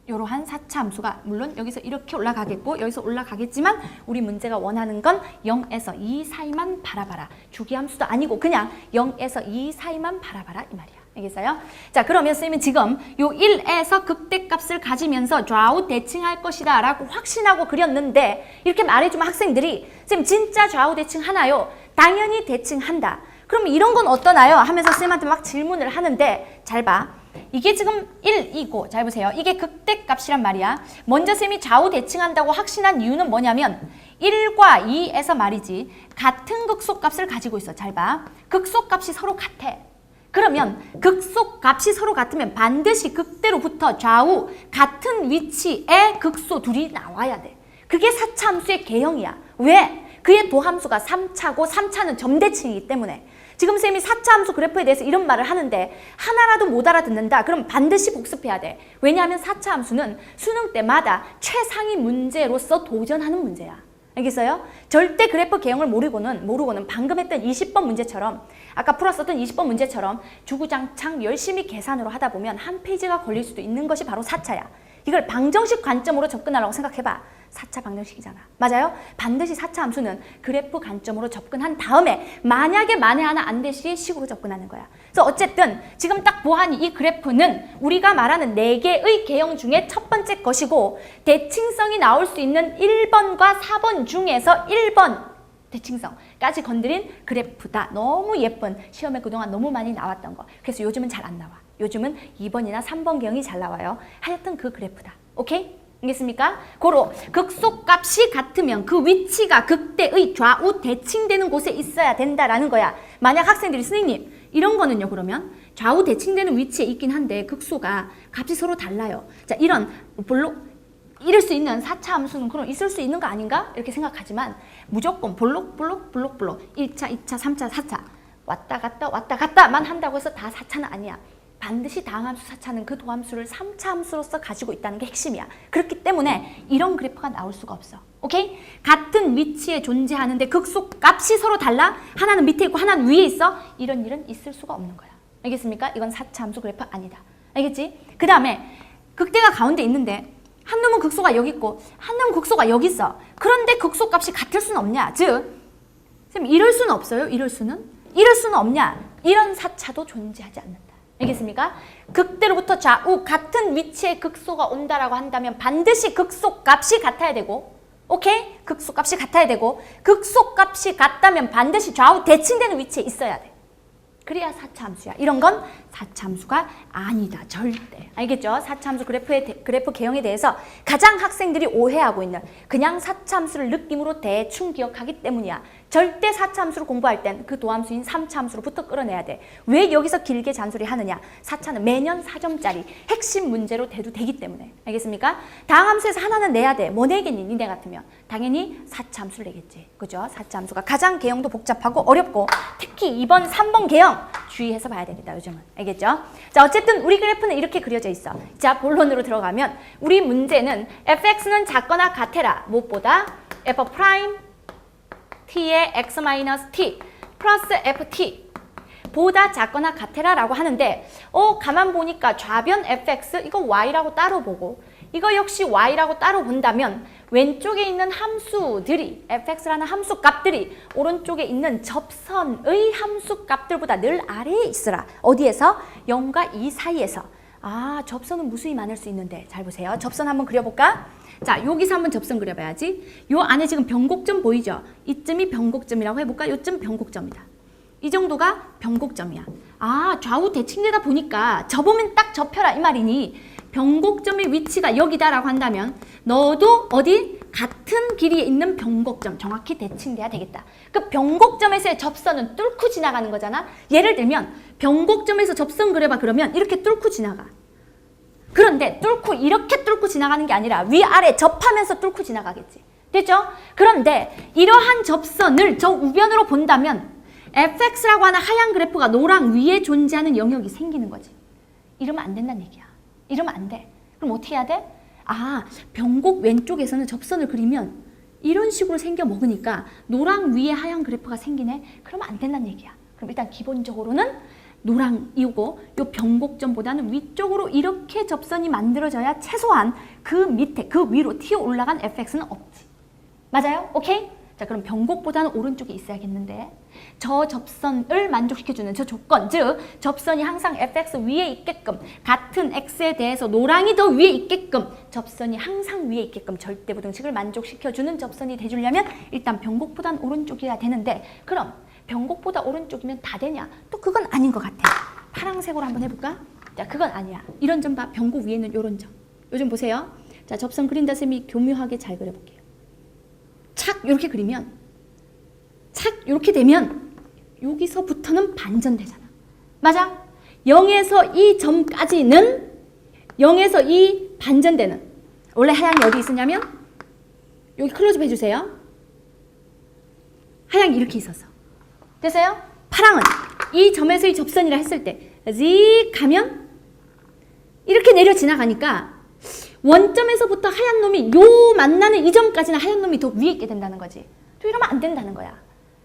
이러한 4차 함수가 물론 여기서 이렇게 올라가겠고 여기서 올라가겠지만 우리 문제가 원하는 건 0에서 2 사이만 바라봐라. 주기함수도 아니고 그냥 0에서 2 사이만 바라봐라 이 말이야. 알겠어요? 자, 그러면 쌤은 지금 요 1에서 극대값을 가지면서 좌우 대칭할 것이다 라고 확신하고 그렸는데 이렇게 말해주면 학생들이 쌤 진짜 좌우 대칭하나요? 당연히 대칭한다. 그럼 이런 건 어떠나요? 하면서 쌤한테 막 질문을 하는데 잘 봐. 이게 지금 1이고 잘 보세요. 이게 극대값이란 말이야. 먼저 쌤이 좌우 대칭한다고 확신한 이유는 뭐냐면 1과 2에서 말이지 같은 극소값을 가지고 있어. 잘 봐. 극소값이 서로 같아. 그러면 극소값이 서로 같으면 반드시 극대로부터 좌우 같은 위치에 극소 둘이 나와야 돼. 그게 4차 함수의 개형이야. 왜? 그의 도함수가 3차고 3차는 점대칭이기 때문에. 지금 쌤이 4차 함수 그래프에 대해서 이런 말을 하는데 하나라도 못 알아듣는다? 그럼 반드시 복습해야 돼. 왜냐하면 4차 함수는 수능 때마다 최상위 문제로서 도전하는 문제야. 알겠어요? 절대 그래프 개형을 모르고는 방금 했던 20번 문제처럼 아까 풀었었던 20번 문제처럼 주구장창 열심히 계산으로 하다 보면 한 페이지가 걸릴 수도 있는 것이 바로 4차야. 이걸 방정식 관점으로 접근하라고 생각해봐. 4차 방정식이잖아. 맞아요? 반드시 4차 함수는 그래프 관점으로 접근한 다음에 만약에 만에 하나 안 될 시에 식으로 접근하는 거야. 그래서 어쨌든 지금 딱 보아하니 이 그래프는 우리가 말하는 4개의 개형 중에 첫 번째 것이고 대칭성이 나올 수 있는 1번과 4번 중에서 1번 대칭성까지 건드린 그래프다. 너무 예쁜 시험에 그동안 너무 많이 나왔던 거. 그래서 요즘은 잘 안 나와. 요즘은 2번이나 3번 개형이 잘 나와요. 하여튼 그 그래프다. 오케이? 알겠습니까? 고로 극소값이 같으면 그 위치가 극대의 좌우 대칭되는 곳에 있어야 된다라는 거야. 만약 학생들이 선생님 이런 거는요 그러면 좌우 대칭되는 위치에 있긴 한데 극소가 값이 서로 달라요. 자, 이런 별로 이럴 수 있는 4차 함수는 그럼 있을 수 있는 거 아닌가? 이렇게 생각하지만 무조건 블록 1차, 2차, 3차, 4차 왔다 갔다만 한다고 해서 다 4차는 아니야. 반드시 다음 함수 4차는 그 도함수를 3차 함수로서 가지고 있다는 게 핵심이야. 그렇기 때문에 이런 그래프가 나올 수가 없어. 오케이? 같은 위치에 존재하는데 극속 값이 서로 달라? 하나는 밑에 있고 하나는 위에 있어? 이런 일은 있을 수가 없는 거야. 알겠습니까? 이건 4차 함수 그래프 아니다. 알겠지? 그 다음에 극대가 가운데 있는데 한 놈은 극소가 여기 있고 한 놈은 극소가 여기 있어. 그런데 극소 값이 같을 수는 없냐? 즉, 선생님 이럴 수는 없어요? 이럴 수는 없냐? 이런 4차도 존재하지 않는다. 알겠습니까? 극대로부터 좌우 같은 위치에 극소가 온다라고 한다면 반드시 극소 값이 같아야 되고, 오케이? 극소 값이 같아야 되고, 극소 값이 같다면 반드시 좌우 대칭되는 위치에 있어야 돼. 그래야 4차 함수야. 이런 건 4차 함수가 아니다. 절대. 알겠죠? 4차 함수 그래프 개형에 대해서 가장 학생들이 오해하고 있는 그냥 4차 함수를 느낌으로 대충 기억하기 때문이야. 절대 4차 함수를 공부할 땐 그 도함수인 3차 함수로부터 끌어내야 돼. 왜 여기서 길게 잔소리 하느냐? 4차는 매년 4점짜리 핵심 문제로 대두되기 때문에. 알겠습니까? 다음 함수에서 하나는 내야 돼. 뭐 내겠니? 니네 같으면. 당연히 4차 함수를 내겠지. 그죠? 4차 함수가 가장 개형도 복잡하고 어렵고 특히 2번, 3번 개형 주의해서 봐야 됩니다. 요즘은. 알겠죠? 자, 어쨌든 우리 그래프는 이렇게 그려져 있어. 자, 본론으로 들어가면 우리 문제는 fx는 작거나 같애라. 무엇보다 f 프라임 t의 x-t 플러스 ft 보다 작거나 같애라 라고 하는데 가만 보니까 좌변 fx 이거 y라고 따로 보고 이거 역시 y라고 따로 본다면 왼쪽에 있는 함수들이 fx라는 함수 값들이 오른쪽에 있는 접선의 함수 값들보다 늘 아래에 있으라. 어디에서? 0과 2 사이에서. 아, 접선은 무수히 많을 수 있는데 잘 보세요. 접선 한번 그려볼까? 자, 여기서 한번 접선 그려봐야지. 요 안에 지금 변곡점 보이죠? 이쯤이 변곡점이라고 해볼까? 요쯤 변곡점이다. 이 정도가 변곡점이야. 아, 좌우 대칭되다 보니까 접으면 딱 접혀라 이 말이니 변곡점의 위치가 여기다라고 한다면 너도 어디? 같은 길이에 있는 변곡점 정확히 대칭돼야 되겠다. 그 변곡점에서의 접선은 뚫고 지나가는 거잖아. 예를 들면 변곡점에서 접선 그려봐 그러면 이렇게 뚫고 지나가. 그런데 이렇게 뚫고 지나가는 게 아니라 위아래 접하면서 뚫고 지나가겠지. 됐죠? 그런데 이러한 접선을 저 우변으로 본다면 fx라고 하는 하얀 그래프가 노랑 위에 존재하는 영역이 생기는 거지. 이러면 안 된다는 얘기야. 이러면 안 돼. 그럼 어떻게 해야 돼? 아, 변곡 왼쪽에서는 접선을 그리면 이런 식으로 생겨 먹으니까 노랑 위에 하얀 그래프가 생기네. 그러면 안 된다는 얘기야. 그럼 일단 기본적으로는 노랑이고 요 변곡점보다는 위쪽으로 이렇게 접선이 만들어져야 최소한 그 밑에 그 위로 튀어 올라간 fx는 없지. 맞아요? 오케이? 자, 그럼 변곡보다는 오른쪽에 있어야겠는데 저 접선을 만족시켜주는 저 조건, 즉 접선이 항상 fx 위에 있게끔 같은 x에 대해서 노랑이 더 위에 있게끔 접선이 항상 위에 있게끔 절대부등식을 만족시켜주는 접선이 돼주려면 일단 변곡보다는 오른쪽이어야 되는데 그럼 변곡보다 오른쪽이면 다 되냐? 또 그건 아닌 것 같아. 파란색으로 한번 해볼까? 자, 그건 아니야. 이런 점 봐. 변곡 위에는 이런 점. 요즘 보세요. 자, 접선 그린다 쌤이 교묘하게 잘 그려볼게요. 착 이렇게 그리면 착 이렇게 되면 여기서부터는 반전되잖아. 맞아? 0에서 이 점까지는 0에서 이 반전되는 원래 하양이 어디 있었냐면 여기 클로즈업 해주세요. 하양이 이렇게 있었어. 됐어요? 파랑은 이 점에서의 접선이라 했을 때 직 가면 이렇게 내려 지나가니까 원점에서부터 하얀 놈이 요 만나는 이 점까지는 하얀 놈이 더 위에 있게 된다는 거지. 또 이러면 안 된다는 거야.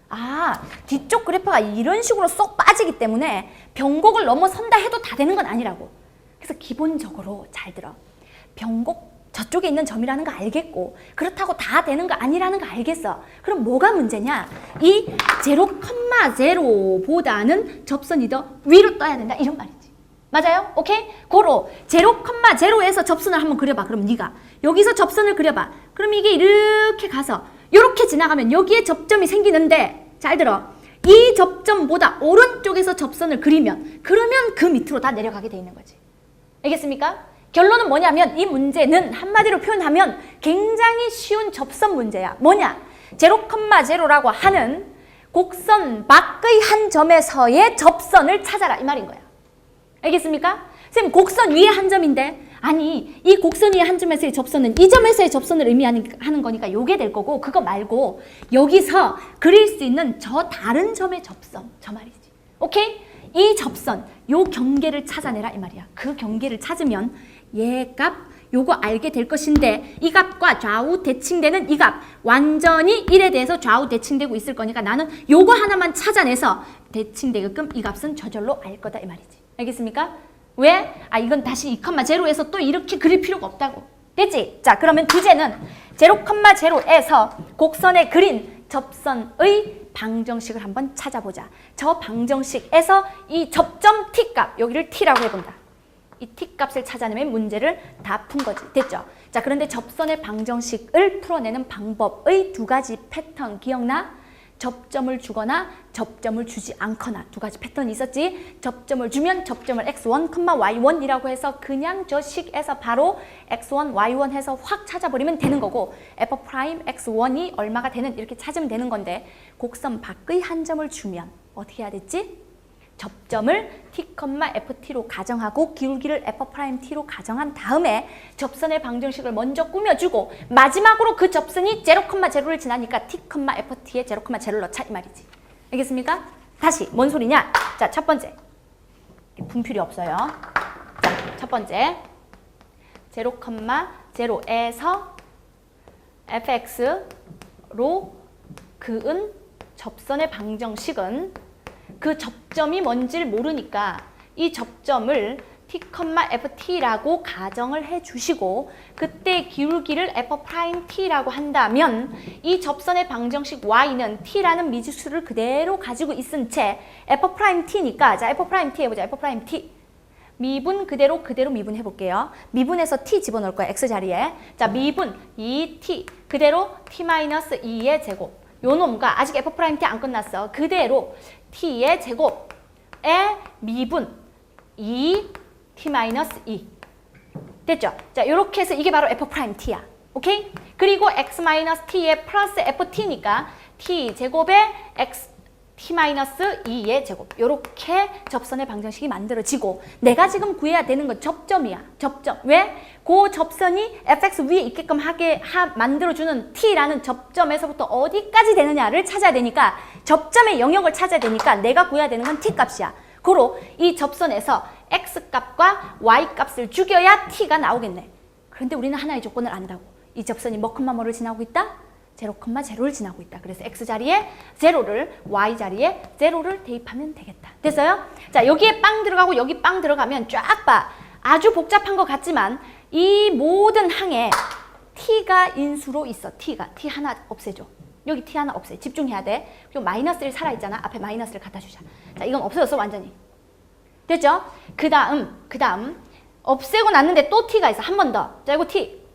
아, 뒤쪽 그래프가 이런 식으로 쏙 빠지기 때문에 변곡을 넘어선다 해도 다 되는 건 아니라고. 그래서 기본적으로 잘 들어. 변곡 저쪽에 있는 점이라는 거 알겠고 그렇다고 다 되는 거 아니라는 거 알겠어. 그럼 뭐가 문제냐? 이 0,0보다는 접선이 더 위로 떠야 된다 이런 말이지. 맞아요? 오케이? 고로 0,0에서 접선을 한번 그려봐. 그럼 네가 여기서 접선을 그려봐. 그럼 이게 이렇게 가서 이렇게 지나가면 여기에 접점이 생기는데 잘 들어. 이 접점보다 오른쪽에서 접선을 그리면 그러면 그 밑으로 다 내려가게 돼 있는 거지. 알겠습니까? 결론은 뭐냐면 이 문제는 한마디로 표현하면 굉장히 쉬운 접선 문제야. 뭐냐? 0,0라고 하는 곡선 밖의 한 점에서의 접선을 찾아라 이 말인 거야. 알겠습니까? 선생님 곡선 위에 한 점인데 아니 이 곡선 위에 한 점에서의 접선은 이 점에서의 접선을 의미하는 거니까 요게 될 거고 그거 말고 여기서 그릴 수 있는 저 다른 점의 접선 저 말이지. 오케이? 이 접선 요 경계를 찾아내라 이 말이야. 그 경계를 찾으면 얘 값 요거 알게 될 것인데 이 값과 좌우 대칭되는 이 값 완전히 1에 대해서 좌우 대칭되고 있을 거니까 나는 요거 하나만 찾아내서 대칭되게끔 이 값은 저절로 알 거다 이 말이지. 알겠습니까? 왜? 아 이건 다시 2,0에서 또 이렇게 그릴 필요가 없다고. 됐지? 자 그러면 주제는 0,0에서 곡선에 그린 접선의 방정식을 한번 찾아보자. 저 방정식에서 이 접점 t값 여기를 t라고 해본다. 이 t값을 찾아내면 문제를 다 푼 거지. 됐죠? 자 그런데 접선의 방정식을 풀어내는 방법의 두 가지 패턴 기억나? 접점을 주거나 접점을 주지 않거나 두 가지 패턴이 있었지. 접점을 주면 접점을 x1, y1이라고 해서 그냥 저 식에서 바로 x1, y1 해서 확 찾아버리면 되는 거고 f'x1이 얼마가 되는 이렇게 찾으면 되는 건데 곡선 밖의 한 점을 주면 어떻게 해야 됐지? 접점을 t, ft로 가정하고 기울기를 f't로 가정한 다음에 접선의 방정식을 먼저 꾸며주고 마지막으로 그 접선이 0,0를 지나니까 t, ft에 0,0를 넣자 이 말이지. 알겠습니까? 다시 뭔 소리냐? 자, 첫 번째. 분필이 없어요. 자, 첫 번째. 0,0에서 fx로 그은 접선의 방정식은 그 접점이 뭔지를 모르니까 이 접점을 t, ft라고 가정을 해주시고 그때 기울기를 f't라고 한다면 이 접선의 방정식 y는 t라는 미지수를 그대로 가지고 있은 채 f't니까 자 f't 해보자. f't 미분 그대로 미분 해볼게요. 미분해서 t 집어넣을 거야. x자리에. 자 미분 2t 그대로 t-2의 제곱 요 놈과 아직 f't 안 끝났어. 그대로 t의 제곱의 미분 2t-2 됐죠? 자 요렇게 해서 이게 바로 f't야. 오케이? 그리고 x-t의 플러스 ft니까 t 제곱의 x t-2의 제곱 요렇게 접선의 방정식이 만들어지고 내가 지금 구해야 되는 건 접점이야. 접점. 왜? 그 접선이 fx 위에 있게끔 만들어주는 t라는 접점에서부터 어디까지 되느냐를 찾아야 되니까 접점의 영역을 찾아야 되니까 내가 구해야 되는 건 t값이야. 고로 이 접선에서 x값과 y값을 죽여야 t가 나오겠네. 그런데 우리는 하나의 조건을 안다고. 이 접선이 뭐를 지나고 있다? 0,0를 지나고 있다. 그래서 x자리에 0를 y자리에 0를 대입하면 되겠다. 됐어요? 자 여기에 빵 들어가고 여기 빵 들어가면 쫙 봐. 아주 복잡한 것 같지만 이 모든 항에 t가 인수로 있어. t 하나 없애줘. 여기 t 하나 없애. 집중해야 돼. 그리고 마이너스 1 살아있잖아. 앞에 마이너스를 갖다 주자. 자 이건 없어졌어 완전히. 됐죠? 그 다음 없애고 났는데 또 t가 있어. 한 번 더. 자 이거 t.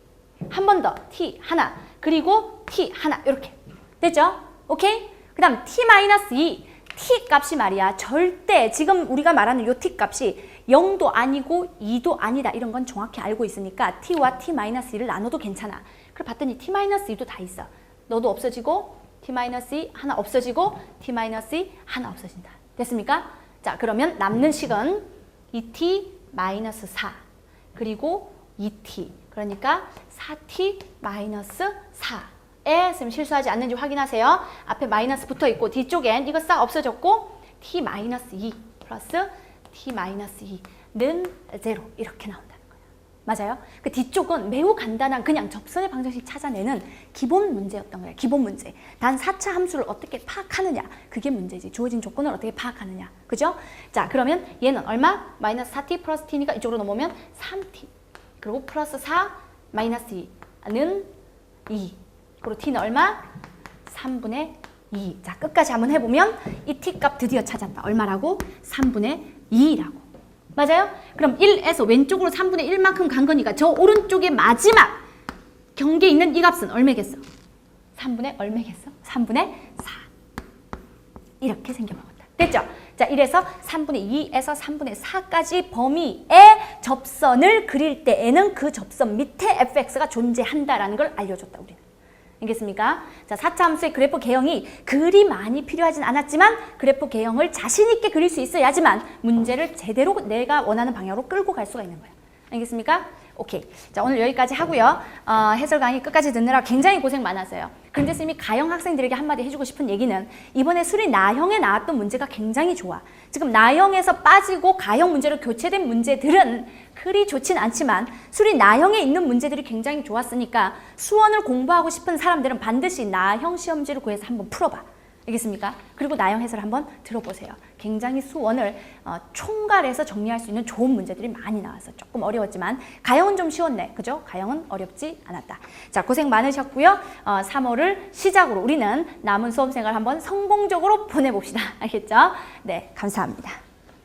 한 번 더. t 하나. 그리고 t 하나 이렇게 됐죠? 오케이? 그 다음 t-2 t 값이 말이야 절대 지금 우리가 말하는 요 t 값이 0도 아니고 2도 아니다 이런 건 정확히 알고 있으니까 t와 t-2를 나눠도 괜찮아. 그래 봤더니 t-2도 다 있어. 너도 없어지고 t-2 하나 없어지고 t-2 하나 없어진다. 됐습니까? 자 그러면 남는 식은 2t-4 그리고 2t 그러니까 4t-4에 선생님 실수하지 않는지 확인하세요. 앞에 마이너스 붙어 있고 뒤쪽엔 이거 싹 없어졌고 t-2 플러스 t-2는 0 이렇게 나온다는 거예요. 맞아요? 그 뒤쪽은 매우 간단한 그냥 접선의 방정식 찾아내는 기본 문제였던 거예요. 기본 문제. 단 4차 함수를 어떻게 파악하느냐 그게 문제지. 주어진 조건을 어떻게 파악하느냐. 그죠? 자 그러면 얘는 얼마? 마이너스 4t 플러스 t니까 이쪽으로 넘어오면 3t 그리고 플러스 4 마이너스 2는 2 그리고 t는 얼마? 3분의 2. 자 끝까지 한번 해보면 이 t값 드디어 찾았다. 얼마라고? 3분의 2라고. 맞아요? 그럼 1에서 왼쪽으로 3분의 1만큼 간 거니까 저 오른쪽에 마지막 경계에 있는 이 값은 얼마겠어? 3분의 얼마겠어? 3분의 4. 이렇게 생겨먹었다. 됐죠? 자, 이래서 3분의 2에서 3분의 4까지 범위의 접선을 그릴 때에는 그 접선 밑에 fx가 존재한다라는 걸 알려줬다, 우리는. 알겠습니까? 자, 4차 함수의 그래프 개형이 그리 많이 필요하진 않았지만 그래프 개형을 자신 있게 그릴 수 있어야지만 문제를 제대로 내가 원하는 방향으로 끌고 갈 수가 있는 거예요. 알겠습니까? 오케이. 자, 오늘 여기까지 하고요. 해설 강의 끝까지 듣느라 굉장히 고생 많았어요. 그런데 쌤이 가형 학생들에게 한마디 해주고 싶은 얘기는 이번에 수리 나형에 나왔던 문제가 굉장히 좋아. 지금 나형에서 빠지고 가형 문제로 교체된 문제들은 그리 좋진 않지만 수리 나형에 있는 문제들이 굉장히 좋았으니까 수원을 공부하고 싶은 사람들은 반드시 나형 시험지를 구해서 한번 풀어봐. 알겠습니까? 그리고 나형 해설 한번 들어보세요. 굉장히 수원을 총괄해서 정리할 수 있는 좋은 문제들이 많이 나와서 조금 어려웠지만 가형은 좀 쉬웠네. 그죠? 가형은 어렵지 않았다. 자, 고생 많으셨고요. 3월을 시작으로 우리는 남은 수험생활 한번 성공적으로 보내봅시다. 알겠죠? 네, 감사합니다.